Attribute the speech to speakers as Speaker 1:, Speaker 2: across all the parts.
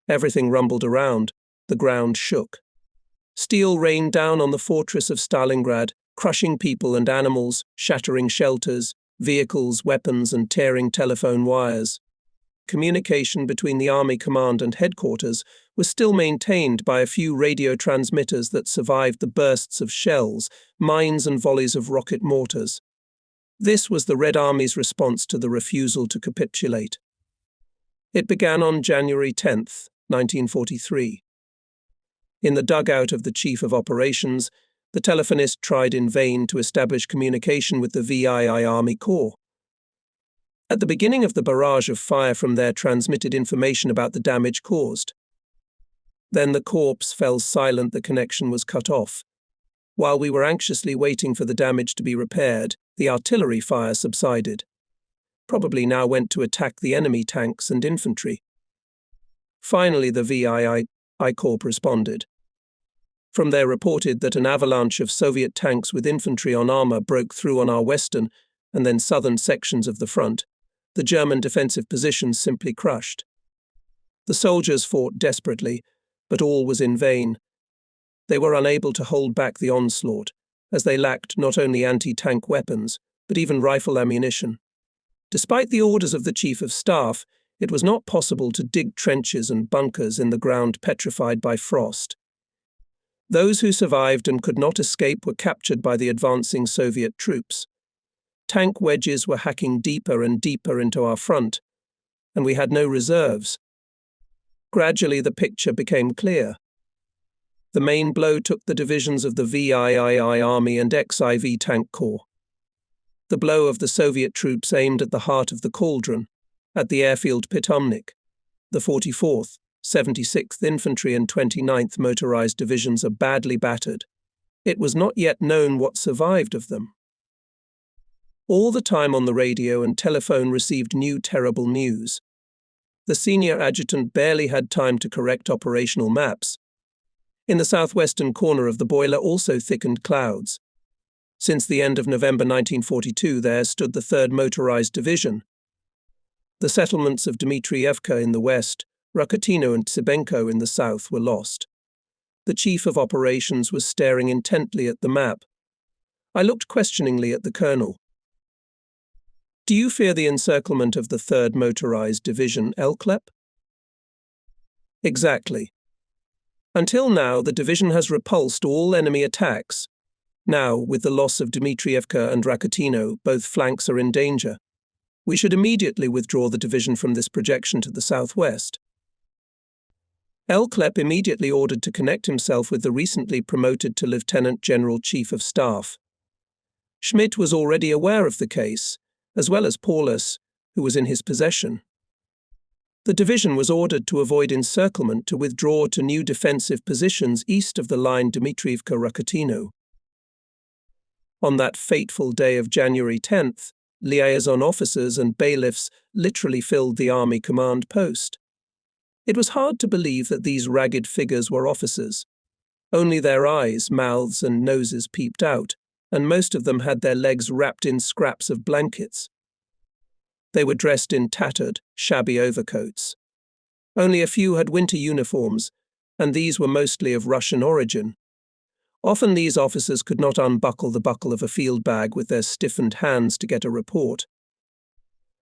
Speaker 1: Everything rumbled around. The ground shook. Steel rained down on the fortress of Stalingrad, crushing people and animals, shattering shelters, vehicles, weapons, and tearing telephone wires. Communication between the army command and headquarters was still maintained by a few radio transmitters that survived the bursts of shells, mines, and volleys of rocket mortars. This was the Red Army's response to the refusal to capitulate. It began on January 10, 1943. In the dugout of the Chief of Operations, the telephonist tried in vain to establish communication with the VII Army Corps. At the beginning of the barrage of fire from there transmitted information about the damage caused. Then the corps fell silent, the connection was cut off. While we were anxiously waiting for the damage to be repaired, the artillery fire subsided. Probably now went to attack the enemy tanks and infantry. Finally, the VII Corps responded. From there reported that an avalanche of Soviet tanks with infantry on armor broke through on our western and then southern sections of the front. The German defensive positions simply crushed. The soldiers fought desperately, but all was in vain. They were unable to hold back the onslaught, as they lacked not only anti-tank weapons, but even rifle ammunition. Despite the orders of the Chief of Staff, it was not possible to dig trenches and bunkers in the ground petrified by frost. Those who survived and could not escape were captured by the advancing Soviet troops. Tank wedges were hacking deeper and deeper into our front, and we had no reserves. Gradually the picture became clear. The main blow took the divisions of the VII Army and XIV Tank Corps. The blow of the Soviet troops aimed at the heart of the cauldron, at the airfield Pitomnik. The 44th, 76th Infantry and 29th Motorized Divisions are badly battered. It was not yet known what survived of them. All the time on the radio and telephone received new terrible news. The senior adjutant barely had time to correct operational maps. In the southwestern corner of the boiler also thickened clouds. Since the end of November 1942 there stood the 3rd Motorized Division. The settlements of Dmitrievka in the west, Rakutino and Tsibenko in the south were lost. The Chief of Operations was staring intently at the map. I looked questioningly at the colonel. Do you fear the encirclement of the 3rd Motorized Division, Elklep? Exactly. Until now, the division has repulsed all enemy attacks. Now, with the loss of Dmitrievka and Rakutino, both flanks are in danger. We should immediately withdraw the division from this projection to the southwest. Elklep immediately ordered to connect himself with the recently promoted to Lieutenant General Chief of Staff. Schmidt was already aware of the case, as well as Paulus, who was in his possession. The division was ordered to avoid encirclement to withdraw to new defensive positions east of the line Dmitrievka-Rakutino. On that fateful day of January 10th, liaison officers and bailiffs literally filled the army command post. It was hard to believe that these ragged figures were officers. Only their eyes, mouths, and noses peeped out, and most of them had their legs wrapped in scraps of blankets. They were dressed in tattered, shabby overcoats. Only a few had winter uniforms, and these were mostly of Russian origin. Often these officers could not unbuckle the buckle of a field bag with their stiffened hands to get a report.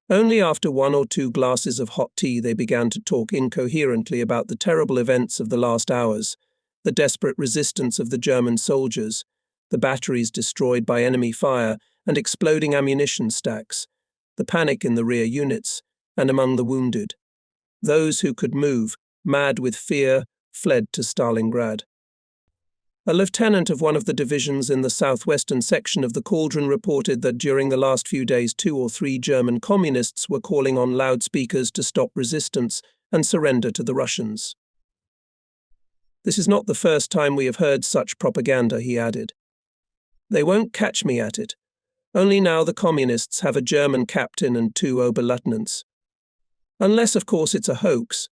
Speaker 1: Only after 1 or 2 glasses of hot tea they began to talk incoherently about the terrible events of the last hours, the desperate resistance of the German soldiers, the batteries destroyed by enemy fire and exploding ammunition stacks, the panic in the rear units, and among the wounded. Those who could move, mad with fear, fled to Stalingrad. A lieutenant of one of the divisions in the southwestern section of the cauldron reported that during the last few days 2 or 3 German communists were calling on loudspeakers to stop resistance and surrender to the Russians. This is not the first time we have heard such propaganda, he added. They won't catch me at it. Only now the communists have a German captain and 2 Oberleutnants. Unless, of course, it's a hoax.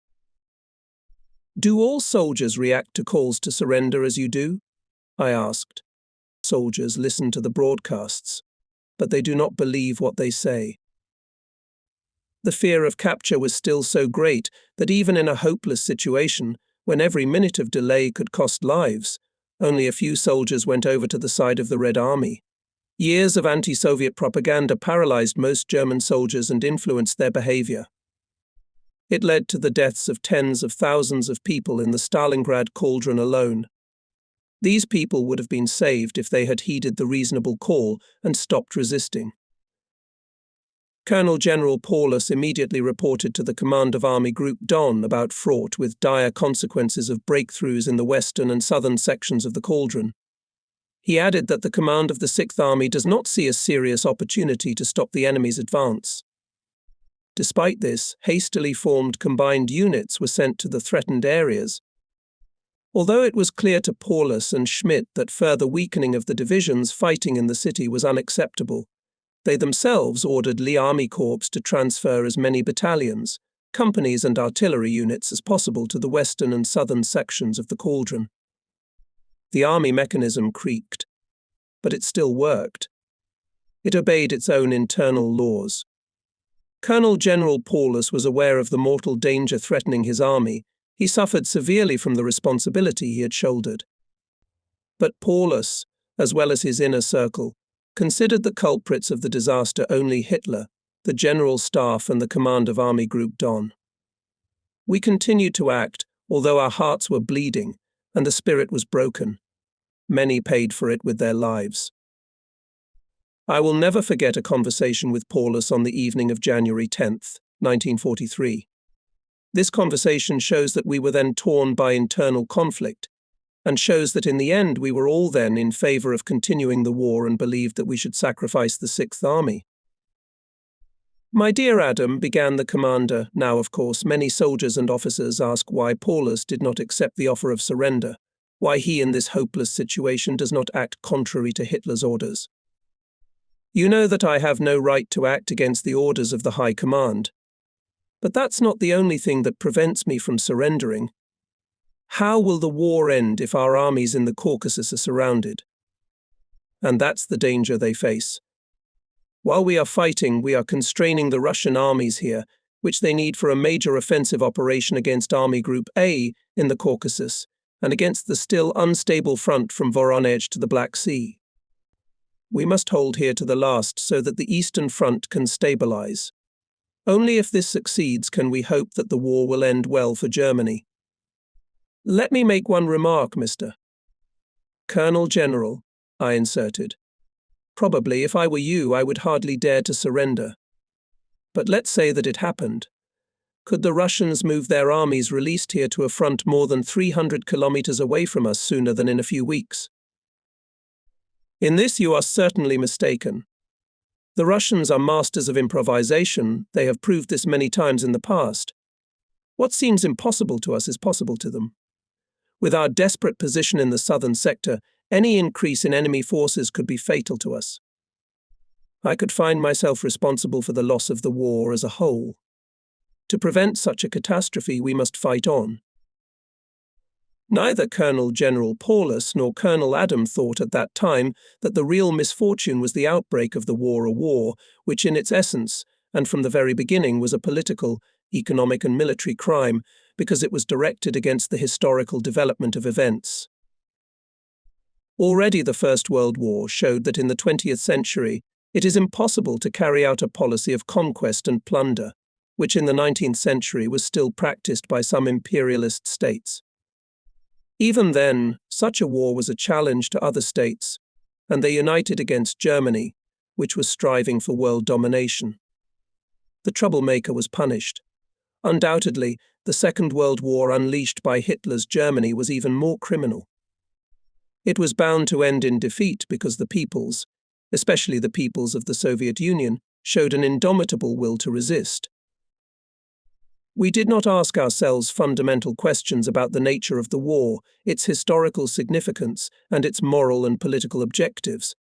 Speaker 1: Do all soldiers react to calls to surrender as you do? I asked. Soldiers listen to the broadcasts, but they do not believe what they say. The fear of capture was still so great that even in a hopeless situation, when every minute of delay could cost lives, only a few soldiers went over to the side of the Red Army. Years of anti-Soviet propaganda paralyzed most German soldiers and influenced their behavior. It led to the deaths of tens of thousands of people in the Stalingrad cauldron alone. These people would have been saved if they had heeded the reasonable call and stopped resisting. Colonel General Paulus immediately reported to the command of Army Group Don about fraught with dire consequences of breakthroughs in the western and southern sections of the cauldron. He added that the command of the Sixth Army does not see a serious opportunity to stop the enemy's advance. Despite this, hastily formed combined units were sent to the threatened areas. Although it was clear to Paulus and Schmidt that further weakening of the divisions fighting in the city was unacceptable, they themselves ordered Lee Army Corps to transfer as many battalions, companies and artillery units as possible to the western and southern sections of the cauldron. The army mechanism creaked, but it still worked. It obeyed its own internal laws. Colonel General Paulus was aware of the mortal danger threatening his army. He suffered severely from the responsibility he had shouldered. But Paulus, as well as his inner circle, considered the culprits of the disaster only Hitler, the General Staff and the command of Army Group Don. We continued to act, although our hearts were bleeding and the spirit was broken. Many paid for it with their lives. I will never forget a conversation with Paulus on the evening of January 10th, 1943. This conversation shows that we were then torn by internal conflict, and shows that in the end we were all then in favor of continuing the war and believed that we should sacrifice the Sixth Army. "My dear Adam," began the commander, now of course many soldiers and officers ask why Paulus did not accept the offer of surrender, why he in this hopeless situation does not act contrary to Hitler's orders. "You know that I have no right to act against the orders of the High Command. But that's not the only thing that prevents me from surrendering. How will the war end if our armies in the Caucasus are surrounded? And that's the danger they face. While we are fighting, we are constraining the Russian armies here, which they need for a major offensive operation against Army Group A in the Caucasus, and against the still unstable front from Voronezh to the Black Sea. We must hold here to the last so that the Eastern Front can stabilize. Only if this succeeds can we hope that the war will end well for Germany. Let me make one remark, Mr. Colonel General," I inserted. "Probably, if I were you, I would hardly dare to surrender. But let's say that it happened. Could the Russians move their armies released here to a front more than 300 kilometers away from us sooner than in a few weeks?" "In this you are certainly mistaken. The Russians are masters of improvisation. They have proved this many times in the past. What seems impossible to us is possible to them. With our desperate position in the southern sector, any increase in enemy forces could be fatal to us. I could find myself responsible for the loss of the war as a whole. To prevent such a catastrophe, we must fight on." Neither Colonel General Paulus nor Colonel Adam thought at that time that the real misfortune was the outbreak of the war, a war which in its essence, and from the very beginning, was a political, economic and military crime, because it was directed against the historical development of events. Already the First World War showed that in the 20th century it is impossible to carry out a policy of conquest and plunder, which in the 19th century was still practiced by some imperialist states. Even then, such a war was a challenge to other states, and they united against Germany, which was striving for world domination. The troublemaker was punished. Undoubtedly, the Second World War unleashed by Hitler's Germany was even more criminal. It was bound to end in defeat because the peoples, especially the peoples of the Soviet Union, showed an indomitable will to resist. We did not ask ourselves fundamental questions about the nature of the war, its historical significance, and its moral and political objectives.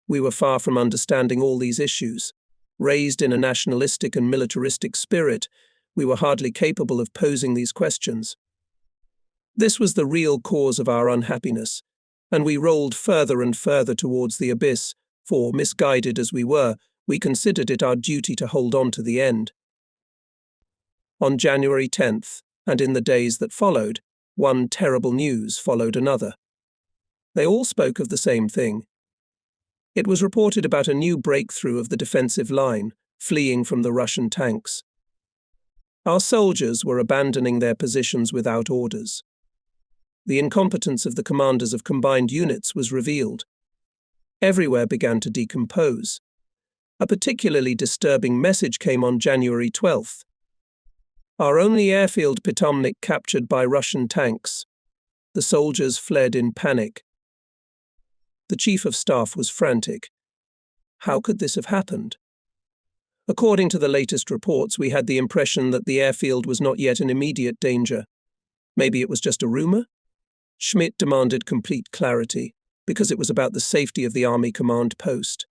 Speaker 1: We were far from understanding all these issues. Raised in a nationalistic and militaristic spirit, we were hardly capable of posing these questions. This was the real cause of our unhappiness, and we rolled further and further towards the abyss, for, misguided as we were, we considered it our duty to hold on to the end, On January 10th, and in the days that followed, one terrible news followed another. They all spoke of the same thing. It was reported about a new breakthrough of the defensive line, fleeing from the Russian tanks. Our soldiers were abandoning their positions without orders. The incompetence of the commanders of combined units was revealed. Everywhere began to decompose. A particularly disturbing message came on January 12th. Our only airfield Pitomnik captured by Russian tanks. The soldiers fled in panic. The chief of staff was frantic. How could this have happened? According to the latest reports, we had the impression that the airfield was not yet in immediate danger. Maybe it was just a rumor? Schmidt demanded complete clarity, because it was about the safety of the Army command post.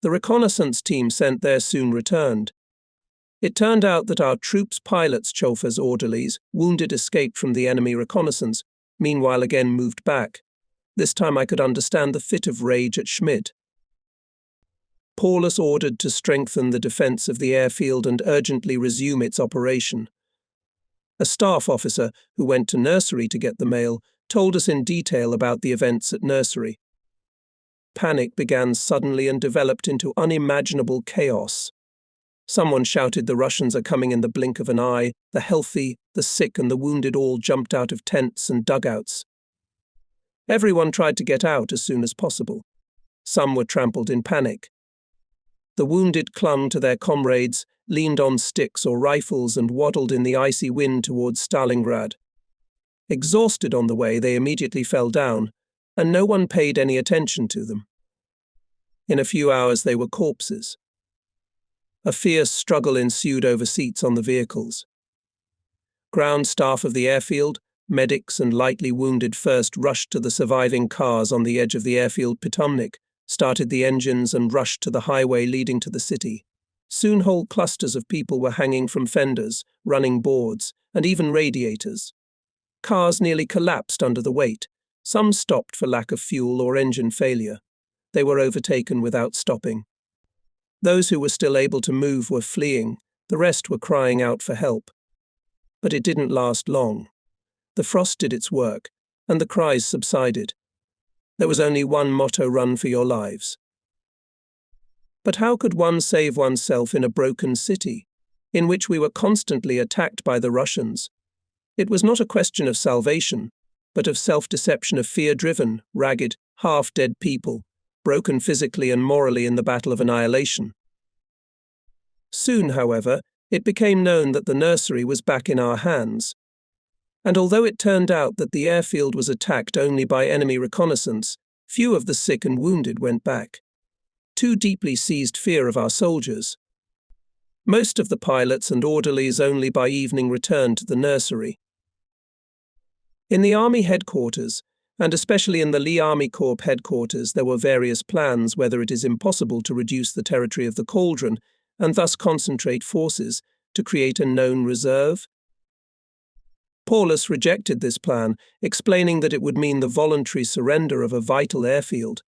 Speaker 1: The reconnaissance team sent there soon returned. It turned out that our troops' pilots, chauffeurs, orderlies, wounded escaped from the enemy reconnaissance, meanwhile again moved back. This time I could understand the fit of rage at Schmidt. Paulus ordered to strengthen the defense of the airfield and urgently resume its operation. A staff officer, who went to nursery to get the mail, told us in detail about the events at nursery. Panic began suddenly and developed into unimaginable chaos. Someone shouted the Russians are coming in the blink of an eye. The healthy, the sick and the wounded all jumped out of tents and dugouts. Everyone tried to get out as soon as possible. Some were trampled in panic. The wounded clung to their comrades, leaned on sticks or rifles and waddled in the icy wind towards Stalingrad. Exhausted on the way, they immediately fell down, and no one paid any attention to them. In a few hours they were corpses. A fierce struggle ensued over seats on the vehicles. Ground staff of the airfield, medics and lightly wounded first rushed to the surviving cars on the edge of the airfield Pitomnik, started the engines and rushed to the highway leading to the city. Soon whole clusters of people were hanging from fenders, running boards, and even radiators. Cars nearly collapsed under the weight. Some stopped for lack of fuel or engine failure. They were overtaken without stopping. Those who were still able to move were fleeing. The rest were crying out for help. But it didn't last long. The frost did its work, and the cries subsided. There was only one motto: run for your lives. But how could one save oneself in a broken city, in which we were constantly attacked by the Russians? It was not a question of salvation, but of self-deception of fear-driven, ragged, half-dead people, broken physically and morally in the battle of annihilation. Soon, however, it became known that the nursery was back in our hands. And although it turned out that the airfield was attacked only by enemy reconnaissance, few of the sick and wounded went back. Too deeply seized fear of our soldiers. Most of the pilots and orderlies only by evening returned to the nursery. In the Army headquarters, and especially in the Lee Army Corps headquarters, there were various plans whether it is impossible to reduce the territory of the cauldron and thus concentrate forces to create a known reserve. Paulus rejected this plan, explaining that it would mean the voluntary surrender of a vital airfield.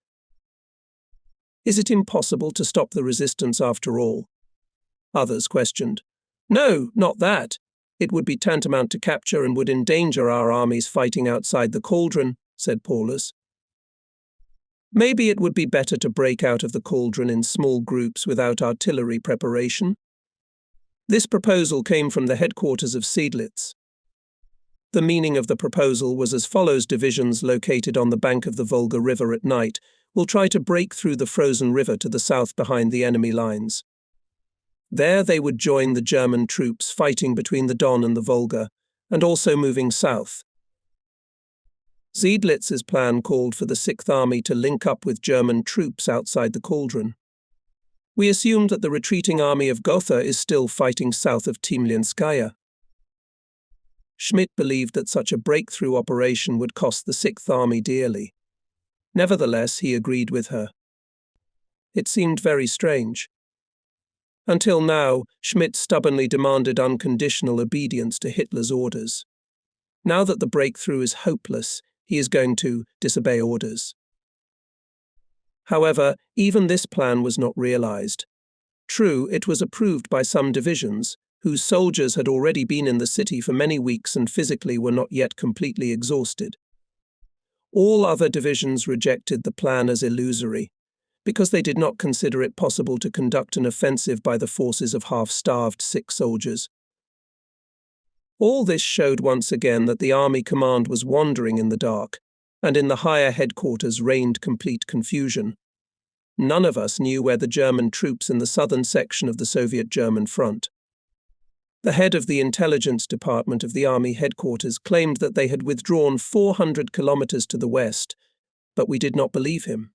Speaker 1: Is it impossible to stop the resistance after all? Others questioned. No, not that. It would be tantamount to capture and would endanger our armies fighting outside the cauldron, said Paulus. Maybe it would be better to break out of the cauldron in small groups without artillery preparation. This proposal came from the headquarters of Seydlitz. The meaning of the proposal was as follows: divisions located on the bank of the Volga River at night will try to break through the frozen river to the south behind the enemy lines. There they would join the German troops fighting between the Don and the Volga, and also moving south. Seydlitz's plan called for the Sixth Army to link up with German troops outside the cauldron. We assumed that the retreating army of Gotha is still fighting south of Temlinskaya. Schmidt believed that such a breakthrough operation would cost the Sixth Army dearly. Nevertheless, he agreed with her. It seemed very strange. Until now, Schmidt stubbornly demanded unconditional obedience to Hitler's orders. Now that the breakthrough is hopeless, he is going to disobey orders. However, even this plan was not realized. True, it was approved by some divisions, whose soldiers had already been in the city for many weeks and physically were not yet completely exhausted. All other divisions rejected the plan as illusory, because they did not consider it possible to conduct an offensive by the forces of half-starved sick soldiers. All this showed once again that the army command was wandering in the dark, and in the higher headquarters reigned complete confusion. None of us knew where the German troops in the southern section of the Soviet-German front. The head of the intelligence department of the army headquarters claimed that they had withdrawn 400 kilometers to the west, but we did not believe him.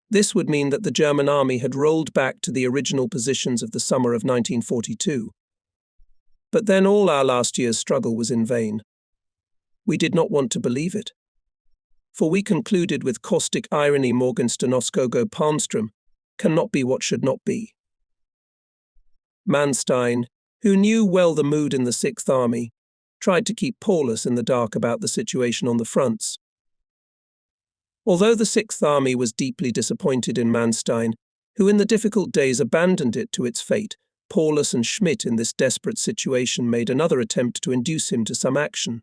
Speaker 1: This would mean that the German army had rolled back to the original positions of the summer of 1942. But then all our last year's struggle was in vain. We did not want to believe it. For we concluded with caustic irony Morgensternowskogo Palmstrom cannot be what should not be. Manstein, who knew well the mood in the Sixth Army, tried to keep Paulus in the dark about the situation on the fronts. Although the Sixth Army was deeply disappointed in Manstein, who in the difficult days abandoned it to its fate, Paulus and Schmidt in this desperate situation made another attempt to induce him to some action.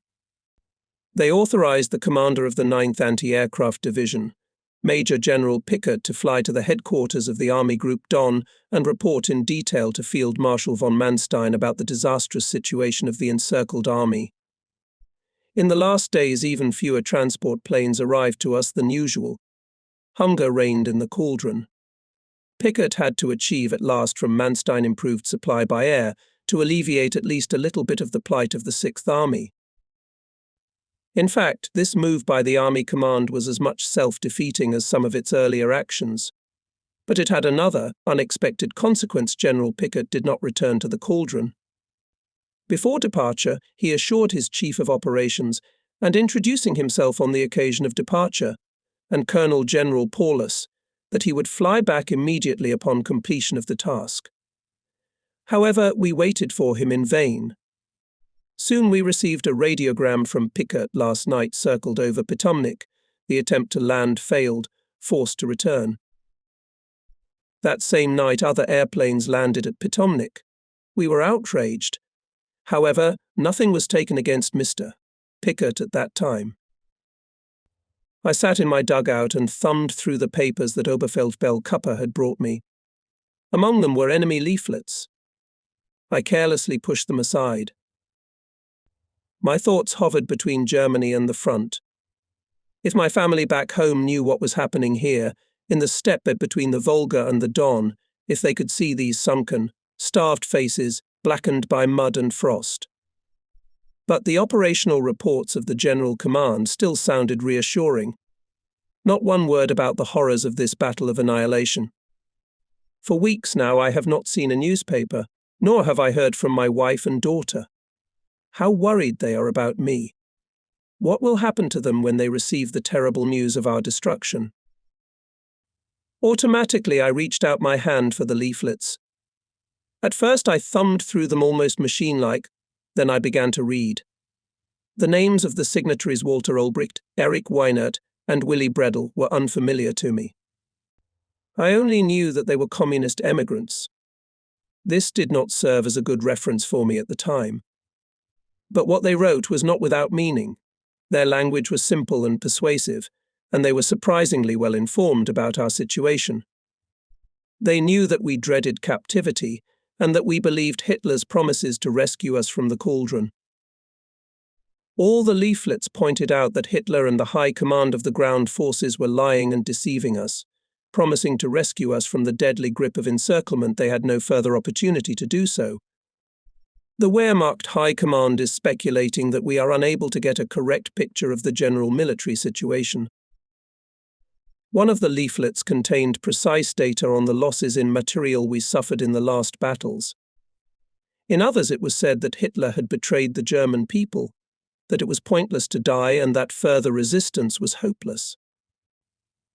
Speaker 1: They authorized the commander of the 9th Anti-Aircraft Division, Major General Pickert, to fly to the headquarters of the Army Group Don and report in detail to Field Marshal von Manstein about the disastrous situation of the encircled army. In the last days, even fewer transport planes arrived to us than usual. Hunger reigned in the cauldron. Pickert had to achieve at last from Manstein improved supply by air to alleviate at least a little bit of the plight of the Sixth Army. In fact, this move by the Army Command was as much self-defeating as some of its earlier actions. But it had another, unexpected consequence. General Pickert did not return to the cauldron. Before departure, he assured his Chief of Operations, and introducing himself on the occasion of departure, and Colonel General Paulus, that he would fly back immediately upon completion of the task. However, we waited for him in vain. Soon we received a radiogram from Pickert last night circled over Pitomnik. The attempt to land failed, forced to return. That same night other airplanes landed at Pitomnik. We were outraged. However, nothing was taken against Mr. Pickert at that time. I sat in my dugout and thumbed through the papers that Oberfeldwebel Kupper had brought me. Among them were enemy leaflets. I carelessly pushed them aside. My thoughts hovered between Germany and the front. If my family back home knew what was happening here, in the steppe between the Volga and the Don, if they could see these sunken, starved faces, blackened by mud and frost. But the operational reports of the General Command still sounded reassuring. Not one word about the horrors of this battle of annihilation. For weeks now I have not seen a newspaper, nor have I heard from my wife and daughter. How worried they are about me. What will happen to them when they receive the terrible news of our destruction? Automatically I reached out my hand for the leaflets. At first I thumbed through them almost machine-like, then I began to read. The names of the signatories Walter Ulbricht, Erich Weinert, and Willy Bredel were unfamiliar to me. I only knew that they were communist emigrants. This did not serve as a good reference for me at the time. But what they wrote was not without meaning. Their language was simple and persuasive, and they were surprisingly well informed about our situation. They knew that we dreaded captivity, and that we believed Hitler's promises to rescue us from the cauldron. All the leaflets pointed out that Hitler and the high command of the ground forces were lying and deceiving us, promising to rescue us from the deadly grip of encirclement. They had no further opportunity to do so. The Wehrmacht High Command is speculating that we are unable to get a correct picture of the general military situation. One of the leaflets contained precise data on the losses in material we suffered in the last battles. In others it was said that Hitler had betrayed the German people, that it was pointless to die and that further resistance was hopeless.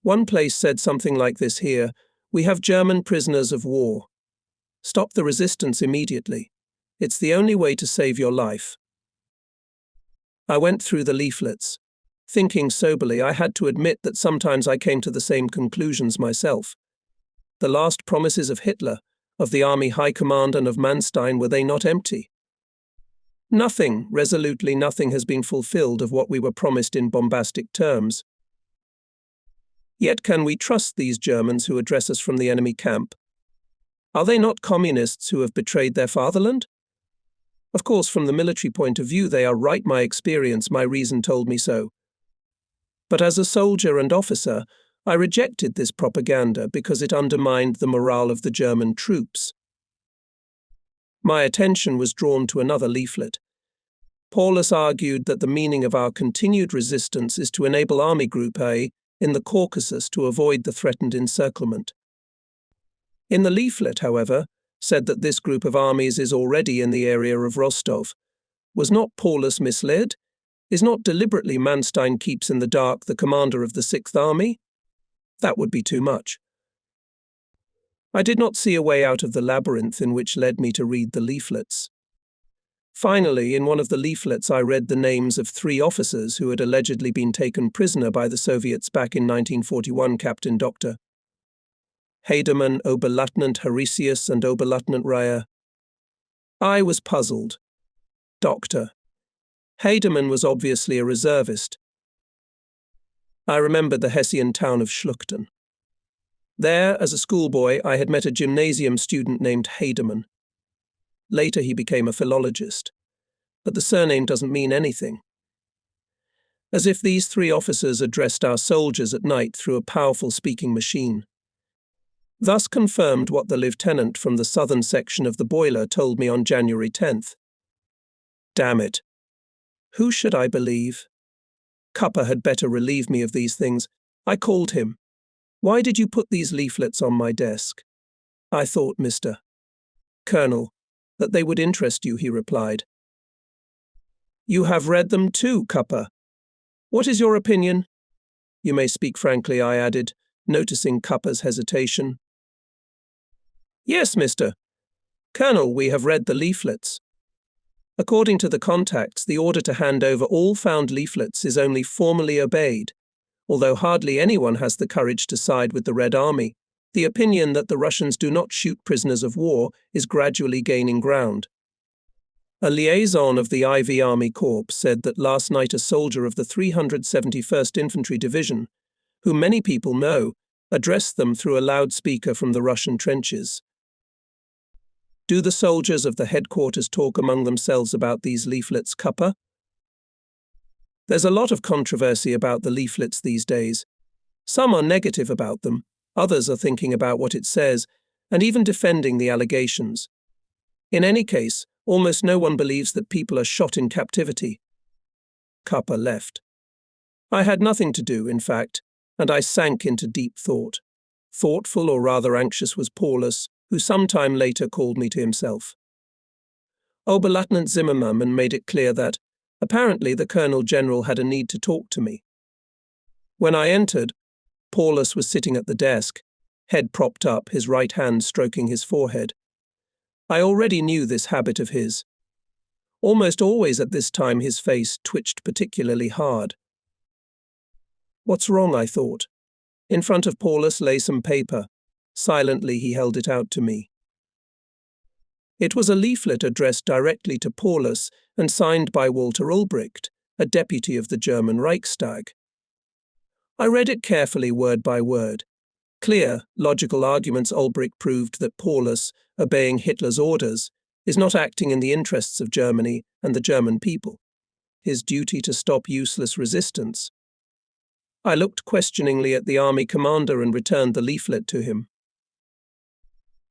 Speaker 1: One place said something like this here: "We have German prisoners of war. Stop the resistance immediately. It's the only way to save your life." I went through the leaflets. Thinking soberly, I had to admit that sometimes I came to the same conclusions myself. The last promises of Hitler, of the Army High Command and of Manstein, were they not empty? Nothing, resolutely nothing, has been fulfilled of what we were promised in bombastic terms. Yet can we trust these Germans who address us from the enemy camp? Are they not communists who have betrayed their fatherland? Of course, from the military point of view, they are right. My experience, my reason told me so. But as a soldier and officer, I rejected this propaganda because it undermined the morale of the German troops. My attention was drawn to another leaflet. Paulus argued that the meaning of our continued resistance is to enable Army Group A in the Caucasus to avoid the threatened encirclement. In the leaflet, however, said that this group of armies is already in the area of Rostov. Was not Paulus misled? Is not deliberately Manstein keeps in the dark the commander of the 6th Army? That would be too much. I did not see a way out of the labyrinth in which led me to read the leaflets. Finally, in one of the leaflets I read the names of 3 officers who had allegedly been taken prisoner by the Soviets back in 1941, Captain Dr. Heidemann, Oberleutnant Harisius and Oberleutnant Ryer. I was puzzled. Dr. Heidemann was obviously a reservist. I remembered the Hessian town of Schluchten. There, as a schoolboy, I had met a gymnasium student named Heidemann. Later he became a philologist, but the surname doesn't mean anything. As if these 3 officers addressed our soldiers at night through a powerful speaking machine. Thus confirmed what the lieutenant from the southern section of the boiler told me on January 10th. Damn it. Who should I believe? Cupper had better relieve me of these things. I called him. Why did you put these leaflets on my desk? I thought, Mr. Colonel, that they would interest you, he replied. You have read them too, Cupper. What is your opinion? You may speak frankly, I added, noticing Cupper's hesitation. Yes, Mr. Colonel, we have read the leaflets. According to the contacts, the order to hand over all found leaflets is only formally obeyed, although hardly anyone has the courage to side with the Red Army. The opinion that the Russians do not shoot prisoners of war is gradually gaining ground. A liaison of the IV Army Corps said that last night a soldier of the 371st Infantry Division, whom many people know, addressed them through a loudspeaker from the Russian trenches. Do the soldiers of the headquarters talk among themselves about these leaflets, Cupper? There's a lot of controversy about the leaflets these days. Some are negative about them, others are thinking about what it says, and even defending the allegations. In any case, almost no one believes that people are shot in captivity. Cupper left. I had nothing to do, in fact, and I sank into deep thought. Thoughtful, or rather anxious, was Paulus, who some time later called me to himself. Oberleutnant Zimmermann made it clear that, apparently, the Colonel General had a need to talk to me. When I entered, Paulus was sitting at the desk, head propped up, his right hand stroking his forehead. I already knew this habit of his. Almost always at this time his face twitched particularly hard. What's wrong, I thought. In front of Paulus lay some paper. Silently he held it out to me. It was a leaflet addressed directly to Paulus and signed by Walter Ulbricht, a deputy of the German Reichstag. I read it carefully word by word. Clear, logical arguments. Ulbricht proved that Paulus, obeying Hitler's orders, is not acting in the interests of Germany and the German people. His duty to stop useless resistance. I looked questioningly at the army commander and returned the leaflet to him.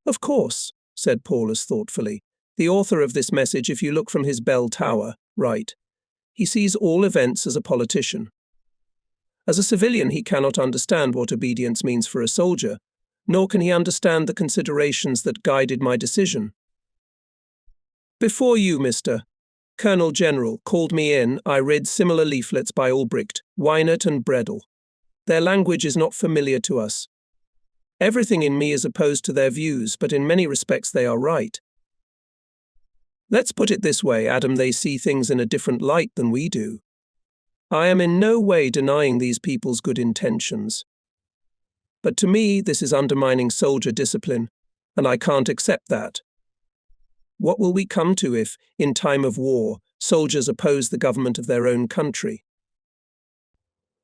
Speaker 1: Of course, said Paulus thoughtfully, the author of this message, if you look from his bell tower, right. He sees all events as a politician. As a civilian, he cannot understand what obedience means for a soldier, nor can he understand the considerations that guided my decision. Before you, Mr. Colonel General, called me in, I read similar leaflets by Ulbricht, Weinert and Bredel. Their language is not familiar to us. Everything in me is opposed to their views, but in many respects they are right. Let's put it this way, Adam, they see things in a different light than we do. I am in no way denying these people's good intentions. But to me, this is undermining soldier discipline, and I can't accept that. What will we come to if, in time of war, soldiers oppose the government of their own country?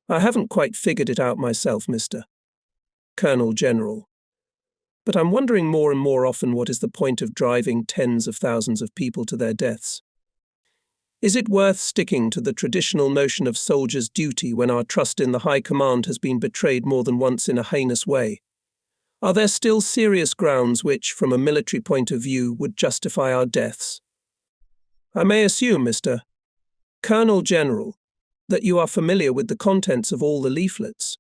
Speaker 1: I haven't quite figured it out myself, Mr. Colonel General. But I'm wondering more and more often what is the point of driving tens of thousands of people to their deaths. Is it worth sticking to the traditional notion of soldiers' duty when our trust in the High Command has been betrayed more than once in a heinous way? Are there still serious grounds which, from a military point of view, would justify our deaths? I may assume, Mr. Colonel General, that you are familiar with the contents of all the leaflets.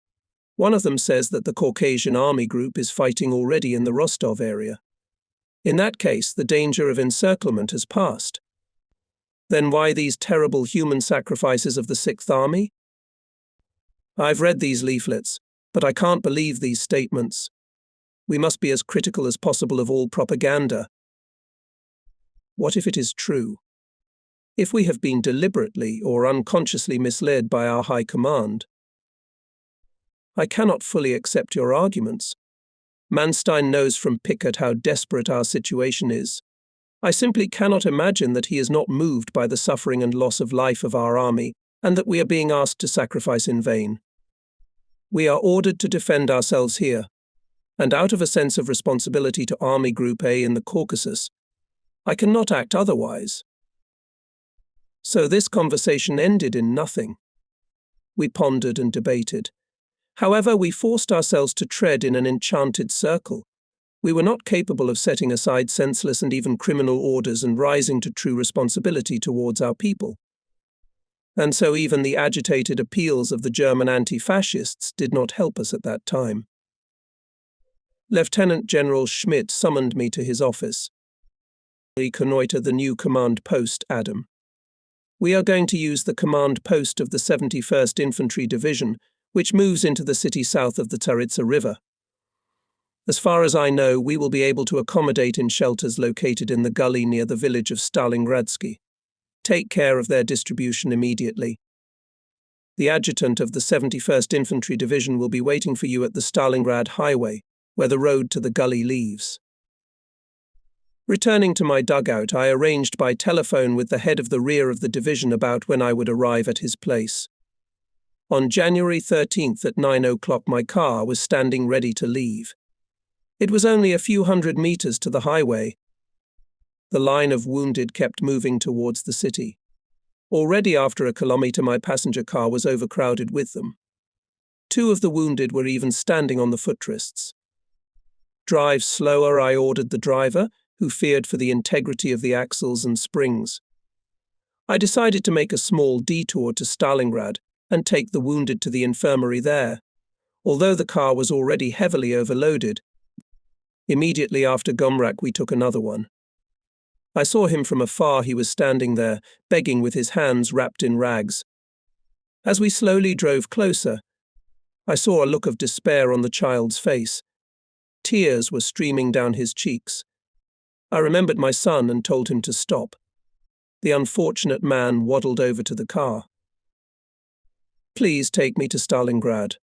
Speaker 1: One of them says that the Caucasian Army Group is fighting already in the Rostov area. In that case, the danger of encirclement has passed. Then why these terrible human sacrifices of the Sixth Army? I've read these leaflets, but I can't believe these statements. We must be as critical as possible of all propaganda. What if it is true? If we have been deliberately or unconsciously misled by our High Command? I cannot fully accept your arguments. Manstein knows from Pickett how desperate our situation is. I simply cannot imagine that he is not moved by the suffering and loss of life of our army, and that we are being asked to sacrifice in vain. We are ordered to defend ourselves here, and out of a sense of responsibility to Army Group A in the Caucasus, I cannot act otherwise. So this conversation ended in nothing. We pondered and debated. However, we forced ourselves to tread in an enchanted circle. We were not capable of setting aside senseless and even criminal orders and rising to true responsibility towards our people. And so even the agitated appeals of the German anti-fascists did not help us at that time. Lieutenant General Schmidt summoned me to his office. Reconnoiter the new command post, Adam. We are going to use the command post of the 71st Infantry Division, which moves into the city south of the Tsaritsa River. As far as I know, we will be able to accommodate in shelters located in the gully near the village of Stalingradsky. Take care of their distribution immediately. The adjutant of the 71st Infantry Division will be waiting for you at the Stalingrad Highway, where the road to the gully leaves. Returning to my dugout, I arranged by telephone with the head of the rear of the division about when I would arrive at his place. On January 13th at 9 o'clock my car was standing ready to leave. It was only a few hundred meters to the highway. The line of wounded kept moving towards the city. Already after a kilometer my passenger car was overcrowded with them. 2 of the wounded were even standing on the footrests. Drive slower, I ordered the driver, who feared for the integrity of the axles and springs. I decided to make a small detour to Stalingrad and take the wounded to the infirmary there, although the car was already heavily overloaded. Immediately after Gomrak we took another one. I saw him from afar. He was standing there, begging with his hands wrapped in rags. As we slowly drove closer, I saw a look of despair on the child's face. Tears were streaming down his cheeks. I remembered my son and told him to stop. The unfortunate man waddled over to the car. "Please take me to Stalingrad,"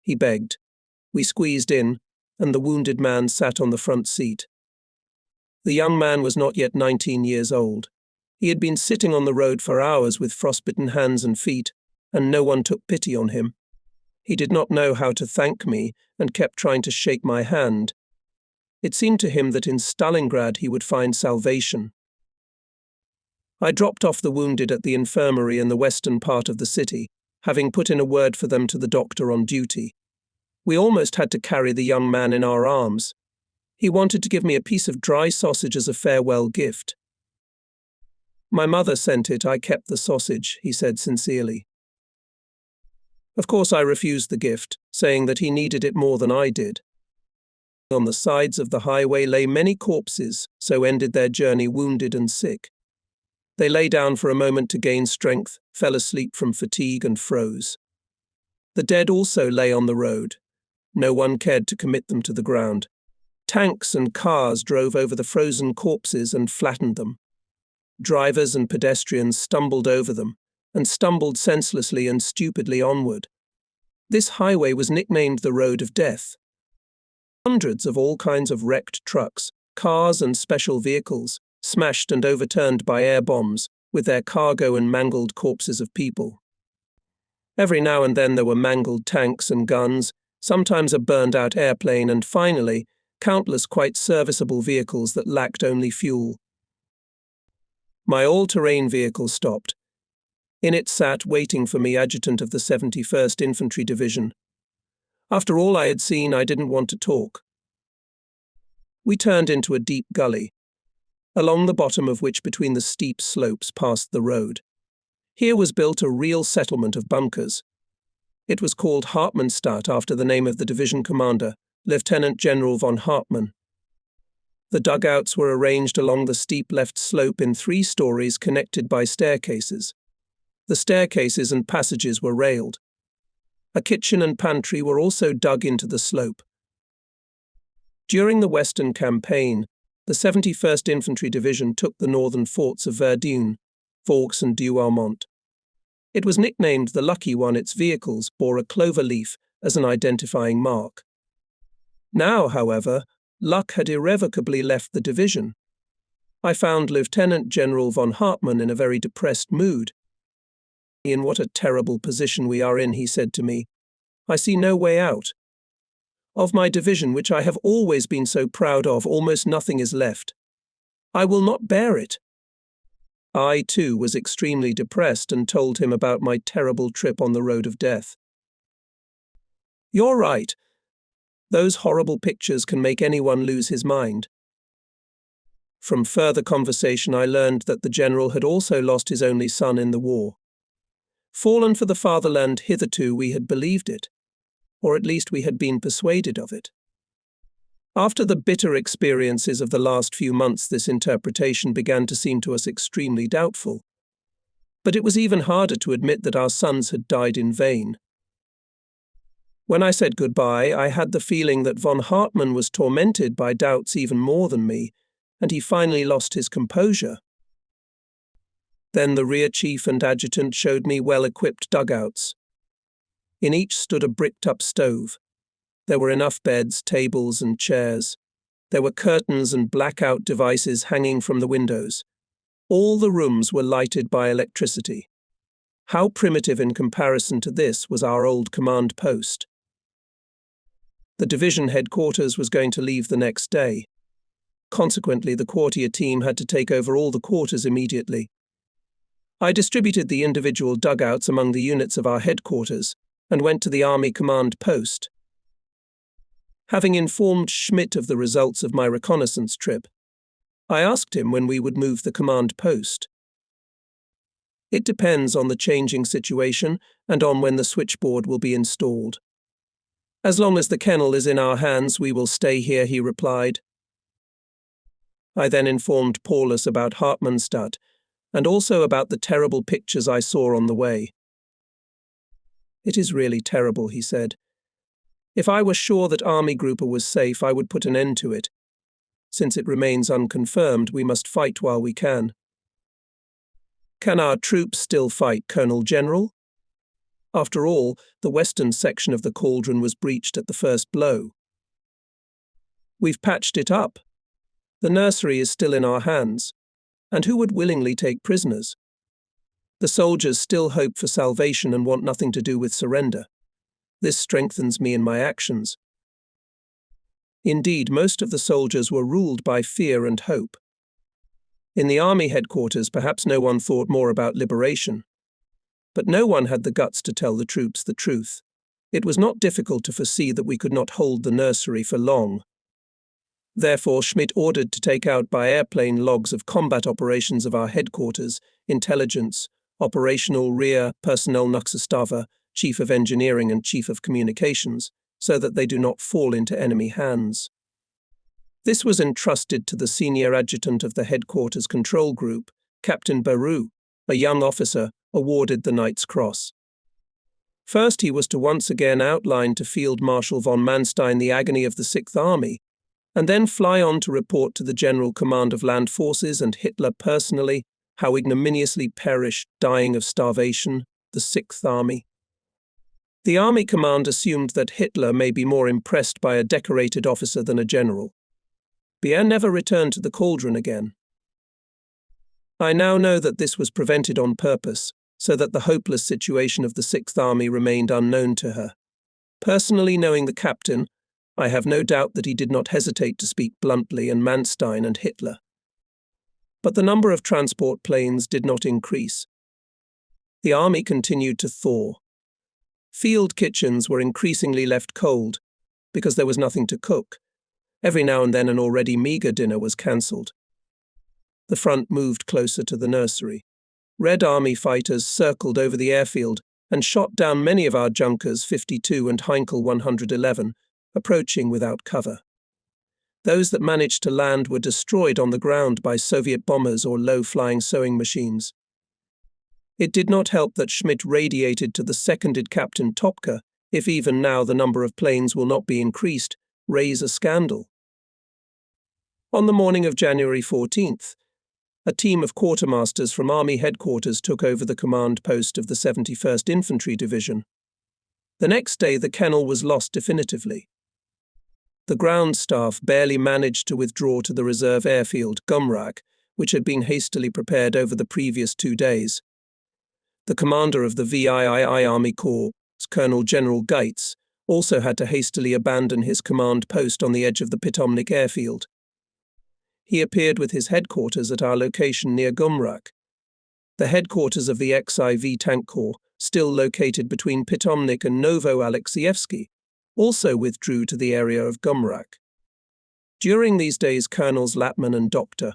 Speaker 1: he begged. We squeezed in, and the wounded man sat on the front seat. The young man was not yet 19 years old. He had been sitting on the road for hours with frostbitten hands and feet, and no one took pity on him. He did not know how to thank me and kept trying to shake my hand. It seemed to him that in Stalingrad he would find salvation. I dropped off the wounded at the infirmary in the western part of the city, having put in a word for them to the doctor on duty. We almost had to carry the young man in our arms. He wanted to give me a piece of dry sausage as a farewell gift. "My mother sent it, I kept the sausage," he said sincerely. Of course I refused the gift, saying that he needed it more than I did. On the sides of the highway lay many corpses, so ended their journey wounded and sick. They lay down for a moment to gain strength, fell asleep from fatigue and froze. The dead also lay on the road. No one cared to commit them to the ground. Tanks and cars drove over the frozen corpses and flattened them. Drivers and pedestrians stumbled over them, and stumbled senselessly and stupidly onward. This highway was nicknamed the Road of Death. Hundreds of all kinds of wrecked trucks, cars and special vehicles, smashed and overturned by air bombs, with their cargo and mangled corpses of people. Every now and then there were mangled tanks and guns, sometimes a burned-out airplane, and finally, countless quite serviceable vehicles that lacked only fuel. My all-terrain vehicle stopped. In it sat, waiting for me, adjutant of the 71st Infantry Division. After all I had seen, I didn't want to talk. We turned into a deep gully, along the bottom of which between the steep slopes passed the road. Here was built a real settlement of bunkers. It was called Hartmannstadt after the name of the division commander, Lieutenant General von Hartmann. The dugouts were arranged along the steep left slope in 3 stories connected by staircases. The staircases and passages were railed. A kitchen and pantry were also dug into the slope. During the Western Campaign, the 71st Infantry Division took the northern forts of Verdun, Vaux and Douaumont. It was nicknamed the Lucky One. Its vehicles bore a clover leaf as an identifying mark. Now, however, luck had irrevocably left the division. I found Lieutenant General von Hartmann in a very depressed mood. "In what a terrible position we are in," he said to me. "I see no way out. Of my division, which I have always been so proud of, almost nothing is left. I will not bear it." I, too, was extremely depressed and told him about my terrible trip on the road of death. "You're right. Those horrible pictures can make anyone lose his mind." From further conversation I learned that the general had also lost his only son in the war. Fallen for the fatherland, hitherto we had believed it, or at least we had been persuaded of it. After the bitter experiences of the last few months, this interpretation began to seem to us extremely doubtful. But it was even harder to admit that our sons had died in vain. When I said goodbye, I had the feeling that von Hartmann was tormented by doubts even more than me, and he finally lost his composure. Then the rear chief and adjutant showed me well-equipped dugouts. In each stood a bricked-up stove. There were enough beds, tables, and chairs. There were curtains and blackout devices hanging from the windows. All the rooms were lighted by electricity. How primitive in comparison to this was our old command post. The division headquarters was going to leave the next day. Consequently, the quartier team had to take over all the quarters immediately. I distributed the individual dugouts among the units of our headquarters and went to the Army command post. Having informed Schmidt of the results of my reconnaissance trip, I asked him when we would move the command post. "It depends on the changing situation and on when the switchboard will be installed. As long as the kennel is in our hands, we will stay here," he replied. I then informed Paulus about Hartmannstadt and also about the terrible pictures I saw on the way. "It is really terrible," he said. "If I were sure that Army Grouper was safe, I would put an end to it. Since it remains unconfirmed, we must fight while we can." "Can our troops still fight, Colonel General? After all, the western section of the cauldron was breached at the first blow." "We've patched it up. The nursery is still in our hands. And who would willingly take prisoners? The soldiers still hope for salvation and want nothing to do with surrender. This strengthens me in my actions." Indeed, most of the soldiers were ruled by fear and hope. In the army headquarters, perhaps no one thought more about liberation. But no one had the guts to tell the troops the truth. It was not difficult to foresee that we could not hold the nursery for long. Therefore, Schmidt ordered to take out by airplane logs of combat operations of our headquarters, intelligence, operational rear, personnel Nuxestava, Chief of Engineering and Chief of Communications, so that they do not fall into enemy hands. This was entrusted to the senior adjutant of the headquarters control group, Captain Baru, a young officer awarded the Knight's Cross. First, he was to once again outline to Field Marshal von Manstein the agony of the Sixth Army, and then fly on to report to the General Command of Land Forces and Hitler personally how ignominiously perished, dying of starvation, the Sixth Army. The army command assumed that Hitler may be more impressed by a decorated officer than a general. Beer never returned to the cauldron again. I now know that this was prevented on purpose, so that the hopeless situation of the Sixth Army remained unknown to her. Personally knowing the captain, I have no doubt that he did not hesitate to speak bluntly in Manstein and Hitler. But the number of transport planes did not increase. The army continued to thaw. Field kitchens were increasingly left cold because there was nothing to cook. Every now and then an already meagre dinner was cancelled. The front moved closer to the nursery. Red Army fighters circled over the airfield and shot down many of our Junkers 52 and Heinkel 111, approaching without cover. Those that managed to land were destroyed on the ground by Soviet bombers or low-flying sewing machines. It did not help that Schmidt radiated to the seconded Captain Topka, "If even now the number of planes will not be increased, raise a scandal." On the morning of January 14th, a team of quartermasters from Army headquarters took over the command post of the 71st Infantry Division. The next day the kennel was lost definitively. The ground staff barely managed to withdraw to the reserve airfield, Gumrak, which had been hastily prepared over the previous 2 days. The commander of the VIII Army Corps, Colonel General Geitz, also had to hastily abandon his command post on the edge of the Pitomnik airfield. He appeared with his headquarters at our location near Gumrak. The headquarters of the XIV Tank Corps, still located between Pitomnik and Novo-Alexievsky, also withdrew to the area of Gumrak. During these days, Colonels Latman and Dr.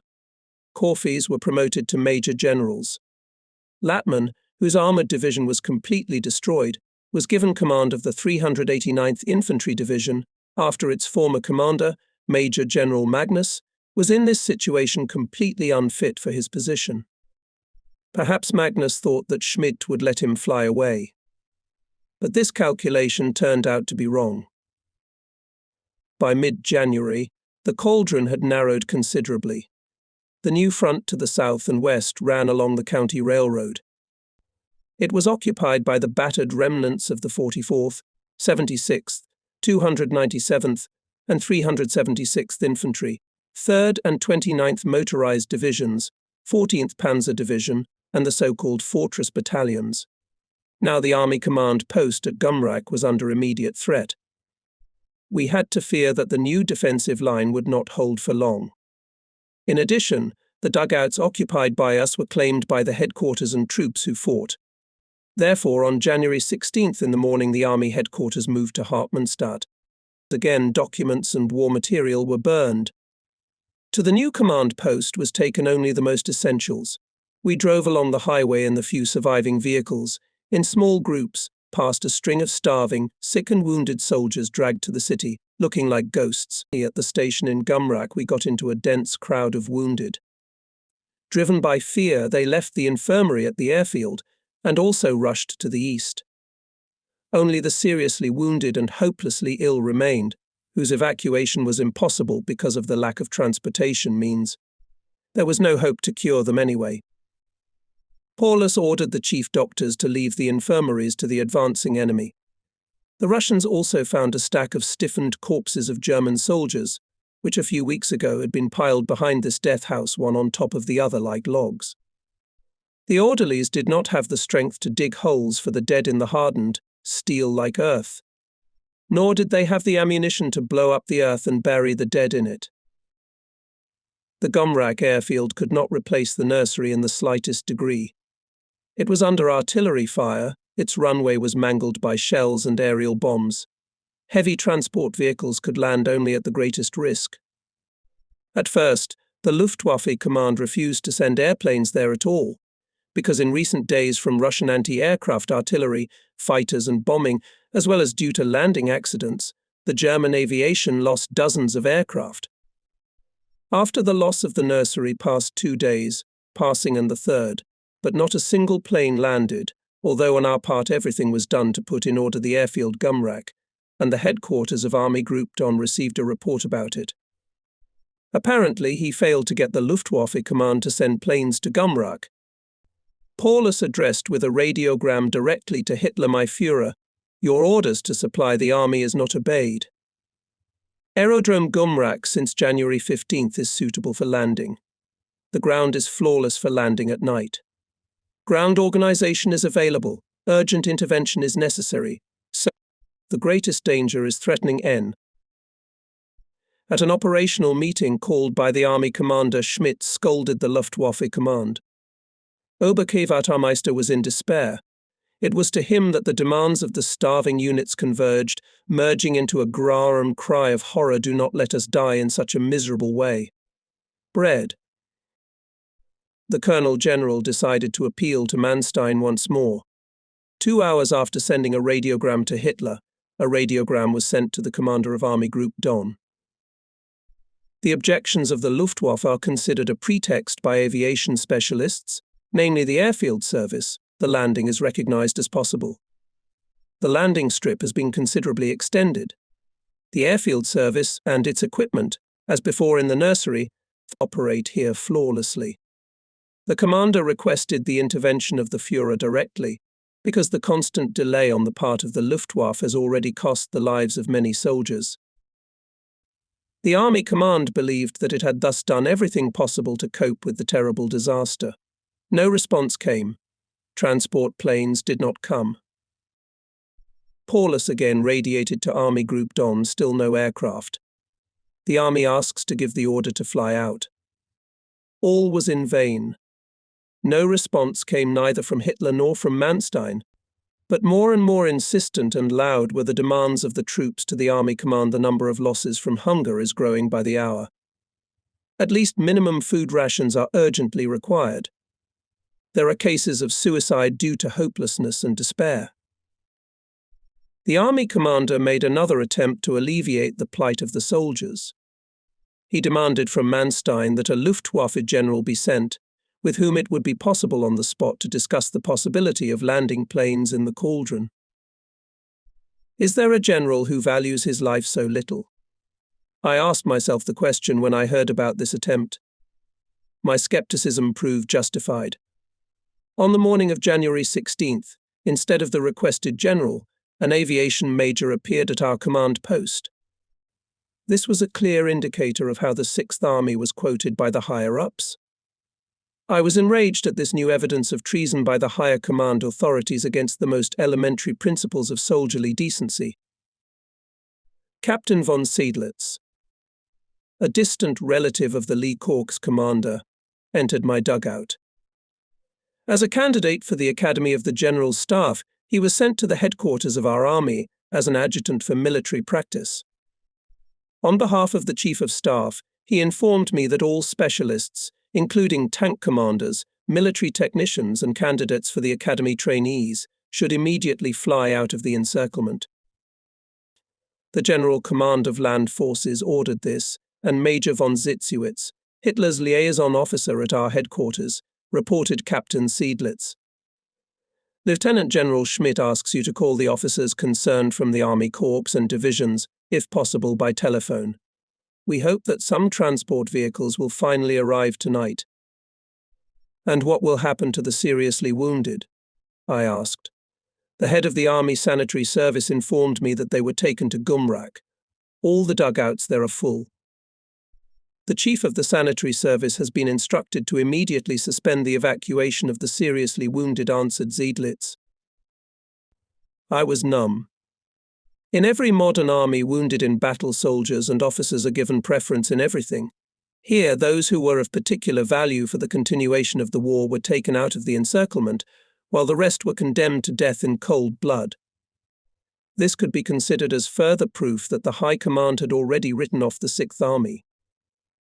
Speaker 1: Corfis were promoted to Major Generals. Latman, whose armoured division was completely destroyed, was given command of the 389th Infantry Division after its former commander, Major General Magnus, was in this situation completely unfit for his position. Perhaps Magnus thought that Schmidt would let him fly away. But this calculation turned out to be wrong. By mid-January, the cauldron had narrowed considerably. The new front to the south and west ran along the county railroad. It was occupied by the battered remnants of the 44th, 76th, 297th, and 376th Infantry, 3rd and 29th Motorized Divisions, 14th Panzer Division, and the so-called Fortress Battalions. Now the Army command post at Gumrak was under immediate threat. We had to fear that the new defensive line would not hold for long. In addition, the dugouts occupied by us were claimed by the headquarters and troops who fought. Therefore, on January 16th in the morning, the Army headquarters moved to Hartmannstadt. Again, documents and war material were burned. To the new command post was taken only the most essentials. We drove along the highway in the few surviving vehicles, in small groups, past a string of starving, sick and wounded soldiers dragged to the city, looking like ghosts. At the station in Gumrak, we got into a dense crowd of wounded. Driven by fear, they left the infirmary at the airfield and also rushed to the east. Only the seriously wounded and hopelessly ill remained, whose evacuation was impossible because of the lack of transportation means. There was no hope to cure them anyway. Paulus ordered the chief doctors to leave the infirmaries to the advancing enemy. The Russians also found a stack of stiffened corpses of German soldiers, which a few weeks ago had been piled behind this death house, one on top of the other like logs. The orderlies did not have the strength to dig holes for the dead in the hardened, steel-like earth, nor did they have the ammunition to blow up the earth and bury the dead in it. The Gumrak airfield could not replace the nursery in the slightest degree. It was under artillery fire, its runway was mangled by shells and aerial bombs. Heavy transport vehicles could land only at the greatest risk. At first, the Luftwaffe command refused to send airplanes there at all, because in recent days from Russian anti-aircraft artillery, fighters and bombing, as well as due to landing accidents, the German aviation lost dozens of aircraft. After the loss of the nursery passed 2 days, passing and the third, but not a single plane landed, although on our part everything was done to put in order the airfield Gumrak, and the headquarters of Army Group Don received a report about it. Apparently, he failed to get the Luftwaffe command to send planes to Gumrak. Paulus addressed with a radiogram directly to Hitler, my Führer, Your orders to supply the army is not obeyed. Aerodrome Gumrak since January 15th is suitable for landing. The ground is flawless for landing at night. Ground organization is available. Urgent intervention is necessary. So, the greatest danger is threatening N. At an operational meeting called by the Army commander, Schmidt scolded the Luftwaffe command. Oberkvartiermeister was in despair. It was to him that the demands of the starving units converged, merging into a growl and cry of horror, "Do not let us die in such a miserable way." Bread. The Colonel-General decided to appeal to Manstein once more. 2 hours after sending a radiogram to Hitler, a radiogram was sent to the commander of Army Group Don. The objections of the Luftwaffe are considered a pretext by aviation specialists, namely the airfield service. The landing is recognized as possible. The landing strip has been considerably extended. The airfield service and its equipment, as before in the nursery, operate here flawlessly. The commander requested the intervention of the Führer directly, because the constant delay on the part of the Luftwaffe has already cost the lives of many soldiers. The Army command believed that it had thus done everything possible to cope with the terrible disaster. No response came. Transport planes did not come. Paulus again radiated to Army Group Don, still no aircraft. The Army asks to give the order to fly out. All was in vain. No response came neither from Hitler nor from Manstein, but more and more insistent and loud were the demands of the troops to the Army command. The number of losses from hunger is growing by the hour. At least minimum food rations are urgently required. There are cases of suicide due to hopelessness and despair. The Army commander made another attempt to alleviate the plight of the soldiers. He demanded from Manstein that a Luftwaffe general be sent, with whom it would be possible on the spot to discuss the possibility of landing planes in the cauldron. Is there a general who values his life so little? I asked myself the question when I heard about this attempt. My skepticism proved justified. On the morning of January 16th, instead of the requested general, an aviation major appeared at our command post. This was a clear indicator of how the Sixth Army was quoted by the higher-ups. I was enraged at this new evidence of treason by the higher command authorities against the most elementary principles of soldierly decency. Captain von Seydlitz, a distant relative of the Lee Corps commander, entered my dugout. As a candidate for the Academy of the General Staff, he was sent to the headquarters of our army as an adjutant for military practice. On behalf of the Chief of Staff, he informed me that all specialists, including tank commanders, military technicians, and candidates for the Academy trainees, should immediately fly out of the encirclement. The General Command of Land Forces ordered this, and Major von Zitzewitz, Hitler's liaison officer at our headquarters, reported Captain Seydlitz. Lieutenant General Schmidt asks you to call the officers concerned from the Army Corps and divisions, if possible by telephone. We hope that some transport vehicles will finally arrive tonight. And what will happen to the seriously wounded? I asked. The head of the Army Sanitary Service informed me that they were taken to Gumrak. All the dugouts there are full. The Chief of the Sanitary Service has been instructed to immediately suspend the evacuation of the seriously wounded, answered Seydlitz. I was numb. In every modern army, wounded in battle soldiers and officers are given preference in everything. Here, those who were of particular value for the continuation of the war were taken out of the encirclement, while the rest were condemned to death in cold blood. This could be considered as further proof that the High Command had already written off the Sixth Army.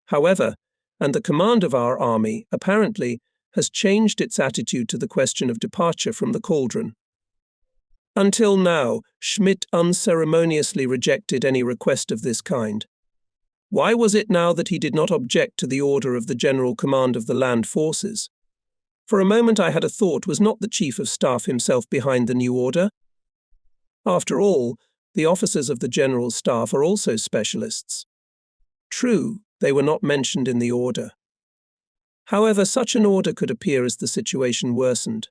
Speaker 1: However, and the command of our army, apparently, has changed its attitude to the question of departure from the cauldron. Until now, Schmidt unceremoniously rejected any request of this kind. Why was it now that he did not object to the order of the General Command of the Land Forces? For a moment I had a thought, was not the Chief of Staff himself behind the new order? After all, the officers of the General Staff are also specialists. True, they were not mentioned in the order. However, such an order could appear as the situation worsened.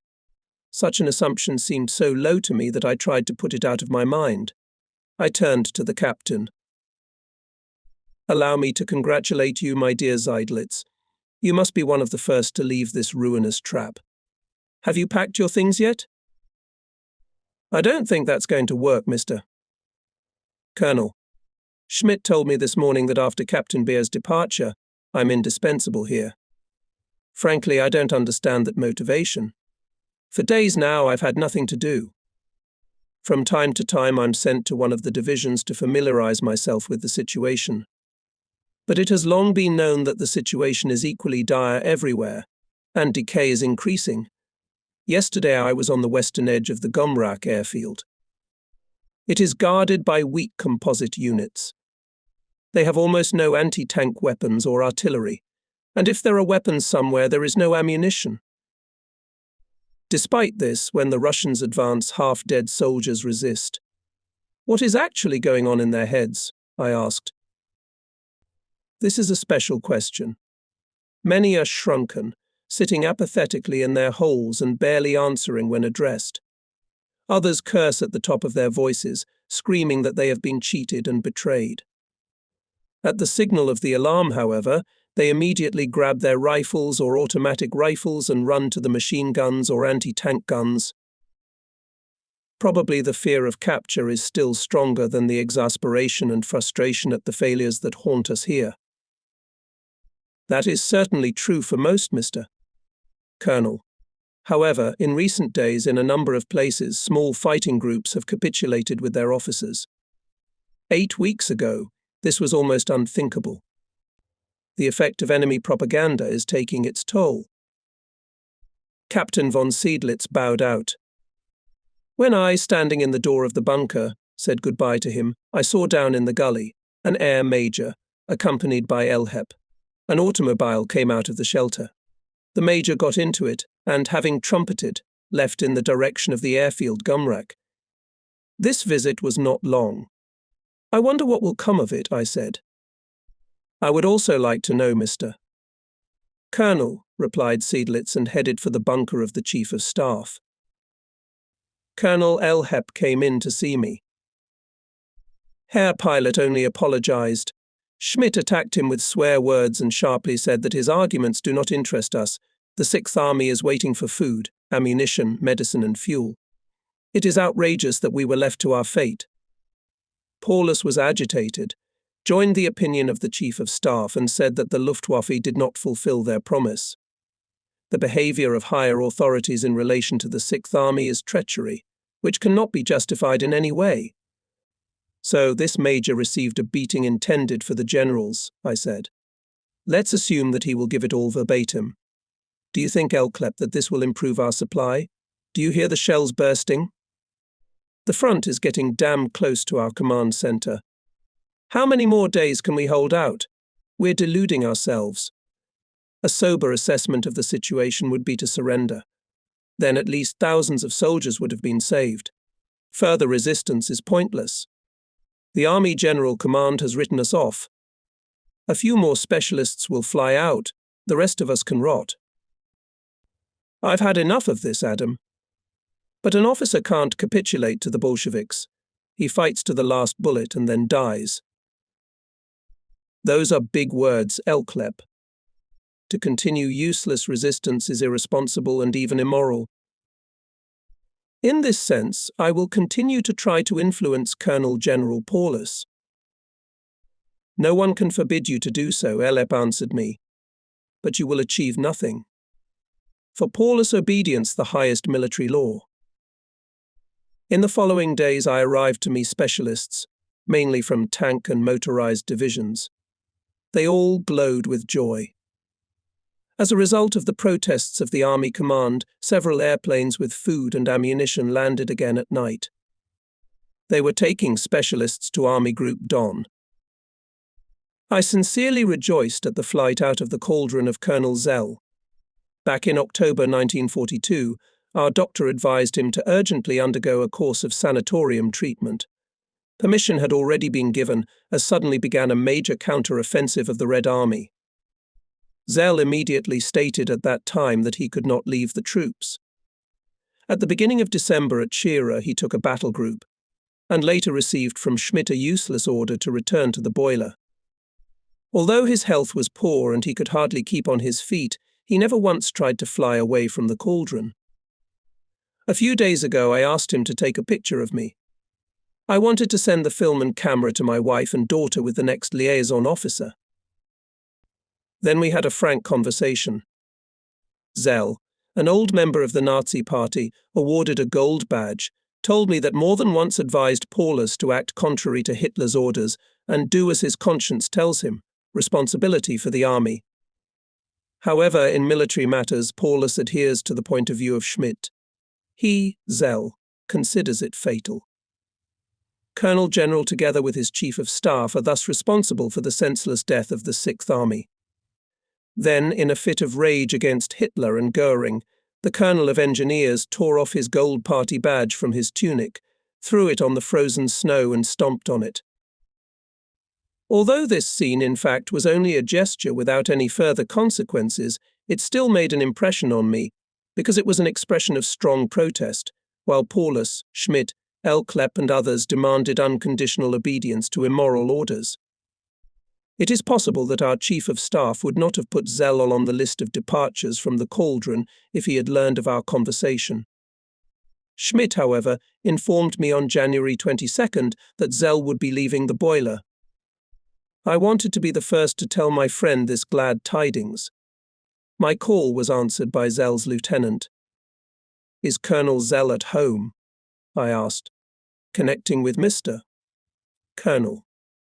Speaker 1: Such an assumption seemed so low to me that I tried to put it out of my mind. I turned to the captain. "Allow me to congratulate you, my dear Seidlitz. You must be one of the first to leave this ruinous trap. Have you packed your things yet?" "I don't think that's going to work, Mr. Colonel. Schmidt told me this morning that after Captain Beer's departure, I'm indispensable here. Frankly, I don't understand that motivation. For days now, I've had nothing to do. From time to time, I'm sent to one of the divisions to familiarize myself with the situation. But it has long been known that the situation is equally dire everywhere, and decay is increasing. Yesterday, I was on the western edge of the Gomrak airfield. It is guarded by weak composite units. They have almost no anti-tank weapons or artillery, and if there are weapons somewhere, there is no ammunition. Despite this, when the Russians advance, half-dead soldiers resist. What is actually going on in their heads? I asked. This is a special question. Many are shrunken, sitting apathetically in their holes and barely answering when addressed. Others curse at the top of their voices, screaming that they have been cheated and betrayed. At the signal of the alarm, however, they immediately grab their rifles or automatic rifles and run to the machine guns or anti-tank guns. Probably the fear of capture is still stronger than the exasperation and frustration at the failures that haunt us here. That is certainly true for most, Mr. Colonel. However, in recent days, in a number of places, small fighting groups have capitulated with their officers. 8 weeks ago, this was almost unthinkable. The effect of enemy propaganda is taking its toll. Captain von Seidlitz bowed out. When I, standing in the door of the bunker, said goodbye to him, I saw down in the gully an air major, accompanied by Elhep. An automobile came out of the shelter. The major got into it, and, having trumpeted, left in the direction of the airfield Gumrak. This visit was not long. "I wonder what will come of it," I said. "I would also like to know, Mr. Colonel," replied Seidlitz and headed for the bunker of the Chief of Staff. Colonel Elhep came in to see me. Herr Pilot only apologized. Schmidt attacked him with swear words and sharply said that his arguments do not interest us. The Sixth Army is waiting for food, ammunition, medicine and fuel. It is outrageous that we were left to our fate. Paulus was agitated, joined the opinion of the Chief of Staff and said that the Luftwaffe did not fulfill their promise. The behavior of higher authorities in relation to the Sixth Army is treachery, which cannot be justified in any way. So this major received a beating intended for the generals, I said. Let's assume that he will give it all verbatim. Do you think, Elklep, that this will improve our supply? Do you hear the shells bursting? The front is getting damn close to our command center. How many more days can we hold out? We're deluding ourselves. A sober assessment of the situation would be to surrender. Then at least thousands of soldiers would have been saved. Further resistance is pointless. The Army General Command has written us off. A few more specialists will fly out. The rest of us can rot. I've had enough of this, Adam. But an officer can't capitulate to the Bolsheviks. He fights to the last bullet and then dies. Those are big words, Elklep. To continue useless resistance is irresponsible and even immoral. In this sense, I will continue to try to influence Colonel General Paulus. No one can forbid you to do so, Elep answered me. But you will achieve nothing. For Paulus, obedience the highest military law. In the following days I arrived to meet specialists, mainly from tank and motorized divisions. They all glowed with joy. As a result of the protests of the Army Command, several airplanes with food and ammunition landed again at night. They were taking specialists to Army Group Don. I sincerely rejoiced at the flight out of the cauldron of Colonel Zell. Back in October 1942, our doctor advised him to urgently undergo a course of sanatorium treatment. Permission had already been given, as suddenly began a major counter-offensive of the Red Army. Zell immediately stated at that time that he could not leave the troops. At the beginning of December at Shearer, he took a battle group, and later received from Schmidt a useless order to return to the boiler. Although his health was poor and he could hardly keep on his feet, he never once tried to fly away from the cauldron. A few days ago, I asked him to take a picture of me. I wanted to send the film and camera to my wife and daughter with the next liaison officer. Then we had a frank conversation. Zell, an old member of the Nazi Party, awarded a gold badge, told me that more than once advised Paulus to act contrary to Hitler's orders and do as his conscience tells him, responsibility for the army. However, in military matters, Paulus adheres to the point of view of Schmidt. He, Zell, considers it fatal. Colonel General, together with his Chief of Staff, are thus responsible for the senseless death of the Sixth Army. Then, in a fit of rage against Hitler and Goering, the Colonel of Engineers tore off his gold party badge from his tunic, threw it on the frozen snow and stomped on it. Although this scene, in fact, was only a gesture without any further consequences, it still made an impression on me, because it was an expression of strong protest, while Paulus, Schmidt, Elklepp and others demanded unconditional obedience to immoral orders. It is possible that our Chief of Staff would not have put Zell on the list of departures from the cauldron if he had learned of our conversation. Schmidt, however, informed me on January 22nd that Zell would be leaving the boiler. I wanted to be the first to tell my friend this glad tidings. My call was answered by Zell's lieutenant. "Is Colonel Zell at home?" I asked, connecting with Mr. Colonel.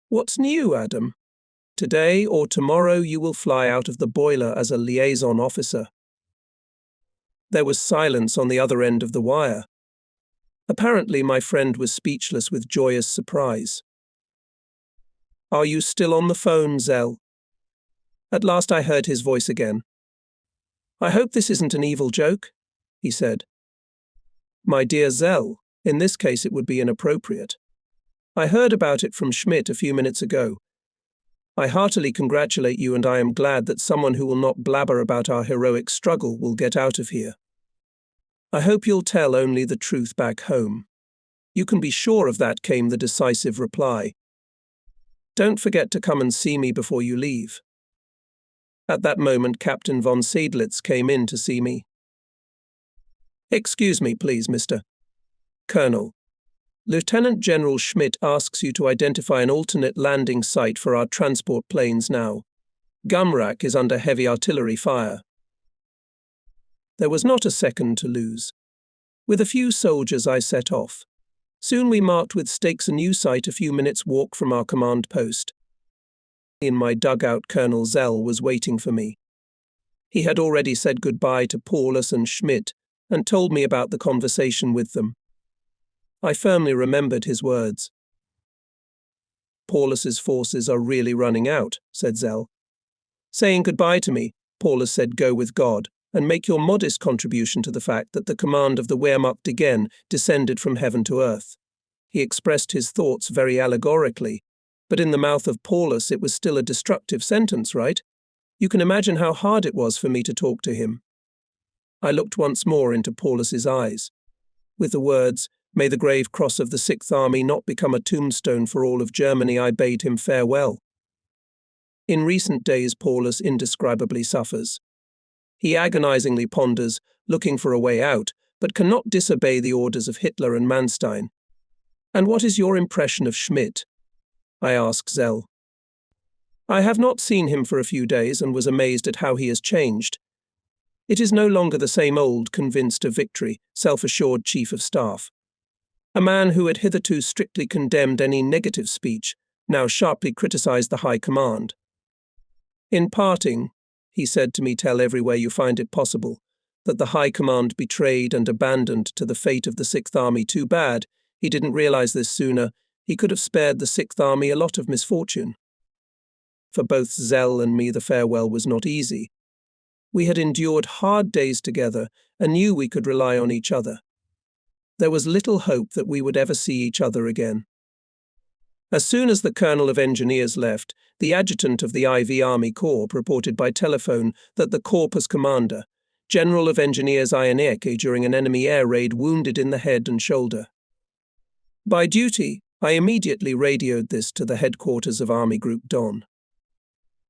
Speaker 1: "What's new, Adam? Today or tomorrow you will fly out of the boiler as a liaison officer." There was silence on the other end of the wire. Apparently my friend was speechless with joyous surprise. "Are you still on the phone, Zell?" At last I heard his voice again. "I hope this isn't an evil joke," he said. "My dear Zell, in this case it would be inappropriate. I heard about it from Schmidt a few minutes ago. I heartily congratulate you, and I am glad that someone who will not blabber about our heroic struggle will get out of here. I hope you'll tell only the truth back home. You can be sure of that," came the decisive reply. "Don't forget to come and see me before you leave." At that moment, Captain von Seydlitz came in to see me. "Excuse me, please, Mr. Colonel. Lieutenant General Schmidt asks you to identify an alternate landing site for our transport planes now. Gumrak is under heavy artillery fire." There was not a second to lose. With a few soldiers I set off. Soon we marked with stakes a new site a few minutes' walk from our command post. In my dugout, Colonel Zell was waiting for me. He had already said goodbye to Paulus and Schmidt and told me about the conversation with them. I firmly remembered his words. "Paulus's forces are really running out," said Zell. Saying goodbye to me, Paulus said, "Go with God, and make your modest contribution to the fact that the command of the Wehrmacht again descended from heaven to earth." He expressed his thoughts very allegorically, but in the mouth of Paulus it was still a destructive sentence, right? You can imagine how hard it was for me to talk to him. I looked once more into Paulus's eyes. With the words, "May the grave cross of the Sixth Army not become a tombstone for all of Germany," I bade him farewell. In recent days, Paulus indescribably suffers. He agonizingly ponders, looking for a way out, but cannot disobey the orders of Hitler and Manstein. "And what is your impression of Schmidt?" I asked Zell. "I have not seen him for a few days and was amazed at how he has changed. It is no longer the same old, convinced of victory, self-assured Chief of Staff. A man who had hitherto strictly condemned any negative speech now sharply criticized the High Command. In parting, he said to me, "Tell everywhere you find it possible that the High Command betrayed and abandoned to the fate of the Sixth Army. Too bad he didn't realize this sooner. He could have spared the Sixth Army a lot of misfortune." For both Zell and me the farewell was not easy. We had endured hard days together and knew we could rely on each other. There was little hope that we would ever see each other again. As soon as the Colonel of Engineers left, the adjutant of the IV Army Corps reported by telephone that the Corps commander, General of Engineers Ianeke, during an enemy air raid, wounded in the head and shoulder. By duty, I immediately radioed this to the headquarters of Army Group Don.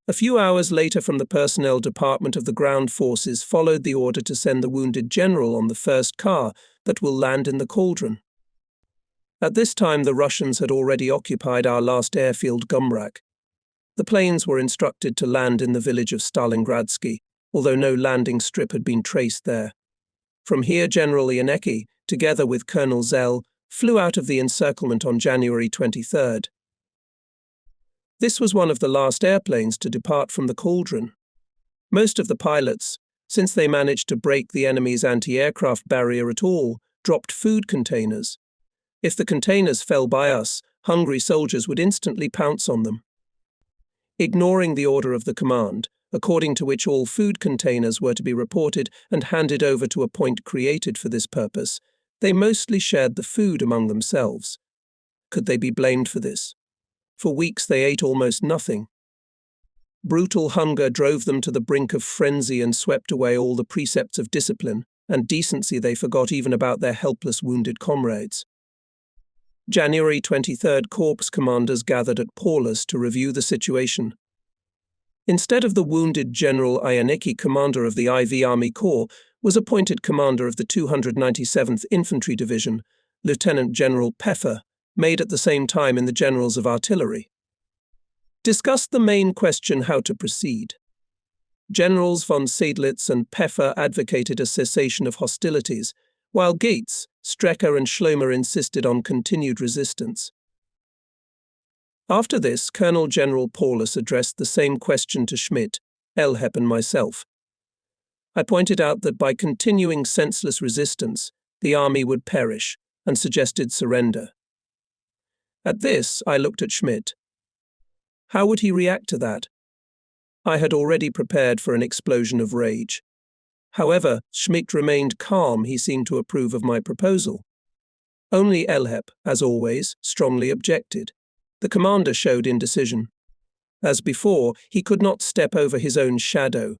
Speaker 1: A few hours later, from the personnel department of the ground forces, followed the order to send the wounded general on the first car that will land in the cauldron. At this time, the Russians had already occupied our last airfield, Gumrak. The planes were instructed to land in the village of Stalingradsky, although no landing strip had been traced there. From here, General Ianeke, together with Colonel Zell, flew out of the encirclement on January 23rd. This was one of the last airplanes to depart from the cauldron. Most of the pilots, since they managed to break the enemy's anti-aircraft barrier at all, dropped food containers. If the containers fell by us, hungry soldiers would instantly pounce on them. Ignoring the order of the command, according to which all food containers were to be reported and handed over to a point created for this purpose, they mostly shared the food among themselves. Could they be blamed for this? For weeks they ate almost nothing. Brutal hunger drove them to the brink of frenzy and swept away all the precepts of discipline and decency. They forgot even about their helpless wounded comrades. January 23rd, Corps commanders gathered at Paulus to review the situation. Instead of the wounded General Ianeke, commander of the IV Army Corps, was appointed commander of the 297th Infantry Division, Lieutenant General Peffer, made at the same time in the Generals of Artillery. Discussed the main question: how to proceed. Generals von Seydlitz and Peffer advocated a cessation of hostilities, while Gates, Strecker and Schlomer insisted on continued resistance. After this, Colonel General Paulus addressed the same question to Schmidt, Elhep and myself. I pointed out that by continuing senseless resistance, the army would perish, and suggested surrender. At this, I looked at Schmidt. How would he react to that? I had already prepared for an explosion of rage. However, Schmidt remained calm. He seemed to approve of my proposal. Only Elhep, as always, strongly objected. The commander showed indecision. As before, he could not step over his own shadow.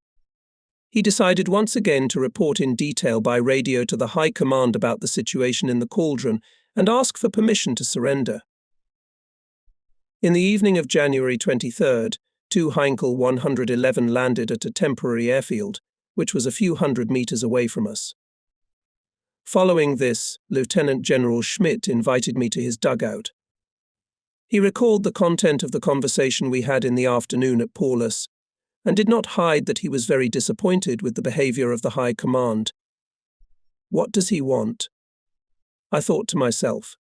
Speaker 1: He decided once again to report in detail by radio to the High Command about the situation in the cauldron and ask for permission to surrender. In the evening of January 23rd, 2 Heinkel 111 landed at a temporary airfield, which was a few hundred meters away from us. Following this, Lieutenant General Schmidt invited me to his dugout. He recalled the content of the conversation we had in the afternoon at Paulus, and did not hide that he was very disappointed with the behavior of the High Command. What does he want? I thought to myself.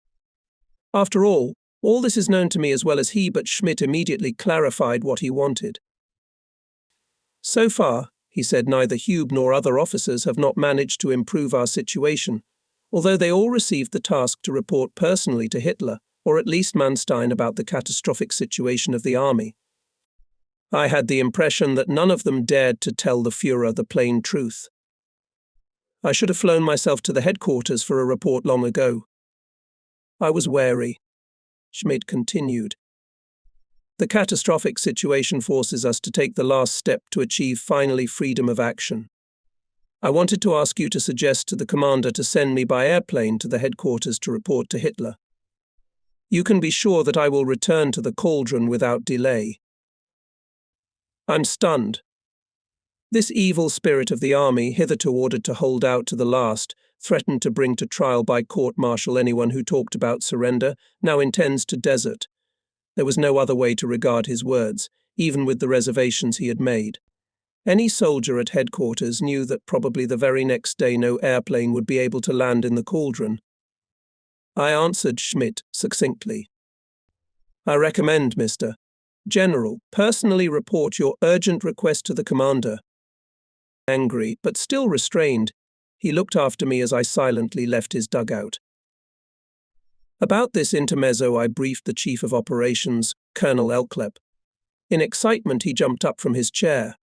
Speaker 1: After all this is known to me as well as he, but Schmidt immediately clarified what he wanted. So far, he said, neither Hube nor other officers have not managed to improve our situation, although they all received the task to report personally to Hitler, or at least Manstein, about the catastrophic situation of the army. I had the impression that none of them dared to tell the Führer the plain truth. I should have flown myself to the headquarters for a report long ago. I was wary. Schmidt continued. The catastrophic situation forces us to take the last step to achieve finally freedom of action. I wanted to ask you to suggest to the commander to send me by airplane to the headquarters to report to Hitler. You can be sure that I will return to the cauldron without delay. I'm stunned. This evil spirit of the army, hitherto ordered to hold out to the last, threatened to bring to trial by court-martial anyone who talked about surrender, now intends to desert. There was no other way to regard his words, even with the reservations he had made. Any soldier at headquarters knew that probably the very next day no airplane would be able to land in the cauldron. I answered Schmidt succinctly. I recommend, Mr. General, personally report your urgent request to the commander. Angry, but still restrained, he looked after me as I silently left his dugout. About this intermezzo I briefed the Chief of Operations, Colonel Elklep. In excitement he jumped up from his chair.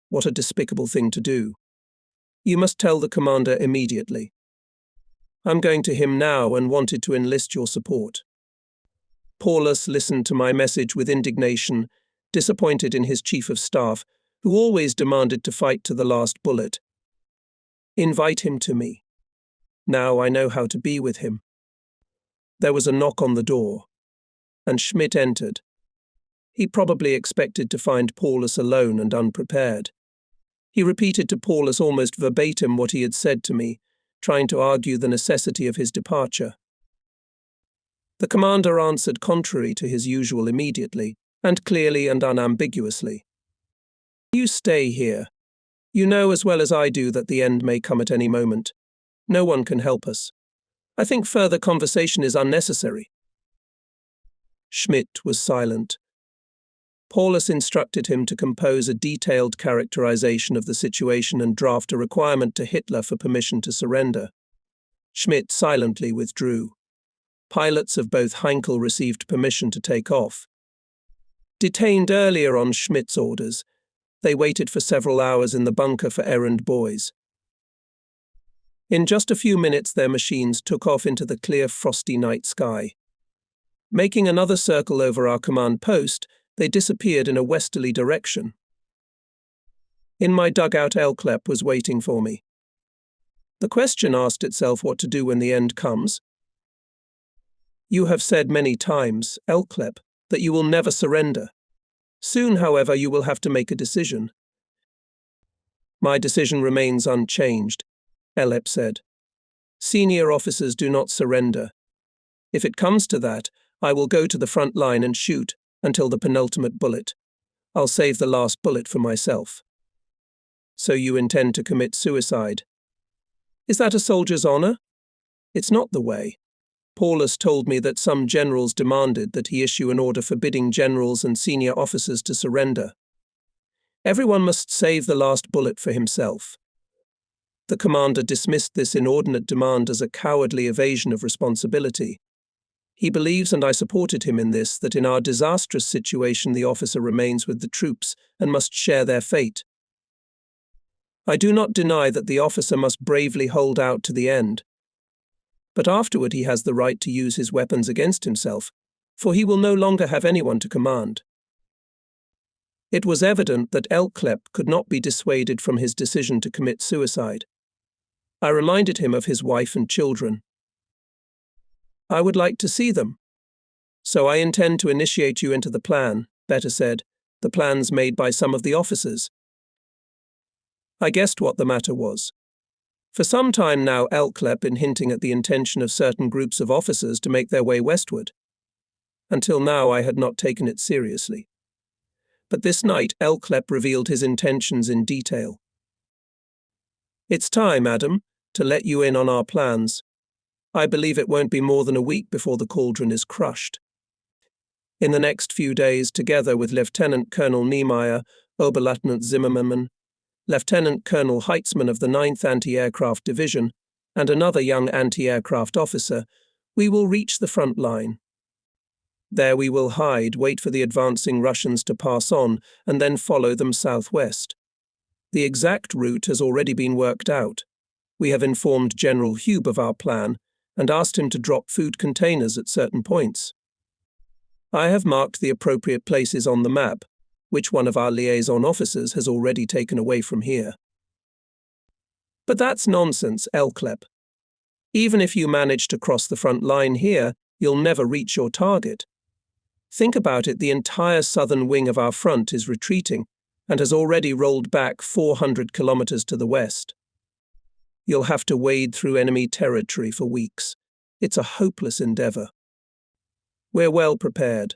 Speaker 1: What a despicable thing to do. You must tell the commander immediately. I'm going to him now and wanted to enlist your support. Paulus listened to my message with indignation, disappointed in his Chief of Staff, who always demanded to fight to the last bullet, Invite him to me. Now I know how to be with him. There was a knock on the door, and Schmidt entered. He probably expected to find Paulus alone and unprepared. He repeated to Paulus almost verbatim what he had said to me, trying to argue the necessity of his departure. The commander answered contrary to his usual immediately, and clearly and unambiguously. You stay here. You know as well as I do that the end may come at any moment. No one can help us. I think further conversation is unnecessary. Schmidt was silent. Paulus instructed him to compose a detailed characterization of the situation and draft a requirement to Hitler for permission to surrender. Schmidt silently withdrew. Pilots of both Heinkel received permission to take off. Detained earlier on Schmidt's orders, they waited for several hours in the bunker for errand boys. In just a few minutes their machines took off into the clear frosty night sky. Making another circle over our command post, they disappeared in a westerly direction. In my dugout Elklep was waiting for me. The question asked itself what to do when the end comes. You have said many times, Elklep, that you will never surrender. Soon, however, you will have to make a decision. My decision remains unchanged, Elep said. Senior officers do not surrender. If it comes to that, I will go to the front line and shoot until the penultimate bullet. I'll save the last bullet for myself. So you intend to commit suicide? Is that a soldier's honor? It's not the way. Paulus told me that some generals demanded that he issue an order forbidding generals and senior officers to surrender. Everyone must save the last bullet for himself. The commander dismissed this inordinate demand as a cowardly evasion of responsibility. He believes, and I supported him in this, that in our disastrous situation the officer remains with the troops and must share their fate. I do not deny that the officer must bravely hold out to the end. But afterward he has the right to use his weapons against himself, for he will no longer have anyone to command. It was evident that Elklep could not be dissuaded from his decision to commit suicide. I reminded him of his wife and children. I would like to see them. So I intend to initiate you into the plan, Better said, the plans made by some of the officers. I guessed what the matter was. For some time now Elklep been hinting at the intention of certain groups of officers to make their way westward. Until now I had not taken it seriously. But this night Elklep revealed his intentions in detail. It's time, Adam, to let you in on our plans. I believe it won't be more than a week before the cauldron is crushed. In the next few days, together with Lieutenant Colonel Niemeyer, Oberleutnant Zimmermann, Lieutenant Colonel Heitzmann of the 9th Anti-Aircraft Division, and another young anti-aircraft officer, we will reach the front line. There we will hide, wait for the advancing Russians to pass on, and then follow them southwest. The exact route has already been worked out. We have informed General Hube of our plan and asked him to drop food containers at certain points. I have marked the appropriate places on the map, which one of our liaison officers has already taken away from here. But that's nonsense, Elklep. Even if you manage to cross the front line here, you'll never reach your target. Think about it, the entire southern wing of our front is retreating and has already rolled back 400 kilometers to the west. You'll have to wade through enemy territory for weeks. It's a hopeless endeavor. We're well prepared.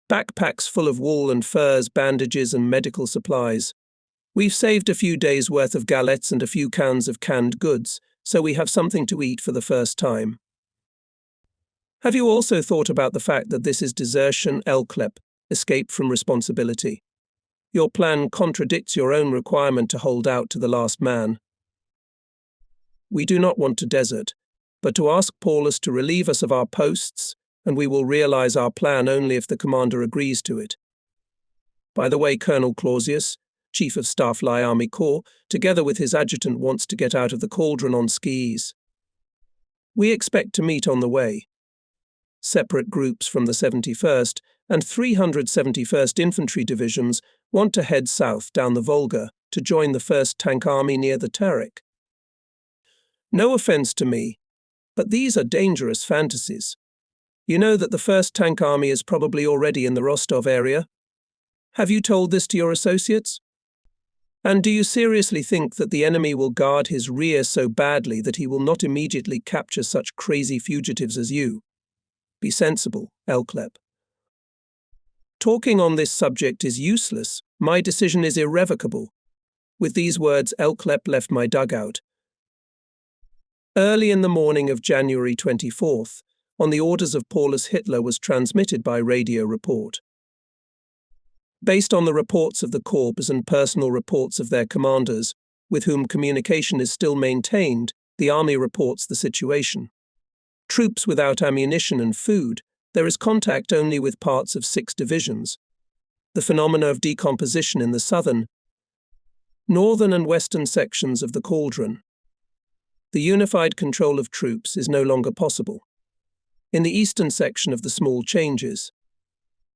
Speaker 1: Backpacks full of wool and furs, bandages and medical supplies. We've saved a few days' worth of galettes and a few cans of canned goods, so we have something to eat for the first time. Have you also thought about the fact that this is desertion, Elklep, escape from responsibility? Your plan contradicts your own requirement to hold out to the last man. We do not want to desert, but to ask Paulus to relieve us of our posts, and we will realize our plan only if the commander agrees to it. By the way, Colonel Clausius, Chief of Staff Light Army Corps, together with his adjutant, wants to get out of the cauldron on skis. We expect to meet on the way. Separate groups from the 71st and 371st Infantry Divisions want to head south down the Volga to join the 1st Tank Army near the Terek. No offense to me, but these are dangerous fantasies. You know that the 1st Tank Army is probably already in the Rostov area? Have you told this to your associates? And do you seriously think that the enemy will guard his rear so badly that he will not immediately capture such crazy fugitives as you? Be sensible, Elklep. Talking on this subject is useless. My decision is irrevocable. With these words, Elklep left my dugout. Early in the morning of January 24th, on the orders of Paulus Hitler, was transmitted by radio report. Based on the reports of the corps and personal reports of their commanders, with whom communication is still maintained, the army reports the situation. Troops without ammunition and food, there is contact only with parts of 6 divisions. The phenomena of decomposition in the southern, northern and western sections of the cauldron. The unified control of troops is no longer possible. In the eastern section of the small changes,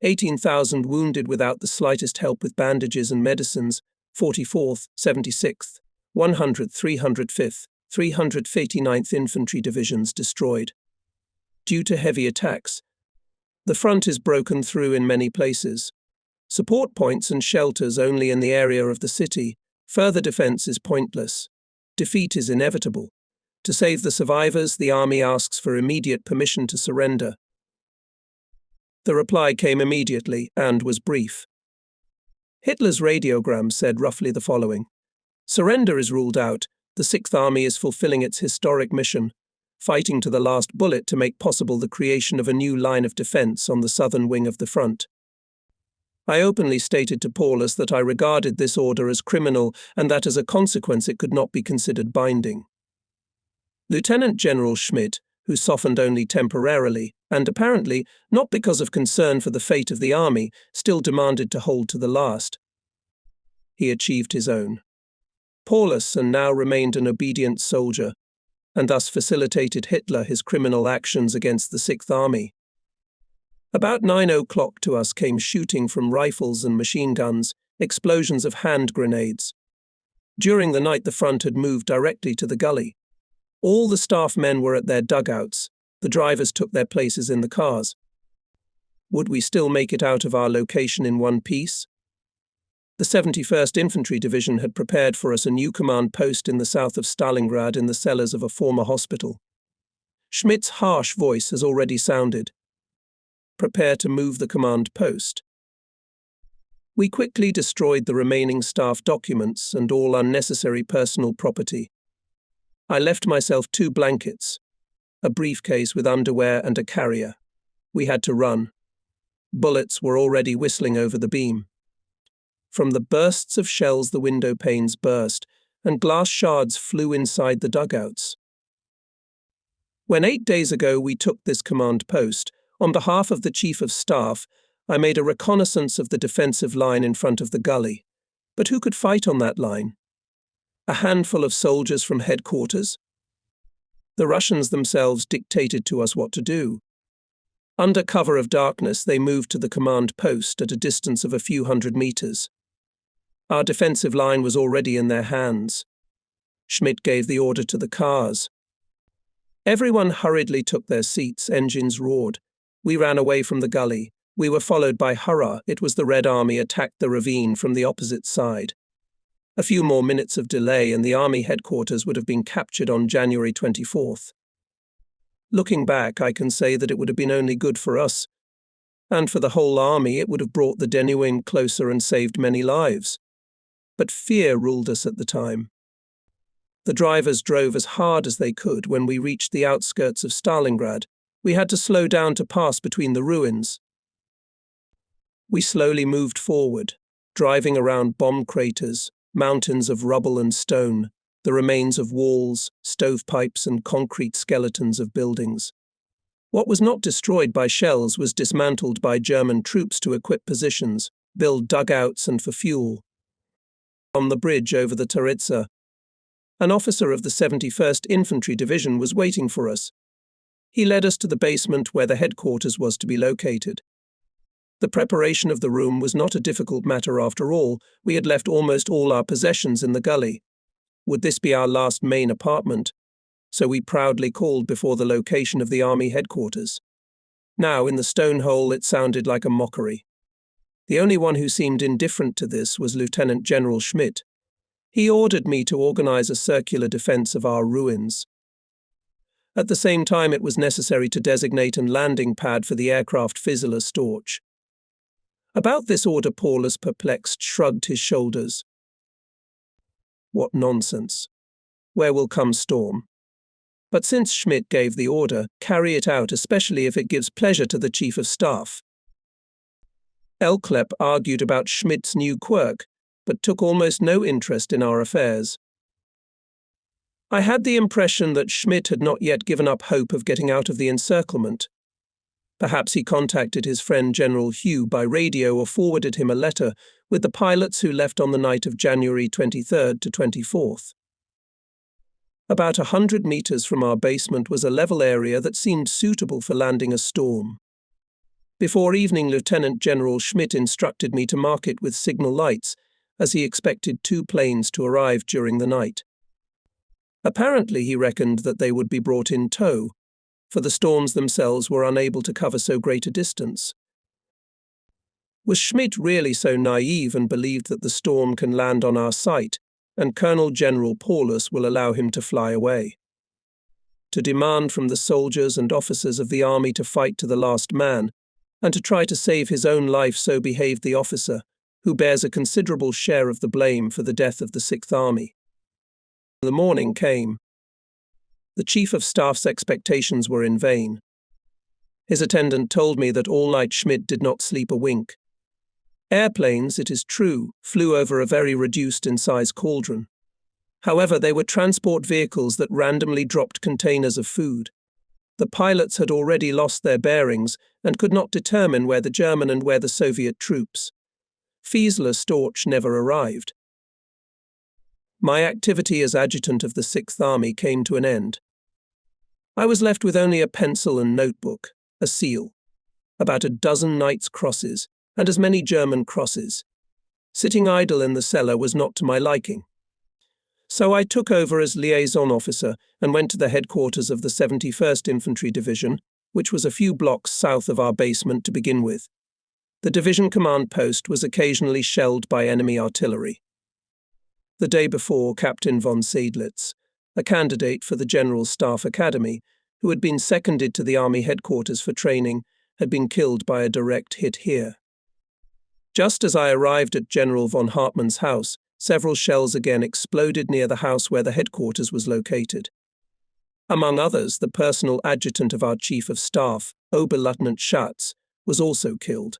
Speaker 1: 18,000 wounded without the slightest help with bandages and medicines, 44th, 76th, 100th, 305th, 359th Infantry Divisions destroyed. Due to heavy attacks, the front is broken through in many places. Support points and shelters only in the area of the city. Further defense is pointless. Defeat is inevitable. To save the survivors, the army asks for immediate permission to surrender. The reply came immediately and was brief. Hitler's radiogram said roughly the following: surrender is ruled out. The 6th Army is fulfilling its historic mission, fighting to the last bullet to make possible the creation of a new line of defense on the southern wing of the front. I openly stated to Paulus that I regarded this order as criminal and that as a consequence it could not be considered binding. Lieutenant General Schmidt, who softened only temporarily, and apparently not because of concern for the fate of the army, still demanded to hold to the last. He achieved his own. Paulus and now remained an obedient soldier, and thus facilitated Hitler his criminal actions against the 6th Army. About 9 o'clock to us came shooting from rifles and machine guns, explosions of hand grenades. During the night the front had moved directly to the gully. All the staff men were at their dugouts. The drivers took their places in the cars. Would we still make it out of our location in one piece? The 71st Infantry Division had prepared for us a new command post in the south of Stalingrad in the cellars of a former hospital. Schmidt's harsh voice has already sounded. Prepare to move the command post. We quickly destroyed the remaining staff documents and all unnecessary personal property. I left myself 2 blankets, a briefcase with underwear and a carrier. We had to run. Bullets were already whistling over the beam. From the bursts of shells the window panes burst, and glass shards flew inside the dugouts. When 8 days ago we took this command post, on behalf of the Chief of Staff, I made a reconnaissance of the defensive line in front of the gully. But who could fight on that line? A handful of soldiers from headquarters? The Russians themselves dictated to us what to do. Under cover of darkness, they moved to the command post at a distance of a few hundred meters. Our defensive line was already in their hands. Schmidt gave the order to the cars. Everyone hurriedly took their seats, engines roared. We ran away from the gully. We were followed by hurrah. It was the Red Army attacked the ravine from the opposite side. A few more minutes of delay and the army headquarters would have been captured on January 24th. Looking back, I can say that it would have been only good for us. And for the whole army, it would have brought the Denuing closer and saved many lives. But fear ruled us at the time. The drivers drove as hard as they could. When we reached the outskirts of Stalingrad, we had to slow down to pass between the ruins. We slowly moved forward, driving around bomb craters, mountains of rubble and stone, the remains of walls, stovepipes and concrete skeletons of buildings. What was not destroyed by shells was dismantled by German troops to equip positions, build dugouts and for fuel. On the bridge over the Taritsa, an officer of the 71st Infantry Division was waiting for us. He led us to the basement where the headquarters was to be located. The preparation of the room was not a difficult matter after all. We had left almost all our possessions in the gully. Would this be our last main apartment? so we proudly called before the location of the army headquarters. Now, in the stone hole, it sounded like a mockery. The only one who seemed indifferent to this was Lieutenant General Schmidt. He ordered me to organize a circular defense of our ruins. At the same time, it was necessary to designate a landing pad for the aircraft Fizzler Storch. About this order, Paulus, perplexed, shrugged his shoulders. What nonsense. Where will come storm? But since Schmidt gave the order, carry it out, especially if it gives pleasure to the Chief of Staff. Elklep argued about Schmidt's new quirk, but took almost no interest in our affairs. I had the impression that Schmidt had not yet given up hope of getting out of the encirclement. Perhaps he contacted his friend General Hugh by radio or forwarded him a letter with the pilots who left on the night of January 23rd to 24th. About 100 meters from our basement was a level area that seemed suitable for landing a storm. Before evening, Lieutenant General Schmidt instructed me to mark it with signal lights, as he expected 2 planes to arrive during the night. Apparently, he reckoned that they would be brought in tow, for the storms themselves were unable to cover so great a distance. Was Schmidt really so naive and believed that the storm can land on our site, and Colonel General Paulus will allow him to fly away? To demand from the soldiers and officers of the army to fight to the last man, and to try to save his own life, so behaved the officer, who bears a considerable share of the blame for the death of the 6th Army. The morning came. The Chief of Staff's expectations were in vain. His attendant told me that all night Schmidt did not sleep a wink. Airplanes, it is true, flew over a very reduced in size cauldron. However, they were transport vehicles that randomly dropped containers of food. The pilots had already lost their bearings and could not determine where the German and where the Soviet troops. Fizzler Storch never arrived. My activity as adjutant of the 6th Army came to an end. I was left with only a pencil and notebook, a seal, about a dozen Knight's crosses, and as many German crosses. Sitting idle in the cellar was not to my liking. So I took over as liaison officer and went to the headquarters of the 71st Infantry Division, which was a few blocks south of our basement to begin with. The division command post was occasionally shelled by enemy artillery. The day before, Captain von Seydlitz, a candidate for the General Staff Academy, who had been seconded to the Army headquarters for training, had been killed by a direct hit here. Just as I arrived at General von Hartmann's house, several shells again exploded near the house where the headquarters was located. Among others, the personal adjutant of our Chief of Staff, Oberleutnant Schatz, was also killed.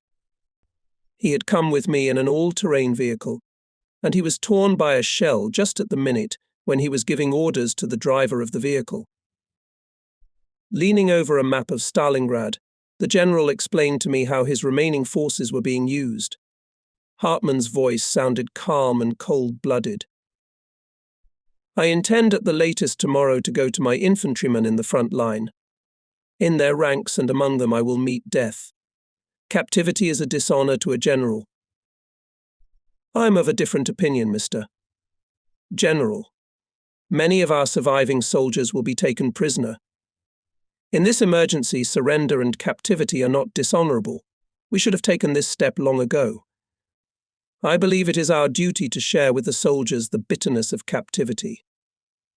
Speaker 1: He had come with me in an all-terrain vehicle, and he was torn by a shell just at the minute when he was giving orders to the driver of the vehicle. Leaning over a map of Stalingrad, the general explained to me how his remaining forces were being used. Hartmann's voice sounded calm and cold-blooded. I intend at the latest tomorrow to go to my infantrymen in the front line. In their ranks and among them I will meet death. Captivity is a dishonor to a general. I am of a different opinion, Mr. General. Many of our surviving soldiers will be taken prisoner. In this emergency, surrender and captivity are not dishonorable. We should have taken this step long ago. I believe it is our duty to share with the soldiers the bitterness of captivity.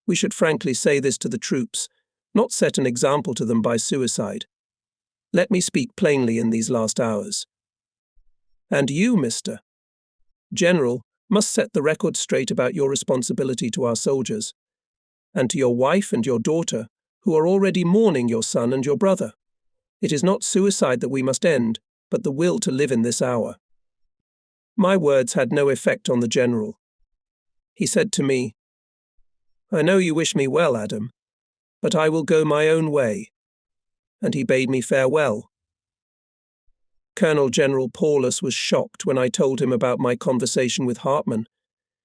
Speaker 1: We should frankly say this to the troops, not set an example to them by suicide. Let me speak plainly in these last hours. And you, Mr. General, must set the record straight about your responsibility to our soldiers, and to your wife and your daughter, who are already mourning your son and your brother. It is not suicide that we must end, but the will to live in this hour. My words had no effect on the general. He said to me, I know you wish me well, Adam, but I will go my own way. And he bade me farewell. Colonel General Paulus was shocked when I told him about my conversation with Hartmann.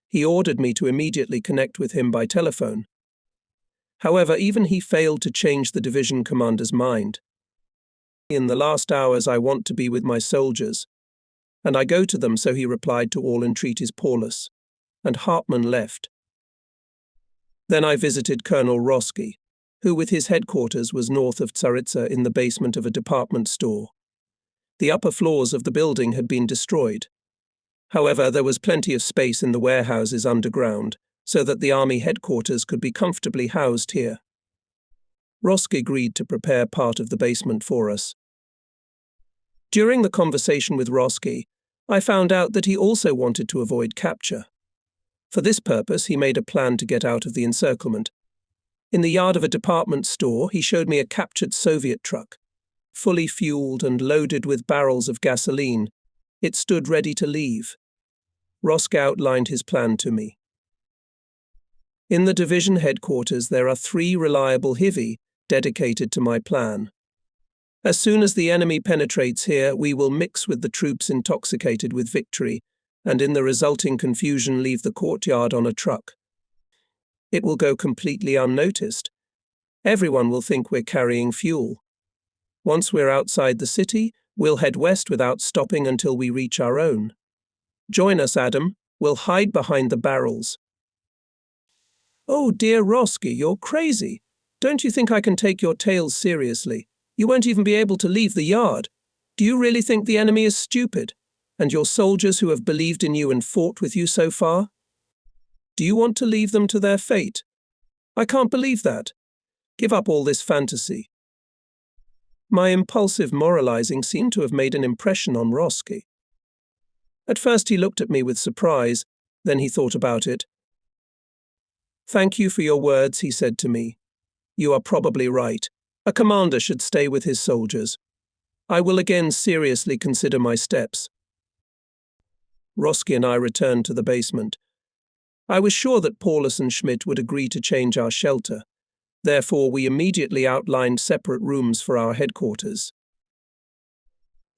Speaker 1: He ordered me to immediately connect with him by telephone. However, even he failed to change the division commander's mind. In the last hours I want to be with my soldiers, and I go to them, so he replied to all entreaties Paulus, and Hartmann left. Then I visited Colonel Roski, who with his headquarters was north of Tsaritsa in the basement of a department store. The upper floors of the building had been destroyed. However, there was plenty of space in the warehouses underground, so that the army headquarters could be comfortably housed here. Roski agreed to prepare part of the basement for us. During the conversation with Roski, I found out that he also wanted to avoid capture. For this purpose, he made a plan to get out of the encirclement. In the yard of a department store, he showed me a captured Soviet truck. Fully fueled and loaded with barrels of gasoline, it stood ready to leave. Roski outlined his plan to me. In the division headquarters, there are 3 reliable Hivi dedicated to my plan. As soon as the enemy penetrates here, we will mix with the troops intoxicated with victory, and in the resulting confusion leave the courtyard on a truck. It will go completely unnoticed. Everyone will think we're carrying fuel. Once we're outside the city, we'll head west without stopping until we reach our own. Join us, Adam. We'll hide behind the barrels. Oh, dear Roski, you're crazy. Don't you think I can take your tales seriously? You won't even be able to leave the yard. Do you really think the enemy is stupid? And your soldiers who have believed in you and fought with you so far? Do you want to leave them to their fate? I can't believe that. Give up all this fantasy. My impulsive moralizing seemed to have made an impression on Roski. At first he looked at me with surprise, then he thought about it. Thank you for your words, he said to me. You are probably right. A commander should stay with his soldiers. I will again seriously consider my steps. Roski and I returned to the basement. I was sure that Paulus and Schmidt would agree to change our shelter. Therefore, we immediately outlined separate rooms for our headquarters.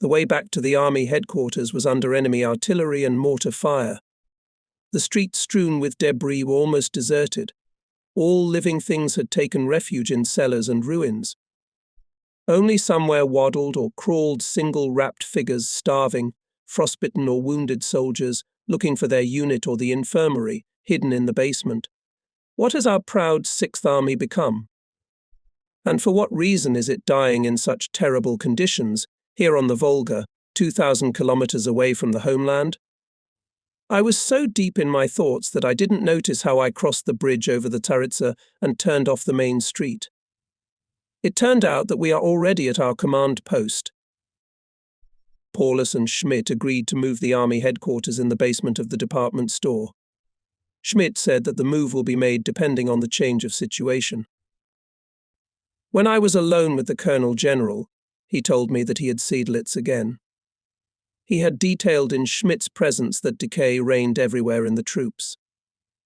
Speaker 1: The way back to the army headquarters was under enemy artillery and mortar fire. The streets strewn with debris were almost deserted. All living things had taken refuge in cellars and ruins. Only somewhere waddled or crawled single-wrapped figures starving, frostbitten or wounded soldiers looking for their unit or the infirmary, hidden in the basement. What has our proud 6th Army become? And for what reason is it dying in such terrible conditions, here on the Volga, 2,000 kilometers away from the homeland? I was so deep in my thoughts that I didn't notice how I crossed the bridge over the Tsaritsa and turned off the main street. It turned out that we are already at our command post. Paulus and Schmidt agreed to move the army headquarters in the basement of the department store. Schmidt said that the move will be made depending on the change of situation. When I was alone with the Colonel General, he told me that he had Seydlitz again. He had detailed in Schmidt's presence that decay reigned everywhere in the troops.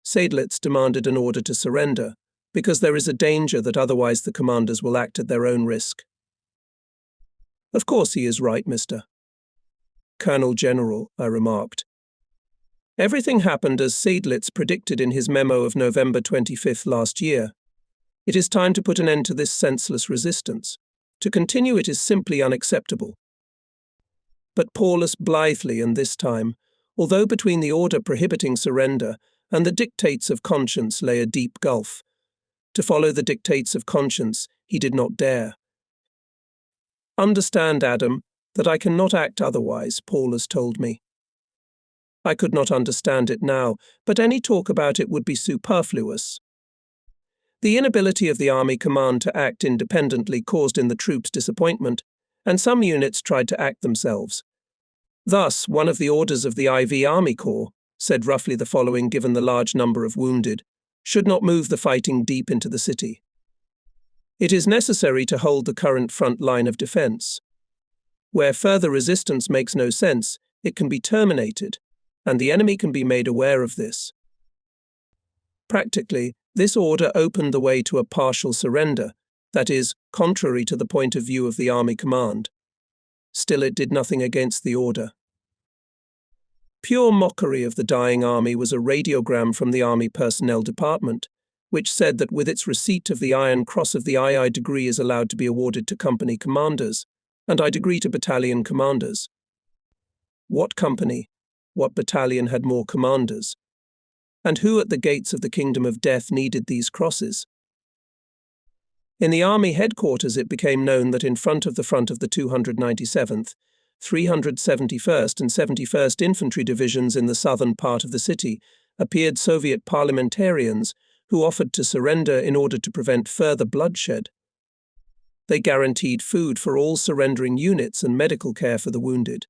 Speaker 1: Seydlitz demanded an order to surrender, because there is a danger that otherwise the commanders will act at their own risk. Of course he is right, Mr. Colonel General, I remarked. Everything happened as Seydlitz predicted in his memo of November 25th last year. It is time to put an end to this senseless resistance. To continue it is simply unacceptable. But Paulus blithely, and this time, although between the order prohibiting surrender and the dictates of conscience lay a deep gulf. To follow the dictates of conscience he did not dare. Understand, Adam, that I cannot act otherwise, Paulus told me. I could not understand it now, but any talk about it would be superfluous. The inability of the Army Command to act independently caused in the troops disappointment, and some units tried to act themselves. Thus, one of the orders of the IV Army Corps said roughly the following given the large number of wounded, should not move the fighting deep into the city. It is necessary to hold the current front line of defense. Where further resistance makes no sense, it can be terminated, and the enemy can be made aware of this. Practically, this order opened the way to a partial surrender, that is, contrary to the point of view of the Army Command. Still, it did nothing against the order. Pure mockery of the dying army was a radiogram from the Army Personnel Department, which said that with its receipt of the Iron Cross of the II degree is allowed to be awarded to company commanders, and I degree to battalion commanders. What company, what battalion had more commanders? And who at the gates of the kingdom of death needed these crosses? In the Army headquarters it became known that in front of the 297th, 371st and 71st Infantry Divisions in the southern part of the city appeared Soviet parliamentarians who offered to surrender in order to prevent further bloodshed. They guaranteed food for all surrendering units and medical care for the wounded.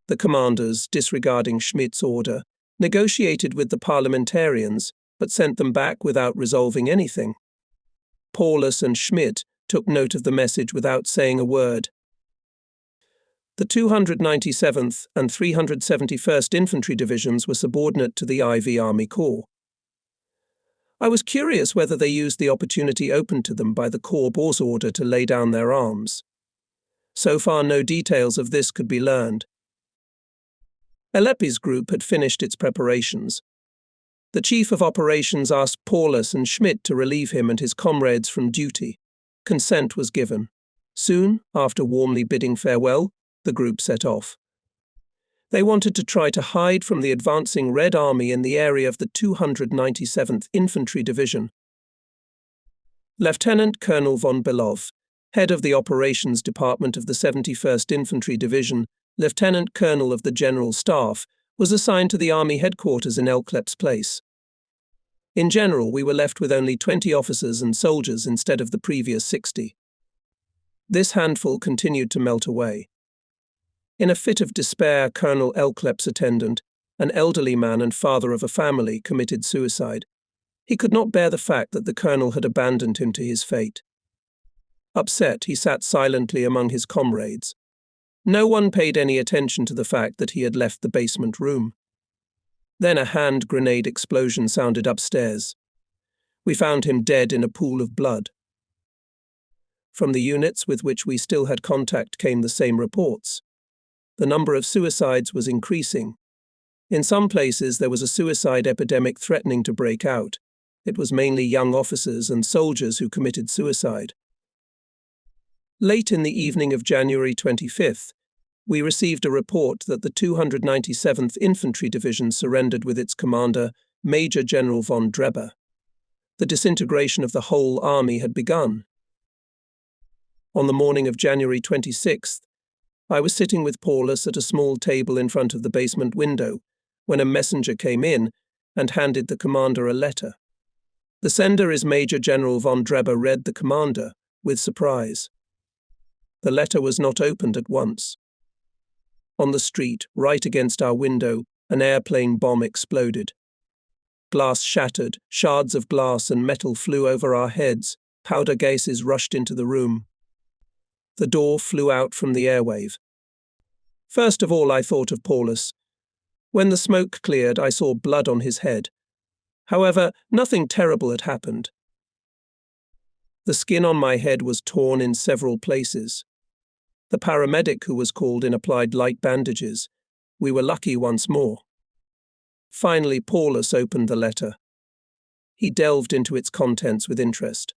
Speaker 1: The commanders, disregarding Schmidt's order, negotiated with the parliamentarians but sent them back without resolving anything. Paulus and Schmidt took note of the message without saying a word. The 297th and 371st Infantry Divisions were subordinate to the IV Army Corps. I was curious whether they used the opportunity opened to them by the Corps Boss order to lay down their arms. So far, no details of this could be learned. Aleppi's group had finished its preparations. The Chief of Operations asked Paulus and Schmidt to relieve him and his comrades from duty. Consent was given. Soon, after warmly bidding farewell, the group set off. They wanted to try to hide from the advancing Red Army in the area of the 297th Infantry Division. Lieutenant Colonel von Belov, head of the Operations Department of the 71st Infantry Division, Lieutenant Colonel of the General Staff, was assigned to the Army headquarters in Elklep's place. In general, we were left with only 20 officers and soldiers instead of the previous 60. This handful continued to melt away. In a fit of despair, Colonel Elklep's attendant, an elderly man and father of a family, committed suicide. He could not bear the fact that the colonel had abandoned him to his fate. Upset, he sat silently among his comrades. No one paid any attention to the fact that he had left the basement room. Then a hand grenade explosion sounded upstairs. We found him dead in a pool of blood. From the units with which we still had contact came the same reports. The number of suicides was increasing. In some places there was a suicide epidemic threatening to break out. It was mainly young officers and soldiers who committed suicide. Late in the evening of January 25th, we received a report that the 297th Infantry Division surrendered with its commander, Major General von Dreber. The disintegration of the whole army had begun. On the morning of January 26th, I was sitting with Paulus at a small table in front of the basement window when a messenger came in and handed the commander a letter. The sender is Major General von Dreber, read the commander, with surprise. The letter was not opened at once. On the street, right against our window, an airplane bomb exploded. Glass shattered, shards of glass and metal flew over our heads, powder gases rushed into the room. The door flew out from the airwave. First of all, I thought of Paulus. When the smoke cleared, I saw blood on his head. However, nothing terrible had happened. The skin on my head was torn in several places. The paramedic who was called in applied light bandages. We were lucky once more. Finally, Paulus opened the letter. He delved into its contents with interest.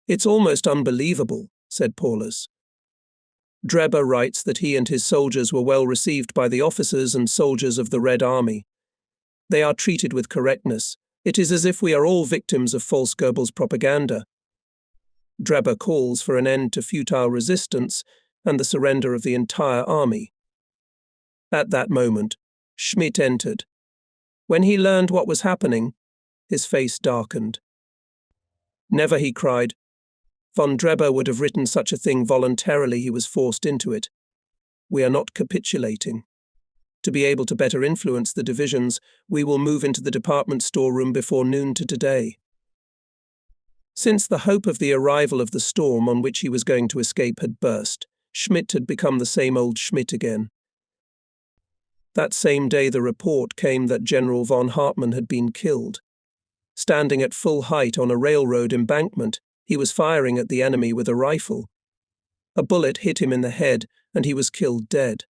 Speaker 1: "It's almost unbelievable," said Paulus. "Dreber writes that he and his soldiers were well received by the officers and soldiers of the Red Army. They are treated with correctness. It is as if we are all victims of false Goebbels propaganda. Dreber calls for an end to futile resistance and the surrender of the entire army." At that moment, Schmidt entered. When he learned what was happening, his face darkened. "Never," he cried. "Von Dreber would have written such a thing voluntarily. He was forced into it. We are not capitulating. To be able to better influence the divisions, we will move into the department storeroom before noon to today." Since the hope of the arrival of the storm on which he was going to escape had burst, Schmidt had become the same old Schmidt again. That same day the report came that General von Hartmann had been killed. Standing at full height on a railroad embankment, he was firing at the enemy with a rifle. A bullet hit him in the head, and he was killed dead.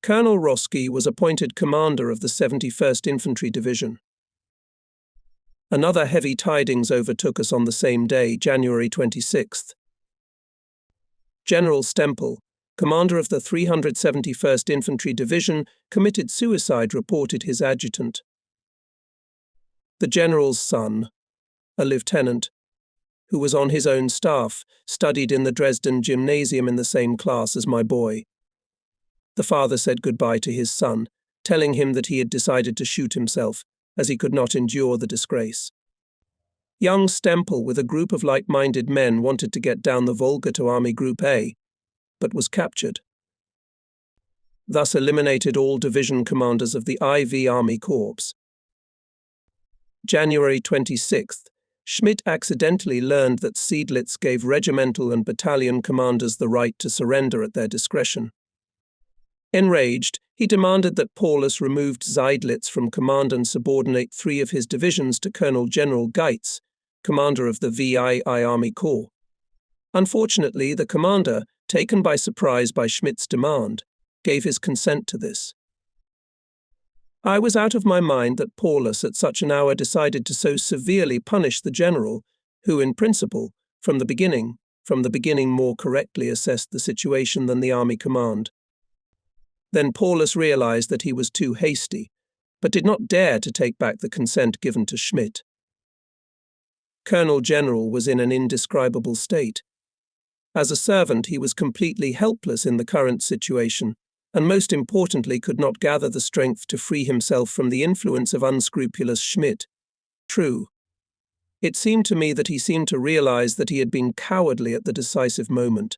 Speaker 1: Colonel Roski was appointed commander of the 71st Infantry Division. Another heavy tidings overtook us on the same day, January 26th. General Stempel, commander of the 371st Infantry Division, committed suicide, reported his adjutant. The general's son, a lieutenant, who was on his own staff, studied in the Dresden gymnasium in the same class as my boy. The father said goodbye to his son, telling him that he had decided to shoot himself, as he could not endure the disgrace. Young Stempel, with a group of like-minded men, wanted to get down the Volga to Army Group A, but was captured. Thus eliminated all division commanders of the IV Army Corps. January 26th, Schmidt accidentally learned that Seydlitz gave regimental and battalion commanders the right to surrender at their discretion. Enraged, he demanded that Paulus removed Seydlitz from command and subordinate 3 of his divisions to Colonel General Geitz, commander of the VII Army Corps. Unfortunately, the commander, taken by surprise by Schmidt's demand, gave his consent to this. I was out of my mind that Paulus at such an hour decided to so severely punish the general, who in principle, from the beginning more correctly assessed the situation than the army command. Then Paulus realized that he was too hasty, but did not dare to take back the consent given to Schmidt. Colonel General was in an indescribable state. As a servant, he was completely helpless in the current situation, and most importantly could not gather the strength to free himself from the influence of unscrupulous Schmidt. True. It seemed to me that he seemed to realize that he had been cowardly at the decisive moment.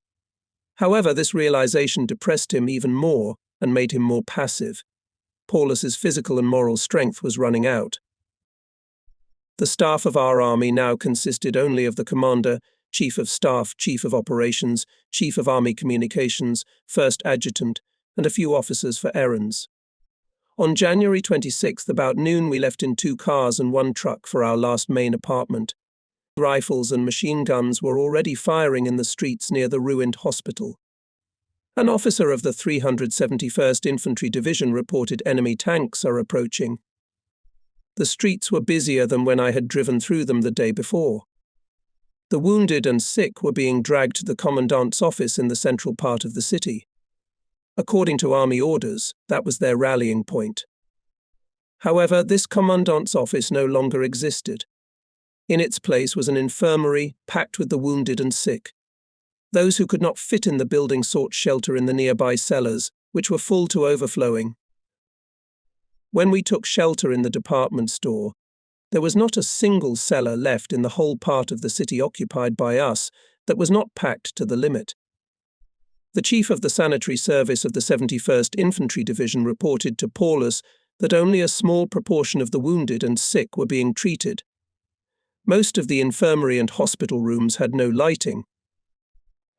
Speaker 1: However, this realization depressed him even more and made him more passive. Paulus's physical and moral strength was running out. The staff of our army now consisted only of the commander, chief of staff, chief of operations, chief of army communications, first adjutant, and a few officers for errands. On January 26th, about noon, we left in 2 cars and 1 truck for our last main apartment. Rifles and machine guns were already firing in the streets near the ruined hospital. An officer of the 371st Infantry Division reported enemy tanks are approaching. The streets were busier than when I had driven through them the day before. The wounded and sick were being dragged to the commandant's office in the central part of the city. According to army orders, that was their rallying point. However, this commandant's office no longer existed. In its place was an infirmary packed with the wounded and sick. Those who could not fit in the building sought shelter in the nearby cellars, which were full to overflowing. When we took shelter in the department store, there was not a single cellar left in the whole part of the city occupied by us that was not packed to the limit. The chief of the sanitary service of the 71st Infantry Division reported to Paulus that only a small proportion of the wounded and sick were being treated. Most of the infirmary and hospital rooms had no lighting.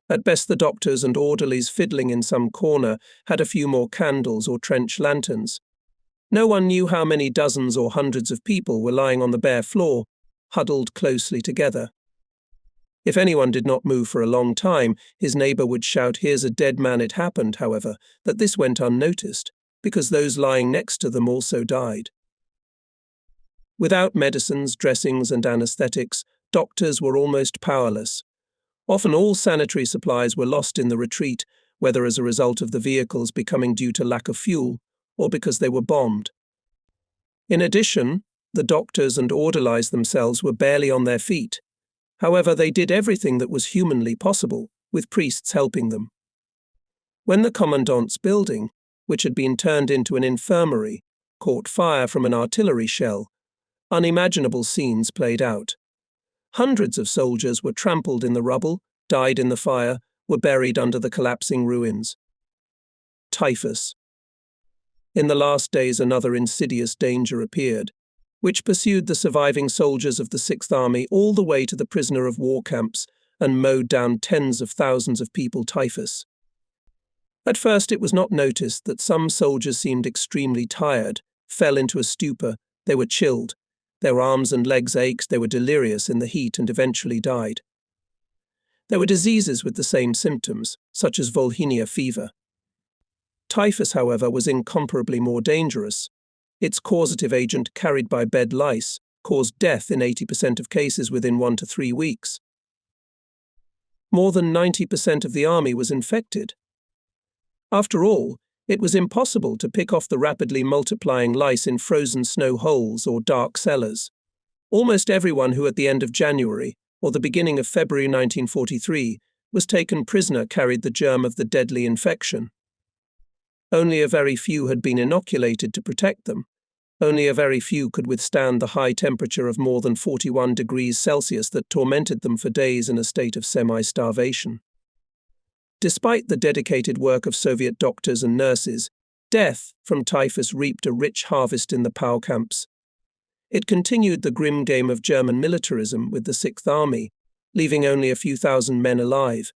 Speaker 1: At best, the doctors and orderlies fiddling in some corner had a few more candles or trench lanterns. No one knew how many dozens or hundreds of people were lying on the bare floor, huddled closely together. If anyone did not move for a long time, his neighbor would shout, "Here's a dead man." It happened, however, that this went unnoticed, because those lying next to them also died. Without medicines, dressings, and anesthetics, doctors were almost powerless. Often all sanitary supplies were lost in the retreat, whether as a result of the vehicles becoming due to lack of fuel, or because they were bombed. In addition, the doctors and orderlies themselves were barely on their feet. However, they did everything that was humanly possible, with priests helping them. When the commandant's building, which had been turned into an infirmary, caught fire from an artillery shell, unimaginable scenes played out. Hundreds of soldiers were trampled in the rubble, died in the fire, were buried under the collapsing ruins. Typhus. In the last days, another insidious danger appeared, which pursued the surviving soldiers of the 6th Army all the way to the prisoner of war camps and mowed down tens of thousands of people. Typhus. At first, it was not noticed that some soldiers seemed extremely tired, fell into a stupor, they were chilled, their arms and legs ached, they were delirious in the heat and eventually died. There were diseases with the same symptoms, such as Volhynia fever. Typhus, however, was incomparably more dangerous. Its causative agent, carried by bed lice, caused death in 80% of cases within 1 to 3 weeks. More than 90% of the army was infected. After all, it was impossible to pick off the rapidly multiplying lice in frozen snow holes or dark cellars. Almost everyone who at the end of January or the beginning of February 1943 was taken prisoner carried the germ of the deadly infection. Only a very few had been inoculated to protect them. Only a very few could withstand the high temperature of more than 41 degrees Celsius that tormented them for days in a state of semi-starvation. Despite the dedicated work of Soviet doctors and nurses, death from typhus reaped a rich harvest in the POW camps. It continued the grim game of German militarism with the Sixth Army, leaving only a few thousand men alive.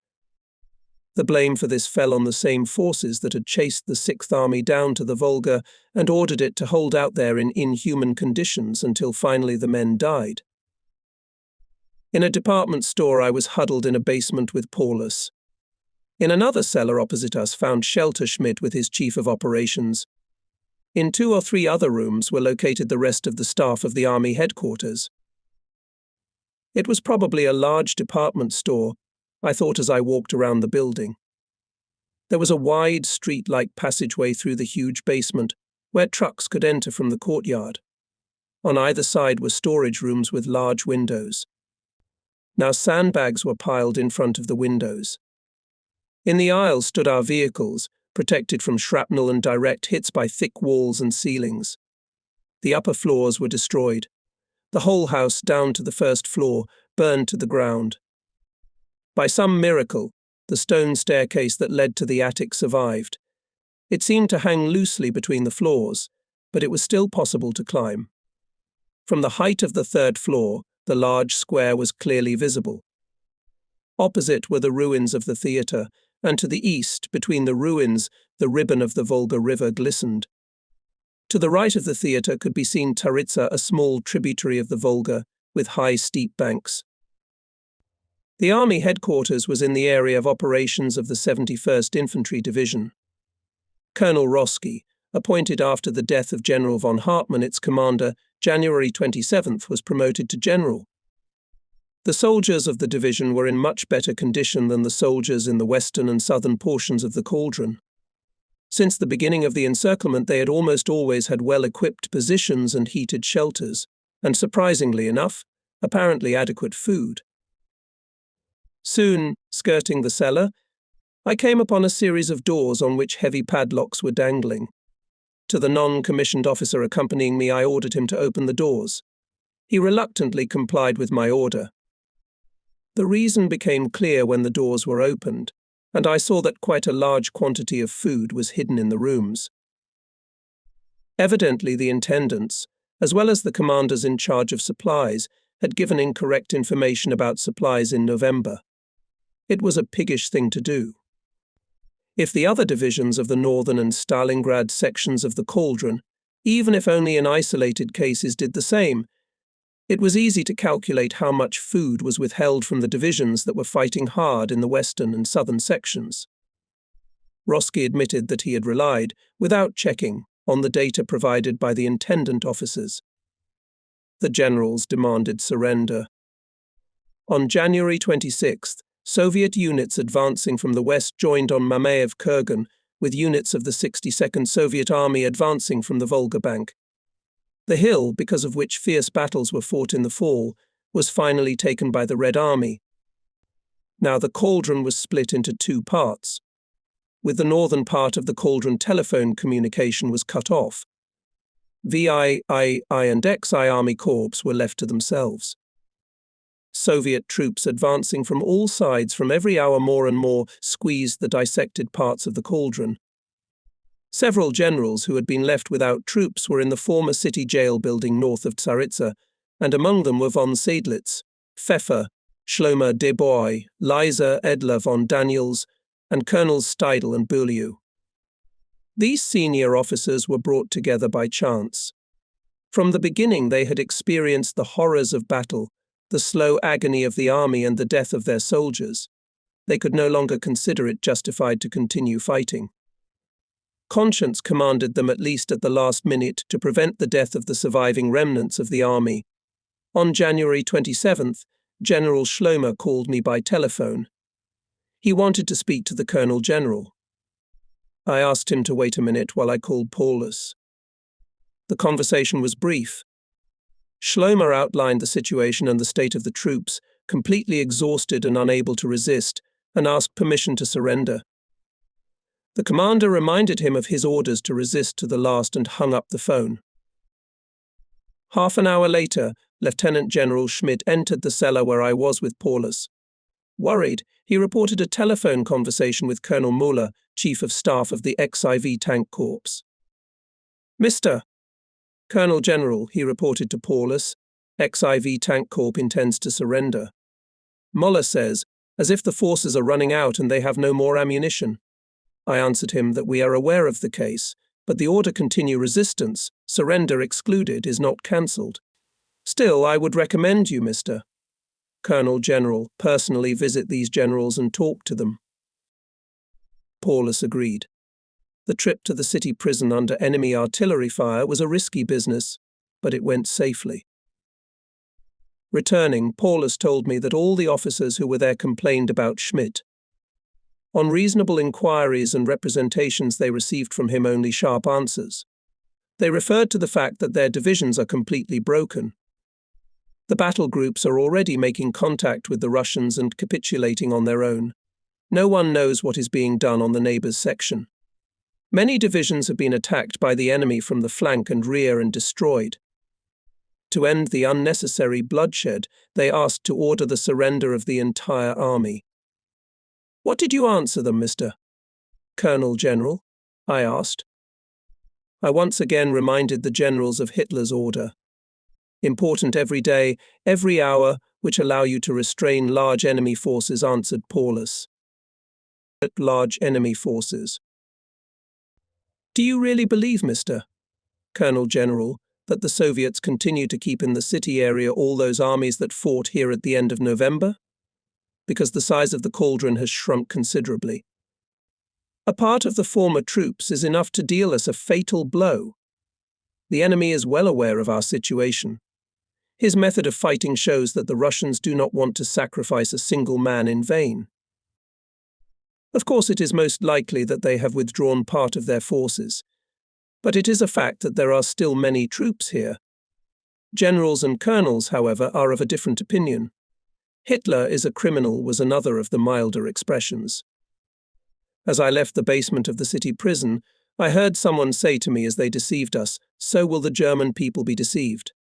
Speaker 1: The blame for this fell on the same forces that had chased the Sixth Army down to the Volga and ordered it to hold out there in inhuman conditions until finally the men died. In a department store I was huddled in a basement with Paulus. In another cellar opposite us found Shelter Schmidt with his chief of operations. In 2 or 3 other rooms were located the rest of the staff of the army headquarters. It was probably a large department store, I thought as I walked around the building. There was a wide street-like passageway through the huge basement, where trucks could enter from the courtyard. On either side were storage rooms with large windows. Now sandbags were piled in front of the windows. In the aisle stood our vehicles, protected from shrapnel and direct hits by thick walls and ceilings. The upper floors were destroyed. The whole house, down to the first floor, burned to the ground. By some miracle, the stone staircase that led to the attic survived. It seemed to hang loosely between the floors, but it was still possible to climb. From the height of the 3rd floor, the large square was clearly visible. Opposite were the ruins of the theatre, and to the east, between the ruins, the ribbon of the Volga River glistened. To the right of the theatre could be seen Taritsa, a small tributary of the Volga, with high steep banks. The army headquarters was in the area of operations of the 71st Infantry Division. Colonel Roski, appointed after the death of General von Hartmann, its commander, January 27th, was promoted to general. The soldiers of the division were in much better condition than the soldiers in the western and southern portions of the cauldron. Since the beginning of the encirclement, they had almost always had well-equipped positions and heated shelters, and surprisingly enough, apparently adequate food. Soon, skirting the cellar, I came upon a series of doors on which heavy padlocks were dangling. To the non-commissioned officer accompanying me, I ordered him to open the doors. He reluctantly complied with my order. The reason became clear when the doors were opened, and I saw that quite a large quantity of food was hidden in the rooms. Evidently the intendants, as well as the commanders in charge of supplies, had given incorrect information about supplies in November. It was a piggish thing to do. If the other divisions of the northern and Stalingrad sections of the cauldron, even if only in isolated cases, did the same, it was easy to calculate how much food was withheld from the divisions that were fighting hard in the western and southern sections. Roski admitted that he had relied, without checking, on the data provided by the intendant officers. The generals demanded surrender. On January 26th, Soviet units advancing from the west joined on Mamayev Kurgan, with units of the 62nd Soviet Army advancing from the Volga bank. The hill, because of which fierce battles were fought in the fall, was finally taken by the Red Army. Now the cauldron was split into 2 parts. With the northern part of the cauldron, telephone communication was cut off. VI, I, and XI Army Corps were left to themselves. Soviet troops advancing from all sides from every hour more and more squeezed the dissected parts of the cauldron. Several generals who had been left without troops were in the former city jail building north of Tsaritsa, and among them were von Seydlitz, Pfeffer, Schlomer de Boy, Liza Edler von Daniels, and Colonels Steidl and Beaulieu. These senior officers were brought together by chance. From the beginning they had experienced the horrors of battle, the slow agony of the army and the death of their soldiers. They could no longer consider it justified to continue fighting. Conscience commanded them at least at the last minute to prevent the death of the surviving remnants of the army. On January 27th, General Schlomer called me by telephone. He wanted to speak to the Colonel General. I asked him to wait a minute while I called Paulus. The conversation was brief. Schlomer outlined the situation and the state of the troops, completely exhausted and unable to resist, and asked permission to surrender. The commander reminded him of his orders to resist to the last and hung up the phone. Half an hour later, Lieutenant General Schmidt entered the cellar where I was with Paulus. Worried, he reported a telephone conversation with Colonel Muller, Chief of Staff of the XIV Tank Corps. Mr. Colonel General, he reported to Paulus, XIV Tank Corps intends to surrender. Muller says, as if the forces are running out and they have no more ammunition. I answered him that we are aware of the case, but the order continue resistance, surrender excluded, is not cancelled. Still, I would recommend you, Mr. Colonel General, personally visit these generals and talk to them. Paulus agreed. The trip to the city prison under enemy artillery fire was a risky business, but it went safely. Returning, Paulus told me that all the officers who were there complained about Schmidt. On reasonable inquiries and representations, they received from him only sharp answers. They referred to the fact that their divisions are completely broken. The battle groups are already making contact with the Russians and capitulating on their own. No one knows what is being done on the neighbour's section. Many divisions have been attacked by the enemy from the flank and rear and destroyed. To end the unnecessary bloodshed, they asked to order the surrender of the entire army. What did you answer them, Mr. Colonel General? I asked. I once again reminded the generals of Hitler's order. Important every day, every hour, which allow you to restrain large enemy forces, answered Paulus. Large enemy forces. Do you really believe, Mr. Colonel General, that the Soviets continue to keep in the city area all those armies that fought here at the end of November? Because the size of the cauldron has shrunk considerably. A part of the former troops is enough to deal us a fatal blow. The enemy is well aware of our situation. His method of fighting shows that the Russians do not want to sacrifice a single man in vain. Of course, it is most likely that they have withdrawn part of their forces, but it is a fact that there are still many troops here. Generals and colonels, however, are of a different opinion. Hitler is a criminal was another of the milder expressions. As I left the basement of the city prison, I heard someone say to me as they deceived us, so will the German people be deceived.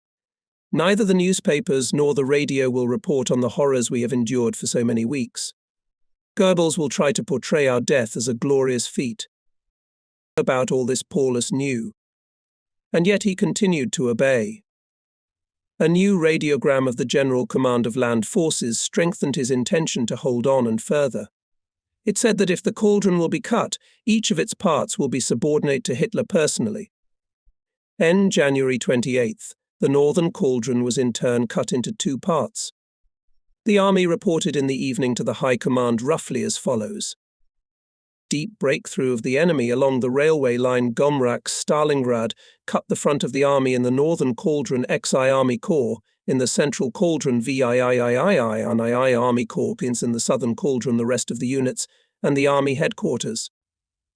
Speaker 1: Neither the newspapers nor the radio will report on the horrors we have endured for so many weeks. Goebbels will try to portray our death as a glorious feat. About all this Paulus knew, and yet he continued to obey. A new radiogram of the General Command of Land Forces strengthened his intention to hold on and further. It said that if the cauldron will be cut, each of its parts will be subordinate to Hitler personally. January 28th, the northern cauldron was in turn cut into two parts. The army reported in the evening to the High Command roughly as follows. Deep breakthrough of the enemy along the railway line Gomrak-Stalingrad cut the front of the army in the northern cauldron XI Army Corps, in the central cauldron VIII Army Corps, in the southern cauldron the rest of the units, and the army headquarters.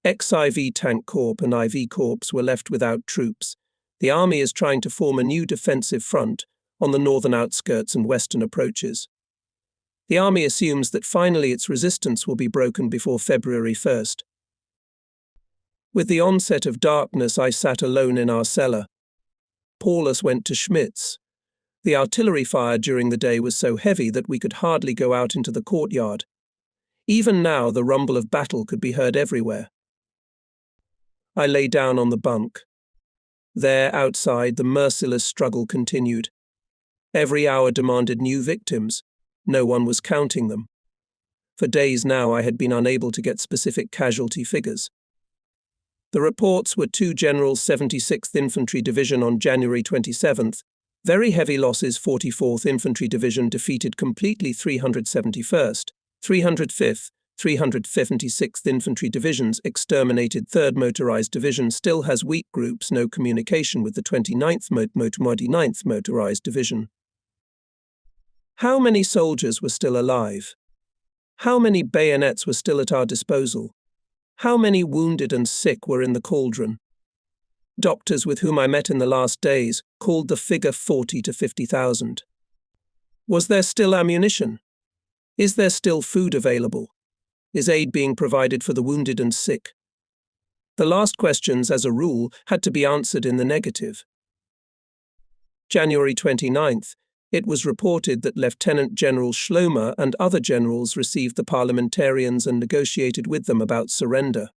Speaker 1: XIV Tank Corps and IV Corps were left without troops. The army is trying to form a new defensive front on the northern outskirts and western approaches. The army assumes that finally its resistance will be broken before February 1st. With the onset of darkness, I sat alone in our cellar. Paulus went to Schmidt's. The artillery fire during the day was so heavy that we could hardly go out into the courtyard. Even now, the rumble of battle could be heard everywhere. I lay down on the bunk. There, outside, the merciless struggle continued. Every hour demanded new victims. No one was counting them. For days now, I had been unable to get specific casualty figures. The reports were 2 Generals 76th Infantry Division on January 27th, very heavy losses 44th Infantry Division defeated completely 371st, 305th, 376th Infantry Divisions exterminated 3rd Motorized Division still has weak groups, no communication with the 29th Motorized Division. How many soldiers were still alive? How many bayonets were still at our disposal? How many wounded and sick were in the cauldron? Doctors with whom I met in the last days called the figure 40 to 50,000. Was there still ammunition? Is there still food available? Is aid being provided for the wounded and sick? The last questions, as a rule, had to be answered in the negative. January 29th, it was reported that Lieutenant General Schlomer and other generals received the parliamentarians and negotiated with them about surrender.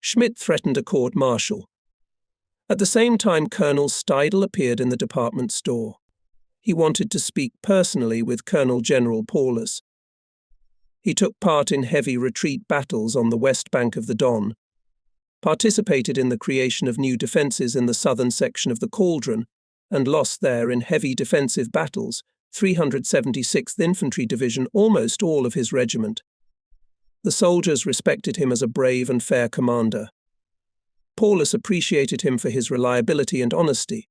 Speaker 1: Schmidt threatened a court-martial. At the same time, Colonel Steidl appeared in the department store. He wanted to speak personally with Colonel General Paulus. He took part in heavy retreat battles on the west bank of the Don, participated in the creation of new defences in the southern section of the Cauldron, and lost there in heavy defensive battles 376th Infantry Division, almost all of his regiment. The soldiers respected him as a brave and fair commander. Paulus appreciated him for his reliability and honesty.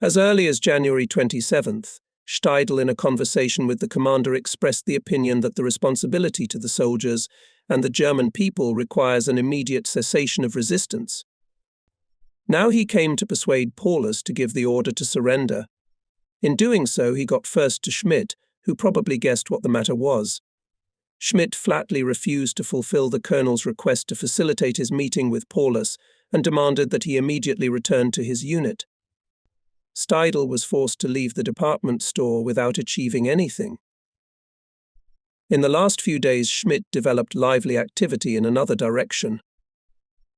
Speaker 1: As early as January 27th, Steidl, in a conversation with the commander, expressed the opinion that the responsibility to the soldiers and the German people requires an immediate cessation of resistance. Now he came to persuade Paulus to give the order to surrender. In doing so, he got first to Schmidt, who probably guessed what the matter was. Schmidt flatly refused to fulfill the colonel's request to facilitate his meeting with Paulus and demanded that he immediately return to his unit. Steidl was forced to leave the department store without achieving anything. In the last few days, Schmidt developed lively activity in another direction.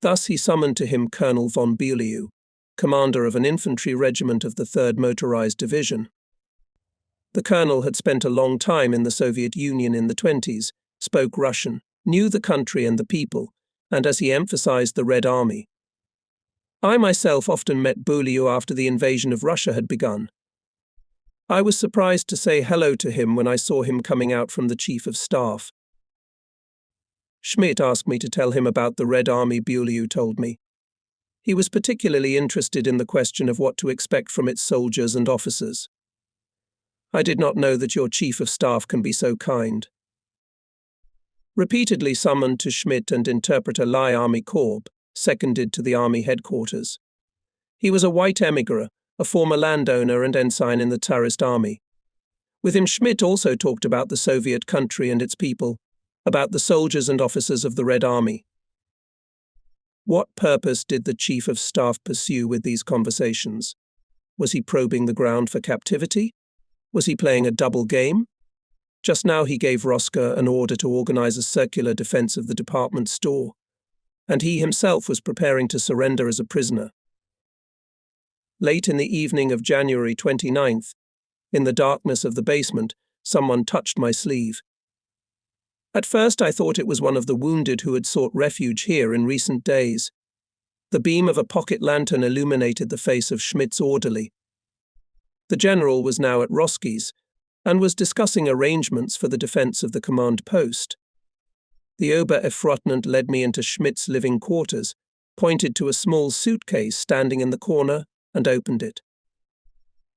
Speaker 1: Thus he summoned to him Colonel von Beaulieu, commander of an infantry regiment of the 3rd Motorized Division. The colonel had spent a long time in the Soviet Union in the 20s, spoke Russian, knew the country and the people, and, as he emphasized, the Red Army. I myself often met Beaulieu after the invasion of Russia had begun. I was surprised to say hello to him when I saw him coming out from the Chief of Staff. Schmidt asked me to tell him about the Red Army, Beaulieu told me. He was particularly interested in the question of what to expect from its soldiers and officers. I did not know that your Chief of Staff can be so kind. Repeatedly summoned to Schmidt and interpreter Lai Army Korb, seconded to the army headquarters. He was a white emigre, a former landowner and ensign in the Tsarist army. With him, Schmidt also talked about the Soviet country and its people, about the soldiers and officers of the Red Army. What purpose did the Chief of Staff pursue with these conversations? Was he probing the ground for captivity? Was he playing a double game? Just now he gave Roska an order to organize a circular defense of the department store, and he himself was preparing to surrender as a prisoner. Late in the evening of January 29th, in the darkness of the basement, someone touched my sleeve. At first I thought it was one of the wounded who had sought refuge here in recent days. The beam of a pocket lantern illuminated the face of Schmidt's orderly. The general was now at Roski's and was discussing arrangements for the defense of the command post. The Oberleutnant led me into Schmidt's living quarters, pointed to a small suitcase standing in the corner, and opened it.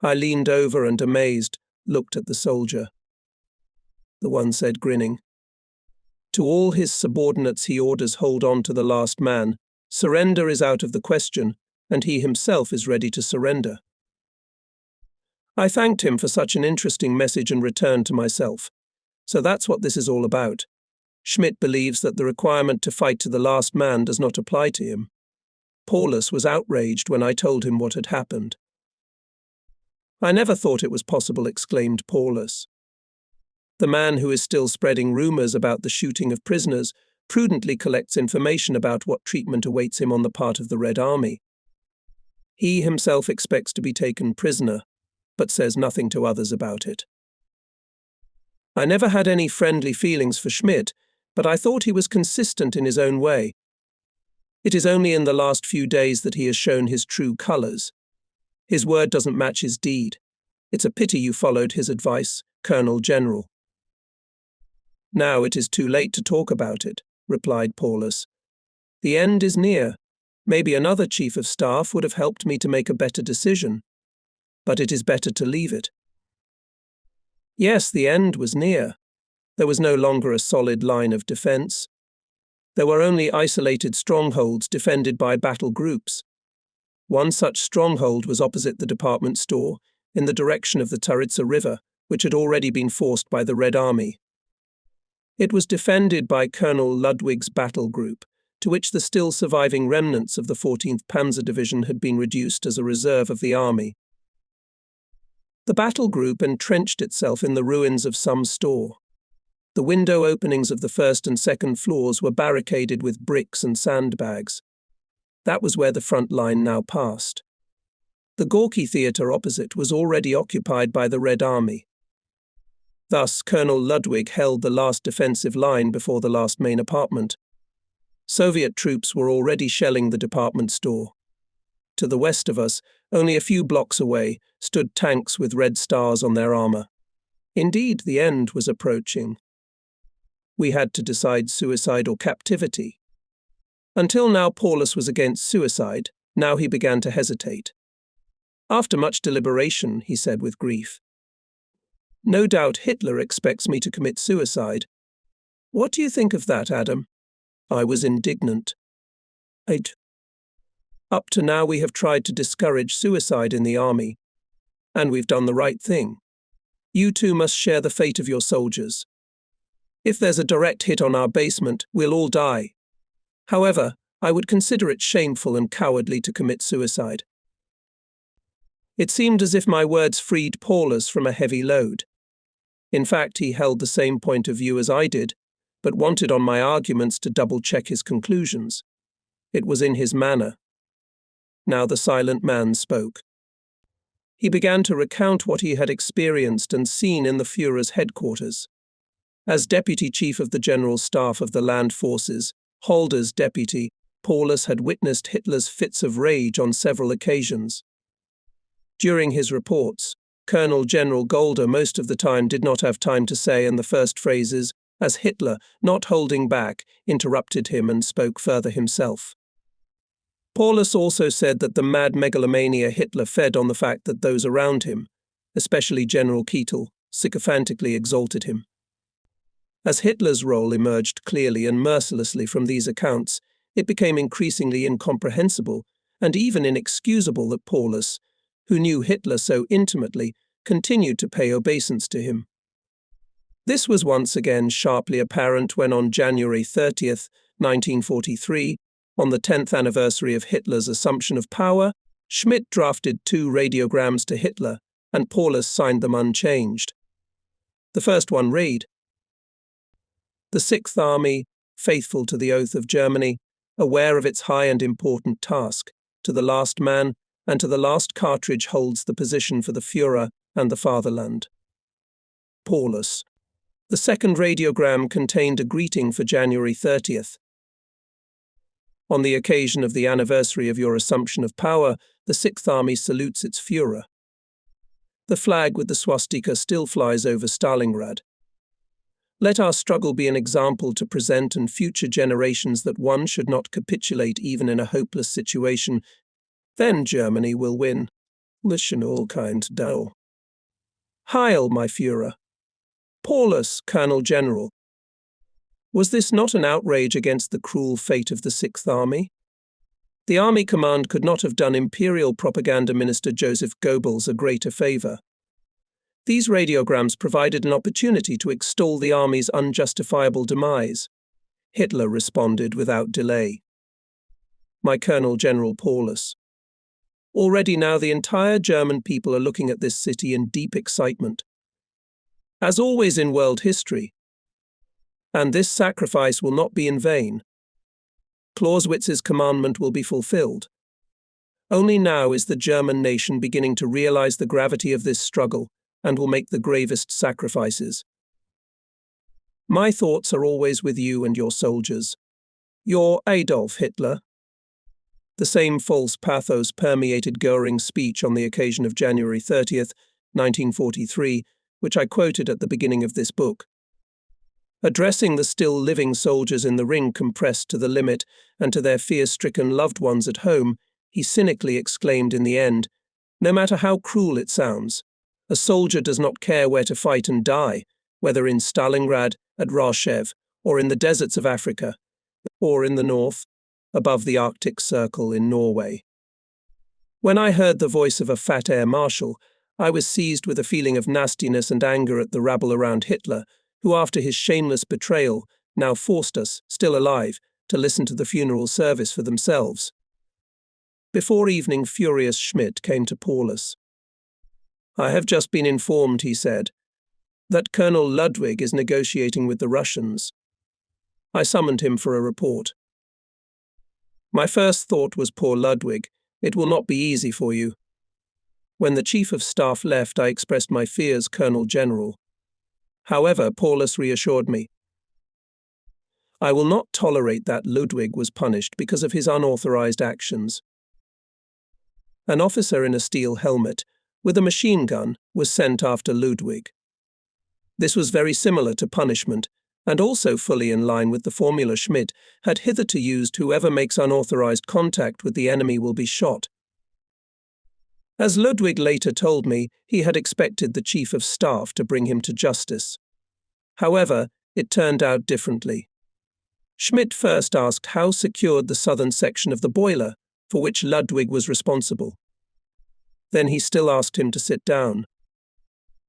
Speaker 1: I leaned over and, amazed, looked at the soldier. The one said, grinning, "To all his subordinates he orders hold on to the last man. Surrender is out of the question, and he himself is ready to surrender." I thanked him for such an interesting message and returned to myself. So that's what this is all about. Schmidt believes that the requirement to fight to the last man does not apply to him. Paulus was outraged when I told him what had happened. "I never thought it was possible," exclaimed Paulus. "The man who is still spreading rumors about the shooting of prisoners prudently collects information about what treatment awaits him on the part of the Red Army. He himself expects to be taken prisoner, but says nothing to others about it." I never had any friendly feelings for Schmidt, but I thought he was consistent in his own way. It is only in the last few days that he has shown his true colors. His word doesn't match his deed. It's a pity you followed his advice, Colonel General. "Now it is too late to talk about it," replied Paulus. "The end is near. Maybe another Chief of Staff would have helped me to make a better decision. But it is better to leave it." Yes, the end was near. There was no longer a solid line of defense. There were only isolated strongholds defended by battle groups. One such stronghold was opposite the department store, in the direction of the Taritsa River, which had already been forced by the Red Army. It was defended by Colonel Ludwig's battle group, to which the still surviving remnants of the 14th Panzer Division had been reduced as a reserve of the army. The battle group entrenched itself in the ruins of some store. The window openings of the first and second floors were barricaded with bricks and sandbags. That was where the front line now passed. The Gorky Theatre opposite was already occupied by the Red Army. Thus, Colonel Ludwig held the last defensive line before the last main apartment. Soviet troops were already shelling the department store. To the west of us, only a few blocks away, stood tanks with red stars on their armor. Indeed, the end was approaching. We had to decide suicide or captivity. Until now, Paulus was against suicide. Now he began to hesitate. After much deliberation, he said with grief, "No doubt Hitler expects me to commit suicide. What do you think of that, Adam?" I was indignant. Up to now we have tried to discourage suicide in the army, and we've done the right thing. You too must share the fate of your soldiers. If there's a direct hit on our basement, we'll all die. However, I would consider it shameful and cowardly to commit suicide. It seemed as if my words freed Paulus from a heavy load. In fact, he held the same point of view as I did, but wanted on my arguments to double-check his conclusions. It was in his manner. Now the silent man spoke. He began to recount what he had experienced and seen in the Führer's headquarters. As Deputy Chief of the General Staff of the Land Forces, Holder's deputy, Paulus had witnessed Hitler's fits of rage on several occasions. During his reports, Colonel General Golder most of the time did not have time to say, and the first phrases, as Hitler, not holding back, interrupted him and spoke further himself. Paulus also said that the mad megalomania Hitler fed on the fact that those around him, especially General Keitel, sycophantically exalted him. As Hitler's role emerged clearly and mercilessly from these accounts, it became increasingly incomprehensible and even inexcusable that Paulus, who knew Hitler so intimately, continued to pay obeisance to him. This was once again sharply apparent when on January 30th, 1943, on the 10th anniversary of Hitler's assumption of power, Schmidt drafted 2 radiograms to Hitler, and Paulus signed them unchanged. The first one read, "The Sixth Army, faithful to the oath of Germany, aware of its high and important task, to the last man and to the last cartridge holds the position for the Führer and the fatherland." Paulus. The second radiogram contained a greeting for January 30th. "On the occasion of the anniversary of your assumption of power, the Sixth Army salutes its Führer." The flag with the swastika still flies over Stalingrad. Let our struggle be an example to present and future generations that one should not capitulate even in a hopeless situation. Then Germany will win. Listen all kind down. Heil, my Führer. Paulus, Colonel General. Was this not an outrage against the cruel fate of the Sixth Army? The Army Command could not have done Imperial Propaganda Minister Joseph Goebbels a greater favor. These radiograms provided an opportunity to extol the Army's unjustifiable demise. Hitler responded without delay. My Colonel General Paulus. Already now the entire German people are looking at this city in deep excitement. As always in world history, and this sacrifice will not be in vain. Clausewitz's commandment will be fulfilled. Only now is the German nation beginning to realize the gravity of this struggle and will make the gravest sacrifices. My thoughts are always with you and your soldiers. Your Adolf Hitler. The same false pathos permeated Göring's speech on the occasion of January 30th, 1943, which I quoted at the beginning of this book. Addressing the still living soldiers in the ring compressed to the limit and to their fear-stricken loved ones at home, he cynically exclaimed in the end, "No matter how cruel it sounds, a soldier does not care where to fight and die, whether in Stalingrad, at Rshev, or in the deserts of Africa. or in the north, above the Arctic Circle in Norway. When I heard the voice of a fat air marshal, I was seized with a feeling of nastiness and anger at the rabble around Hitler, who after his shameless betrayal now forced us, still alive, to listen to the funeral service for themselves. Before evening, furious Schmidt came to Paulus. "I have just been informed," he said, "that Colonel Ludwig is negotiating with the Russians." I summoned him for a report. My first thought was, poor Ludwig, it will not be easy for you. When the Chief of Staff left, I expressed my fears, Colonel General. However, Paulus reassured me. I will not tolerate that Ludwig was punished because of his unauthorized actions. An officer in a steel helmet, with a machine gun, was sent after Ludwig. This was very similar to punishment, and also fully in line with the formula Schmidt had hitherto used: whoever makes unauthorized contact with the enemy will be shot. As Ludwig later told me, he had expected the Chief of Staff to bring him to justice. However, it turned out differently. Schmidt first asked how secured the southern section of the boiler, for which Ludwig was responsible. Then he still asked him to sit down.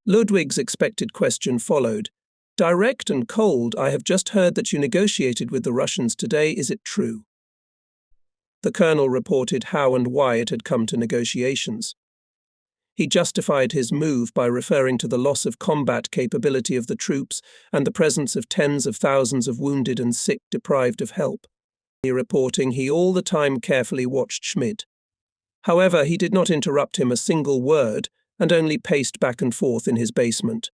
Speaker 1: Ludwig's expected question followed. "Direct and cold, I have just heard that you negotiated with the Russians today. Is it true?" The colonel reported how and why it had come to negotiations. He justified his move by referring to the loss of combat capability of the troops and the presence of tens of thousands of wounded and sick deprived of help. Reporting, he all the time carefully watched Schmidt. However, he did not interrupt him a single word and only paced back and forth in his basement.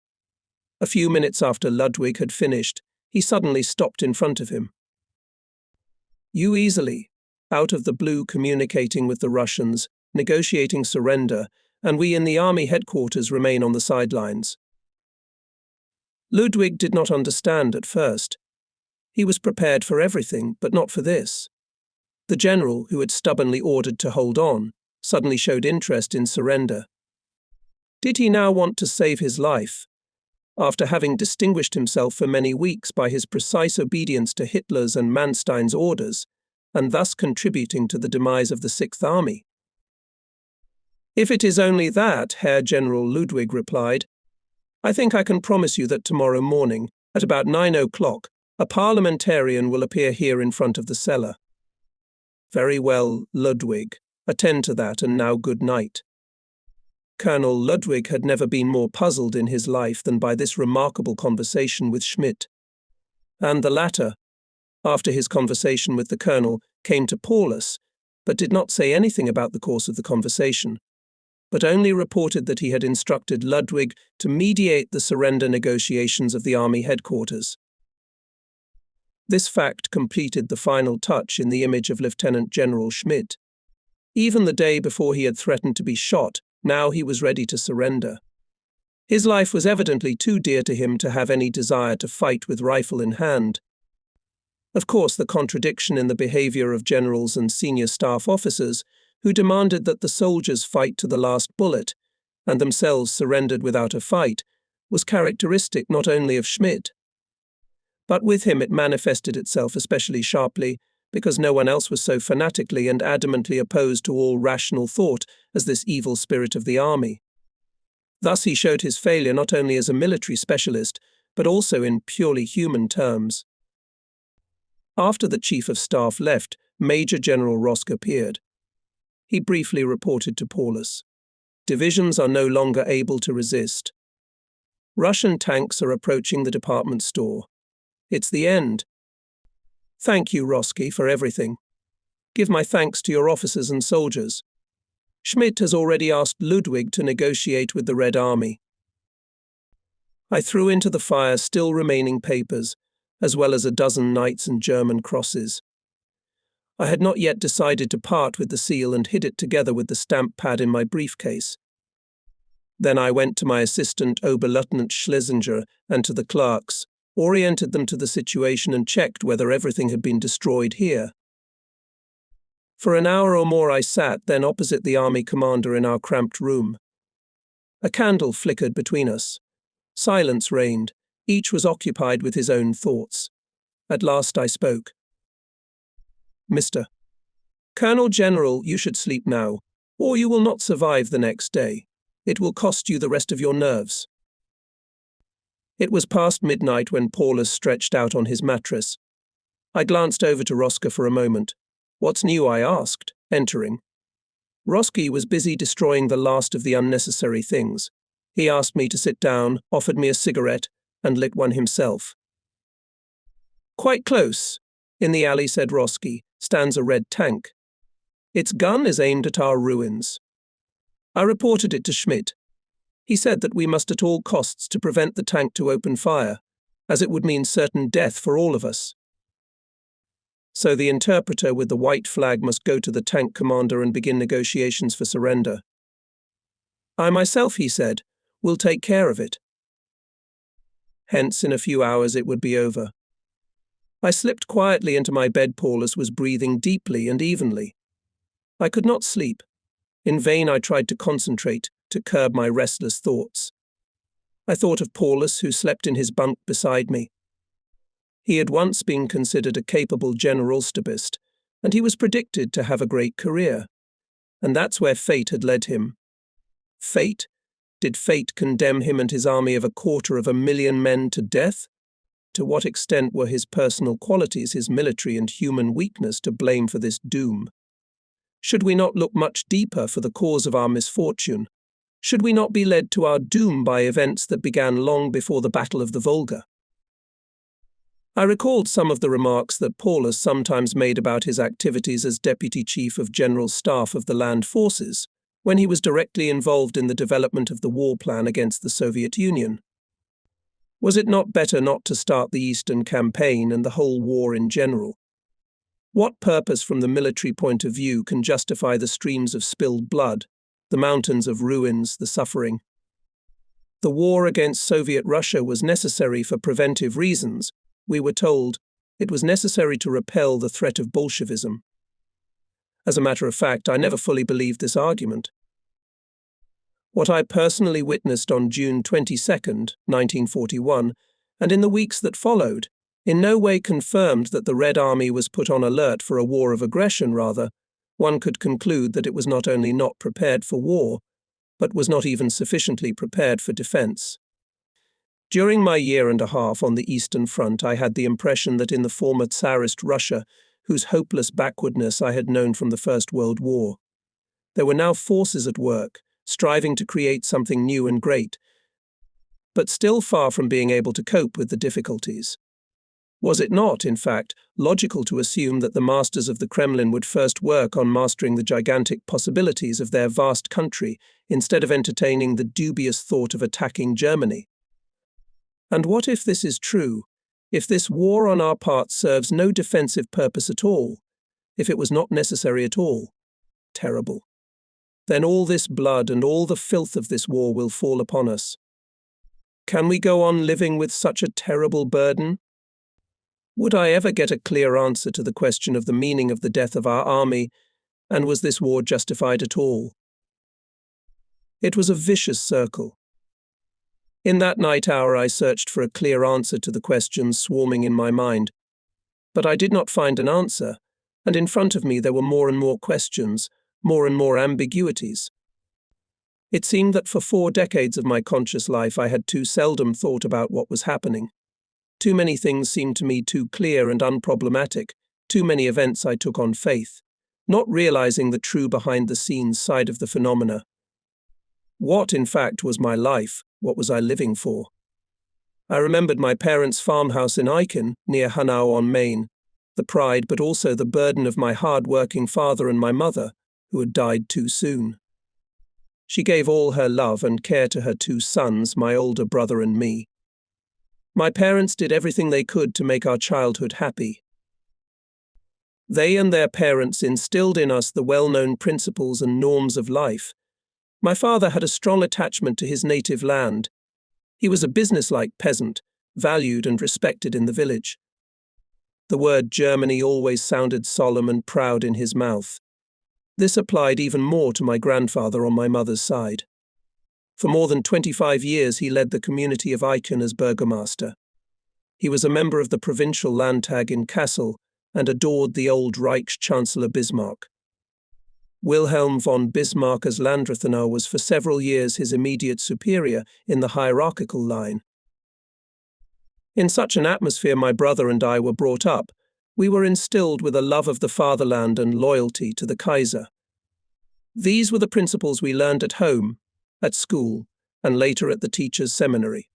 Speaker 1: A few minutes after Ludwig had finished, he suddenly stopped in front of him. "You easily, out of the blue, communicating with the Russians, negotiating surrender, and we in the army headquarters remain on the sidelines." Ludwig did not understand at first. He was prepared for everything, but not for this. The general, who had stubbornly ordered to hold on, suddenly showed interest in surrender. Did he now want to save his life? After having distinguished himself for many weeks by his precise obedience to Hitler's and Manstein's orders, and thus contributing to the demise of the Sixth Army? "If it is only that," Herr General Ludwig replied, "I think I can promise you that tomorrow morning, at about 9 o'clock, a parliamentarian will appear here in front of the cellar." "Very well, Ludwig. Attend to that, and now good night." Colonel Ludwig had never been more puzzled in his life than by this remarkable conversation with Schmidt. And the latter, after his conversation with the colonel, came to Paulus, but did not say anything about the course of the conversation, but only reported that he had instructed Ludwig to mediate the surrender negotiations of the army headquarters. This fact completed the final touch in the image of Lieutenant General Schmidt. Even the day before he had threatened to be shot, now he was ready to surrender. His life was evidently too dear to him to have any desire to fight with rifle in hand. Of course, the contradiction in the behavior of generals and senior staff officers, who demanded that the soldiers fight to the last bullet, and themselves surrendered without a fight, was characteristic not only of Schmidt. But with him it manifested itself especially sharply, because no one else was so fanatically and adamantly opposed to all rational thought as this evil spirit of the army. Thus he showed his failure not only as a military specialist, but also in purely human terms. After the Chief of Staff left, Major General Rosk appeared. He briefly reported to Paulus. "Divisions are no longer able to resist. Russian tanks are approaching the department store. It's the end. Thank you, Roski, for everything. Give my thanks to your officers and soldiers. Schmidt has already asked Ludwig to negotiate with the Red Army." I threw into the fire still remaining papers, as well as a dozen knights and German crosses. I had not yet decided to part with the seal and hid it together with the stamp pad in my briefcase. Then I went to my assistant Oberleutnant Schlesinger and to the clerks, oriented them to the situation and checked whether everything had been destroyed here. For an hour or more I sat then opposite the army commander in our cramped room. A candle flickered between us. Silence reigned. Each was occupied with his own thoughts. At last I spoke. Mr. Colonel General, you should sleep now, or you will not survive the next day. It will cost you the rest of your nerves. It was past midnight when Paulus stretched out on his mattress. I glanced over to Rosca for a moment. What's new? I asked, entering. Roski was busy destroying the last of the unnecessary things. He asked me to sit down, offered me a cigarette, and lit one himself. Quite close, in the alley, said Roski, stands a red tank. Its gun is aimed at our ruins. I reported it to Schmidt. He said that we must at all costs to prevent the tank to open fire, as it would mean certain death for all of us. So the interpreter with the white flag must go to the tank commander and begin negotiations for surrender. I myself, he said, will take care of it. Hence, in a few hours it would be over. I slipped quietly into my bed. Paulus was breathing deeply and evenly. I could not sleep. In vain I tried to concentrate, to curb my restless thoughts. I thought of Paulus, who slept in his bunk beside me. He had once been considered a capable generalstabist, and he was predicted to have a great career. And that's where fate had led him. Fate? Did fate condemn him and his army of 250,000 men to death? To what extent were his personal qualities, his military and human weakness to blame for this doom? Should we not look much deeper for the cause of our misfortune? Should we not be led to our doom by events that began long before the Battle of the Volga? I recalled some of the remarks that Paulus sometimes made about his activities as Deputy Chief of General Staff of the Land Forces, when he was directly involved in the development of the war plan against the Soviet Union. Was it not better not to start the Eastern Campaign and the whole war in general? What purpose from the military point of view can justify the streams of spilled blood, the mountains of ruins, the suffering? The war against Soviet Russia was necessary for preventive reasons. We were told it was necessary to repel the threat of Bolshevism. As a matter of fact, I never fully believed this argument. What I personally witnessed on June 22, 1941, and in the weeks that followed, in no way confirmed that the Red Army was put on alert for a war of aggression. Rather, one could conclude that it was not only not prepared for war, but was not even sufficiently prepared for defense. During my year and a half on the Eastern Front, I had the impression that in the former Tsarist Russia, whose hopeless backwardness I had known from the First World War, there were now forces at work, striving to create something new and great, but still far from being able to cope with the difficulties. Was it not, in fact, logical to assume that the masters of the Kremlin would first work on mastering the gigantic possibilities of their vast country, instead of entertaining the dubious thought of attacking Germany? And what if this is true, if this war on our part serves no defensive purpose at all, if it was not necessary at all? Terrible. Then all this blood and all the filth of this war will fall upon us. Can we go on living with such a terrible burden? Would I ever get a clear answer to the question of the meaning of the death of our army, and was this war justified at all? It was a vicious circle. In that night hour I searched for a clear answer to the questions swarming in my mind, but I did not find an answer, and in front of me there were more and more questions, more and more ambiguities. It seemed that for 4 decades of my conscious life I had too seldom thought about what was happening. Too many things seemed to me too clear and unproblematic, too many events I took on faith, not realizing the true behind-the-scenes side of the phenomena. What, in fact, was my life? What was I living for? I remembered my parents' farmhouse in Aachen, near Hanau on Main, the pride but also the burden of my hard-working father and my mother, who had died too soon. She gave all her love and care to her 2 sons, my older brother and me. My parents did everything they could to make our childhood happy. They and their parents instilled in us the well-known principles and norms of life. My father had a strong attachment to his native land. He was a businesslike peasant, valued and respected in the village. The word Germany always sounded solemn and proud in his mouth. This applied even more to my grandfather on my mother's side. For more than 25 years he led the community of Aachen as burgomaster. He was a member of the provincial Landtag in Kassel and adored the old Reichschancellor Bismarck. Wilhelm von Bismarck as Landrathenau was for several years his immediate superior in the hierarchical line. In such an atmosphere my brother and I were brought up. We were instilled with a love of the fatherland and loyalty to the Kaiser. These were the principles we learned at home, at school, and later at the teachers' seminary.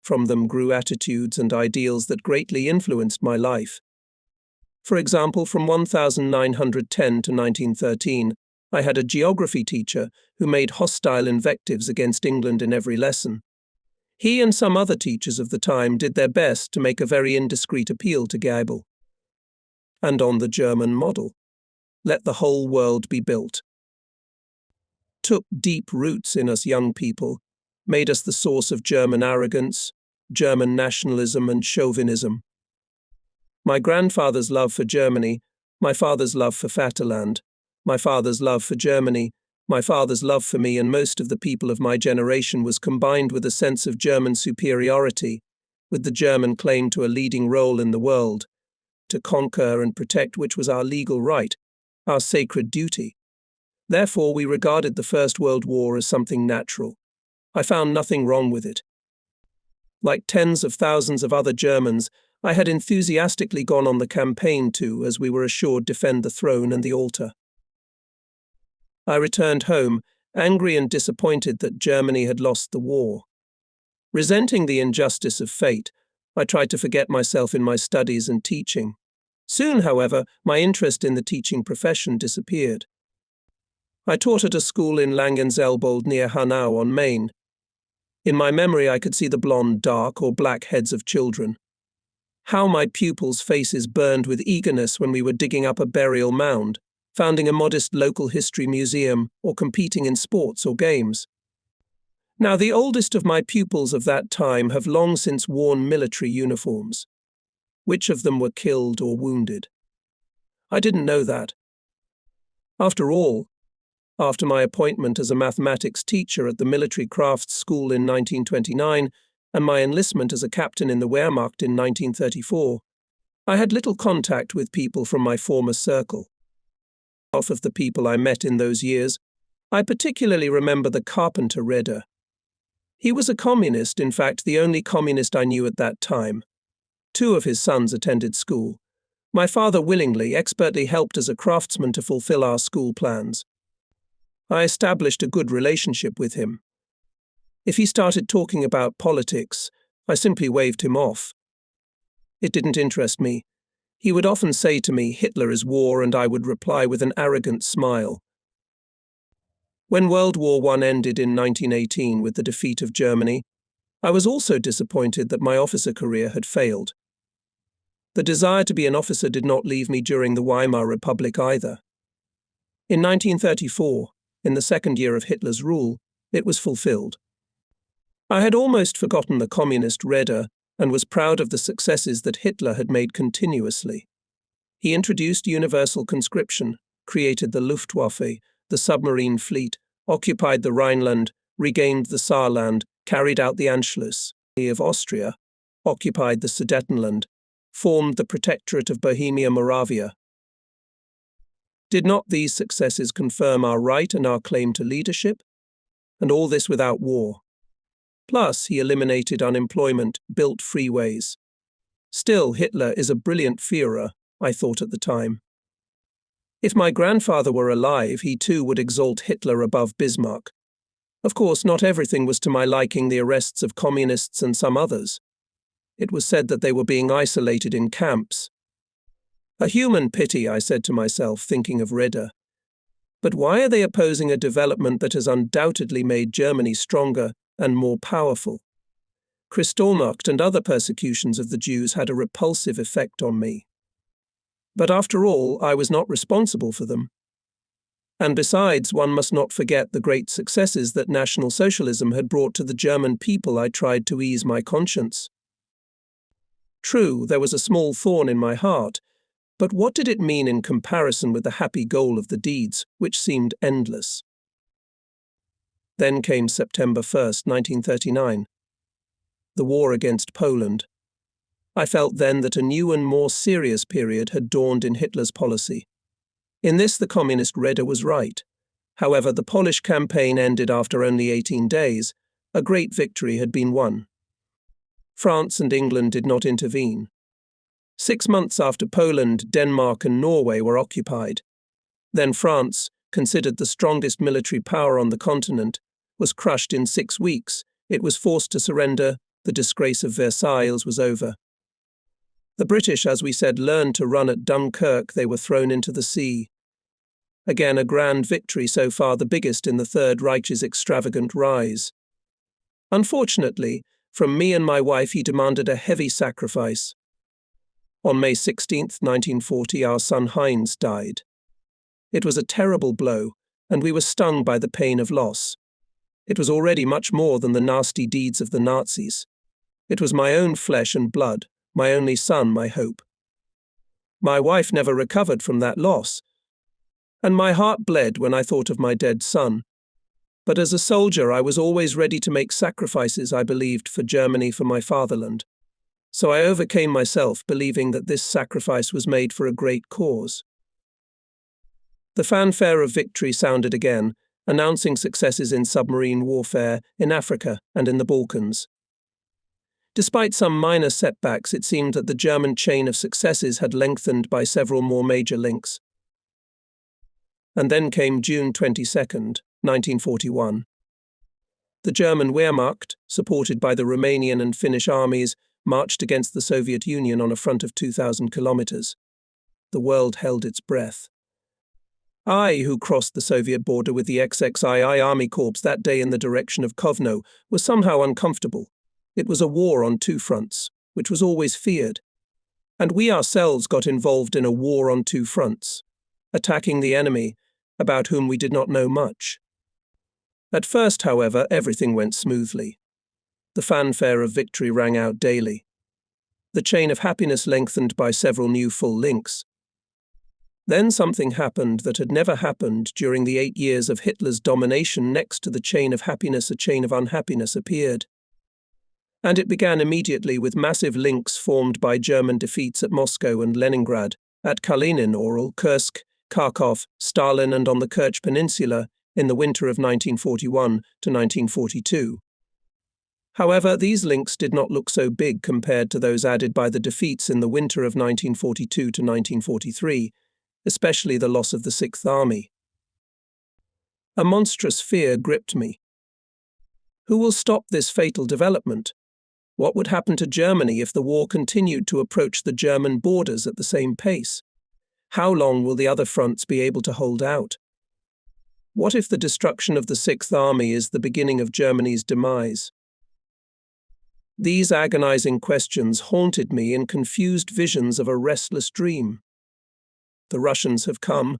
Speaker 1: From them grew attitudes and ideals that greatly influenced my life. For example, from 1910 to 1913, I had a geography teacher who made hostile invectives against England in every lesson. He and some other teachers of the time did their best to make a very indiscreet appeal to Goebbels. And on the German model, let the whole world be built, took deep roots in us young people, made us the source of German arrogance, German nationalism and chauvinism. My grandfather's love for Germany, my father's love for Vaterland, my father's love for Germany, my father's love for me and most of the people of my generation was combined with a sense of German superiority, with the German claim to a leading role in the world, to conquer and protect which was our legal right, our sacred duty. Therefore, we regarded the First World War as something natural. I found nothing wrong with it. Like tens of thousands of other Germans, I had enthusiastically gone on the campaign to, as we were assured, defend the throne and the altar. I returned home, angry and disappointed that Germany had lost the war. Resenting the injustice of fate, I tried to forget myself in my studies and teaching. Soon, however, my interest in the teaching profession disappeared. I taught at a school in Langenselbold near Hanau on Main. In my memory, I could see the blonde, dark or black heads of children. How my pupils' faces burned with eagerness when we were digging up a burial mound, founding a modest local history museum, or competing in sports or games. Now, the oldest of my pupils of that time have long since worn military uniforms. Which of them were killed or wounded? I didn't know that. After all, after my appointment as a mathematics teacher at the Military Crafts School in 1929 and my enlistment as a captain in the Wehrmacht in 1934, I had little contact with people from my former circle. Of the people I met in those years, I particularly remember the carpenter Redder. He was a communist, in fact the only communist I knew at that time. 2 of his sons attended school. My father willingly, expertly helped as a craftsman to fulfill our school plans. I established a good relationship with him. If he started talking about politics, I simply waved him off. It didn't interest me. He would often say to me, "Hitler is war," and I would reply with an arrogant smile. When World War I ended in 1918 with the defeat of Germany, I was also disappointed that my officer career had failed. The desire to be an officer did not leave me during the Weimar Republic either. In 1934, in the second year of Hitler's rule, it was fulfilled. I had almost forgotten the communist Redder and was proud of the successes that Hitler had made continuously. He introduced universal conscription, created the Luftwaffe, the submarine fleet, occupied the Rhineland, regained the Saarland, carried out the Anschluss of Austria, occupied the Sudetenland, formed the Protectorate of Bohemia-Moravia. Did not these successes confirm our right and our claim to leadership? And all this without war. Plus, he eliminated unemployment, built freeways. Still, Hitler is a brilliant Führer, I thought at the time. If my grandfather were alive, he too would exalt Hitler above Bismarck. Of course, not everything was to my liking: the arrests of communists and some others. It was said that they were being isolated in camps. A human pity, I said to myself, thinking of Redder. But why are they opposing a development that has undoubtedly made Germany stronger and more powerful? Kristallnacht and other persecutions of the Jews had a repulsive effect on me. But after all, I was not responsible for them. And besides, one must not forget the great successes that National Socialism had brought to the German people. I tried to ease my conscience. True, there was a small thorn in my heart, but what did it mean in comparison with the happy goal of the deeds, which seemed endless? Then came September 1st, 1939. The war against Poland. I felt then that a new and more serious period had dawned in Hitler's policy. In this, the communist Reda was right. However, the Polish campaign ended after only 18 days. A great victory had been won. France and England did not intervene. 6 months after Poland, Denmark and Norway were occupied. Then France, considered the strongest military power on the continent, was crushed in 6 weeks. It was forced to surrender. The disgrace of Versailles was over. The British, as we said, learned to run at Dunkirk. They were thrown into the sea. Again, a grand victory, so far the biggest in the Third Reich's extravagant rise. Unfortunately, from me and my wife, he demanded a heavy sacrifice. On May 16, 1940, our son Heinz died. It was a terrible blow, and we were stung by the pain of loss. It was already much more than the nasty deeds of the Nazis. It was my own flesh and blood, my only son, my hope. My wife never recovered from that loss, and my heart bled when I thought of my dead son. But as a soldier, I was always ready to make sacrifices, I believed, for Germany, for my fatherland. So I overcame myself, believing that this sacrifice was made for a great cause. The fanfare of victory sounded again, announcing successes in submarine warfare, in Africa and in the Balkans. Despite some minor setbacks, it seemed that the German chain of successes had lengthened by several more major links. And then came June 22nd, 1941. The German Wehrmacht, supported by the Romanian and Finnish armies, marched against the Soviet Union on a front of 2,000 kilometers. The world held its breath. I, who crossed the Soviet border with the XXII Army Corps that day in the direction of Kovno, was somehow uncomfortable. It was a war on two fronts, which was always feared. And we ourselves got involved in a war on two fronts, attacking the enemy, about whom we did not know much. At first, however, everything went smoothly. The fanfare of victory rang out daily. The chain of happiness lengthened by several new full links. Then something happened that had never happened during the 8 years of Hitler's domination. Next to the chain of happiness, a chain of unhappiness appeared. And it began immediately with massive links formed by German defeats at Moscow and Leningrad, at Kalinin, Oral, Kursk, Kharkov, Stalin, and on the Kerch Peninsula in the winter of 1941 to 1942. However, these links did not look so big compared to those added by the defeats in the winter of 1942 to 1943, especially the loss of the Sixth Army. A monstrous fear gripped me. Who will stop this fatal development? What would happen to Germany if the war continued to approach the German borders at the same pace? How long will the other fronts be able to hold out? What if the destruction of the Sixth Army is the beginning of Germany's demise? These agonizing questions haunted me in confused visions of a restless dream. The Russians have come.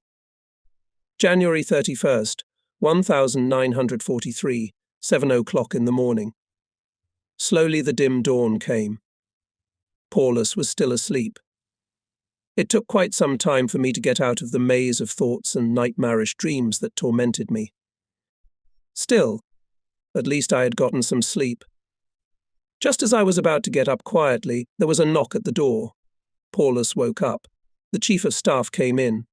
Speaker 1: January 31st, 1943, 7 o'clock in the morning. Slowly the dim dawn came. Paulus was still asleep. It took quite some time for me to get out of the maze of thoughts and nightmarish dreams that tormented me. Still, at least I had gotten some sleep. Just as I was about to get up quietly, there was a knock at the door. Paulus woke up. The Chief of Staff came in.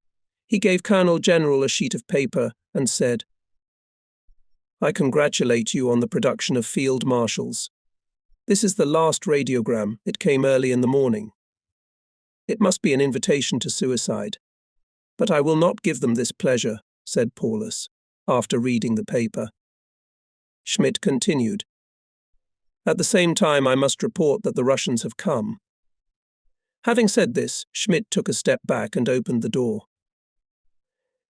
Speaker 1: He gave Colonel General a sheet of paper and said, "I congratulate you on the production of field marshals. This is the last radiogram. It came early in the morning. It must be an invitation to suicide. But I will not give them this pleasure," said Paulus, after reading the paper. Schmidt continued, "At the same time, I must report that the Russians have come." Having said this, Schmidt took a step back and opened the door.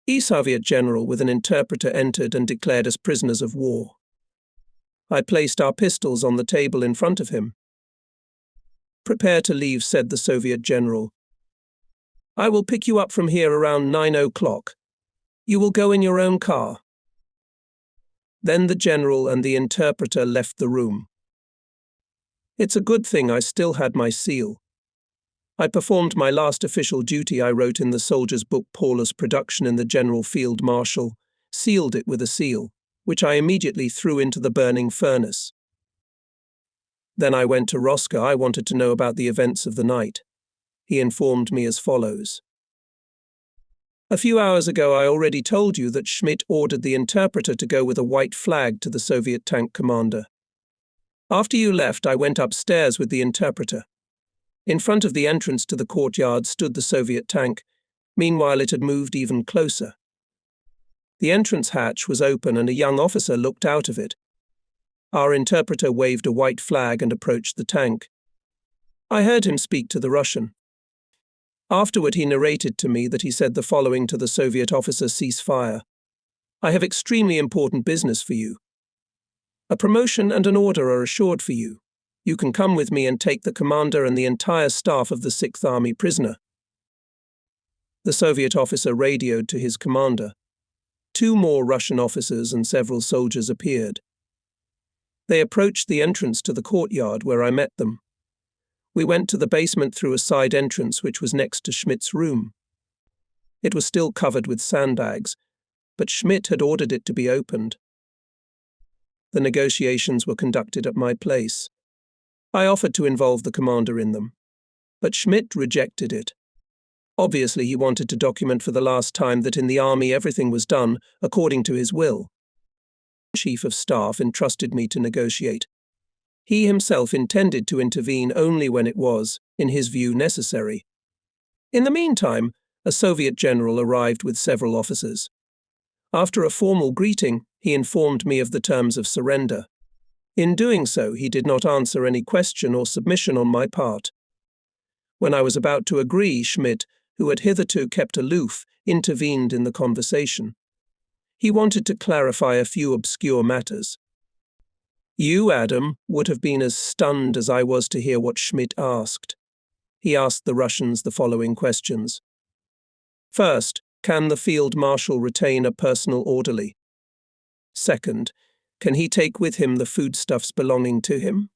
Speaker 1: A Soviet general with an interpreter entered and declared us prisoners of war. I placed our pistols on the table in front of him. "Prepare to leave," said the Soviet general. "I will pick you up from here around 9 o'clock. You will go in your own car." Then the general and the interpreter left the room. It's a good thing I still had my seal. I performed my last official duty I wrote in the soldier's book Paulus Production in the General Field Marshal, sealed it with a seal, which I immediately threw into the burning furnace. Then I went to Rosca. I wanted to know about the events of the night. He informed me as follows. A few hours ago I already told you that Schmidt ordered the interpreter to go with a white flag to the Soviet tank commander. After you left, I went upstairs with the interpreter. In front of the entrance to the courtyard stood the Soviet tank. Meanwhile, it had moved even closer. The entrance hatch was open and a young officer looked out of it. Our interpreter waved a white flag and approached the tank. I heard him speak to the Russian. Afterward, he narrated to me that he said the following to the Soviet officer: "Cease fire. I have extremely important business for you. A promotion and an order are assured for you. You can come with me and take the commander and the entire staff of the 6th Army prisoner." The Soviet officer radioed to his commander. 2 more Russian officers and several soldiers appeared. They approached the entrance to the courtyard where I met them. We went to the basement through a side entrance which was next to Schmidt's room. It was still covered with sandbags, but Schmidt had ordered it to be opened. The negotiations were conducted at my place. I offered to involve the commander in them, but Schmidt rejected it. Obviously, he wanted to document for the last time that in the army everything was done according to his will. The Chief of Staff entrusted me to negotiate. He himself intended to intervene only when it was, in his view, necessary. In the meantime, a Soviet general arrived with several officers. After a formal greeting, he informed me of the terms of surrender. In doing so, he did not answer any question or submission on my part. When I was about to agree, Schmidt, who had hitherto kept aloof, intervened in the conversation. He wanted to clarify a few obscure matters. You, Adam, would have been as stunned as I was to hear what Schmidt asked. He asked the Russians the following questions. First, can the field marshal retain a personal orderly? Second, can he take with him the foodstuffs belonging to him?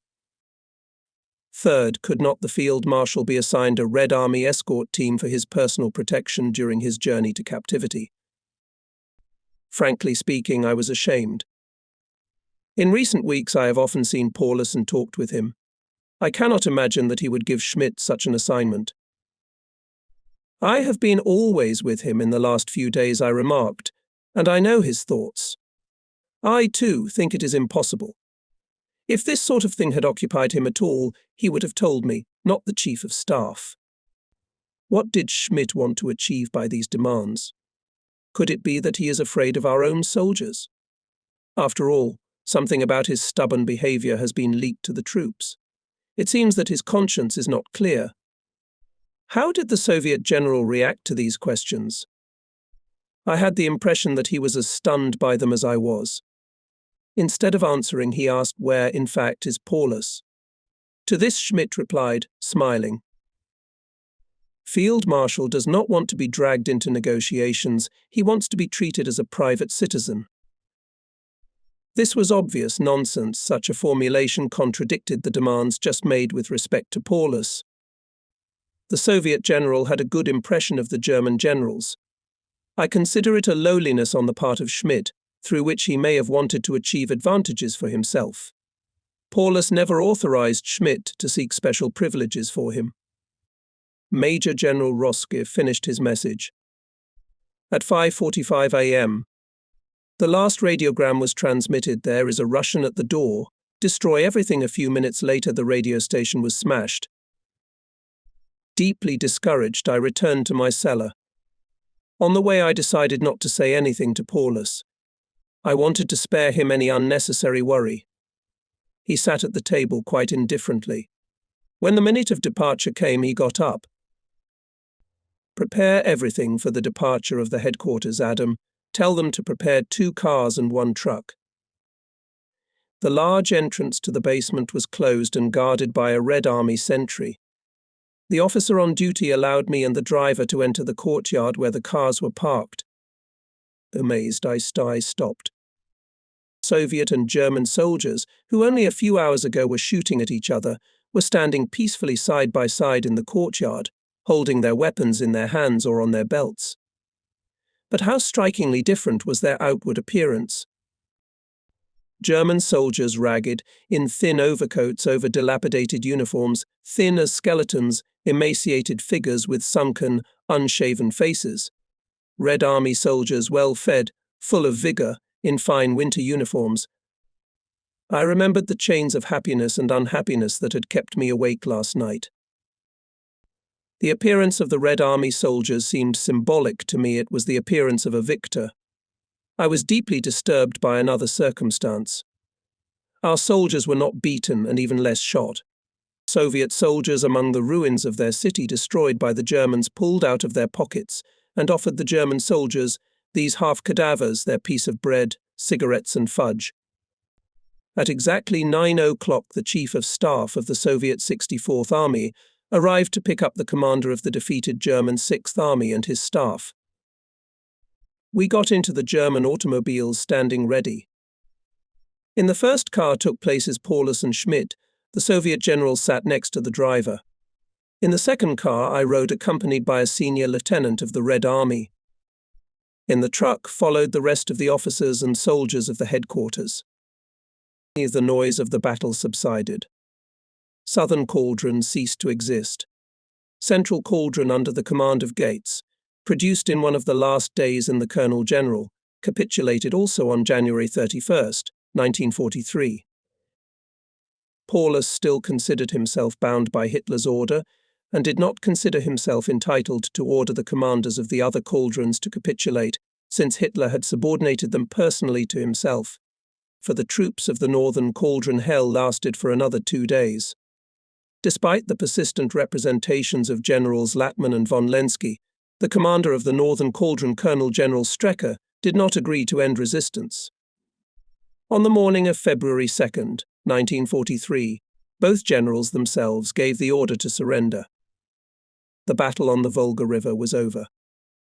Speaker 1: Third, could not the field marshal be assigned a Red Army escort team for his personal protection during his journey to captivity? Frankly speaking, I was ashamed. In recent weeks, I have often seen Paulus and talked with him. I cannot imagine that he would give Schmidt such an assignment. I have been always with him in the last few days, I remarked, and I know his thoughts. I, too, think it is impossible. If this sort of thing had occupied him at all, he would have told me, not the Chief of Staff. What did Schmidt want to achieve by these demands? Could it be that he is afraid of our own soldiers? After all, something about his stubborn behavior has been leaked to the troops. It seems that his conscience is not clear. How did the Soviet general react to these questions? I had the impression that he was as stunned by them as I was. Instead of answering, he asked where, in fact, is Paulus. To this Schmidt replied, smiling. Field Marshal does not want to be dragged into negotiations. He wants to be treated as a private citizen. This was obvious nonsense. Such a formulation contradicted the demands just made with respect to Paulus. The Soviet general had a good impression of the German generals. I consider it a lowliness on the part of Schmidt, through which he may have wanted to achieve advantages for himself. Paulus never authorized Schmidt to seek special privileges for him. Major General Rosca finished his message. At 5:45 a.m., the last radiogram was transmitted. There is a Russian at the door. Destroy everything. A few minutes later, the radio station was smashed. Deeply discouraged, I returned to my cellar. On the way, I decided not to say anything to Paulus. I wanted to spare him any unnecessary worry. He sat at the table quite indifferently. When the minute of departure came, he got up. Prepare everything for the departure of the headquarters, Adam. Tell them to prepare 2 cars and 1 truck. The large entrance to the basement was closed and guarded by a Red Army sentry. The officer on duty allowed me and the driver to enter the courtyard where the cars were parked. Amazed, I stopped. Soviet and German soldiers, who only a few hours ago were shooting at each other, were standing peacefully side by side in the courtyard, holding their weapons in their hands or on their belts. But how strikingly different was their outward appearance. German soldiers ragged, in thin overcoats over dilapidated uniforms, thin as skeletons, emaciated figures with sunken, unshaven faces. Red Army soldiers well-fed, full of vigor, in fine winter uniforms. I remembered the chains of happiness and unhappiness that had kept me awake last night. The appearance of the Red Army soldiers seemed symbolic to me. It was the appearance of a victor. I was deeply disturbed by another circumstance. Our soldiers were not beaten and even less shot. Soviet soldiers among the ruins of their city destroyed by the Germans pulled out of their pockets and offered the German soldiers, these half-cadavers, their piece of bread, cigarettes and fudge. At exactly 9 o'clock, the Chief of Staff of the Soviet 64th Army arrived to pick up the commander of the defeated German 6th Army and his staff. We got into the German automobiles standing ready. In the first car took places Paulus and Schmidt. The Soviet general sat next to the driver. In the second car I rode accompanied by a senior lieutenant of the Red Army. In the truck followed the rest of the officers and soldiers of the headquarters. The noise of the battle subsided. Southern Cauldron ceased to exist. Central Cauldron, under the command of Gates, produced in one of the last days in the Colonel General, capitulated also on January 31st, 1943. Paulus still considered himself bound by Hitler's order and did not consider himself entitled to order the commanders of the other cauldrons to capitulate, since Hitler had subordinated them personally to himself. For the troops of the Northern Cauldron hell lasted for another 2 days. Despite the persistent representations of Generals Latman and von Lenski, the commander of the Northern Cauldron, Colonel General Strecker, did not agree to end resistance. On the morning of February 2nd, 1943, both generals themselves gave the order to surrender. The battle on the Volga River was over.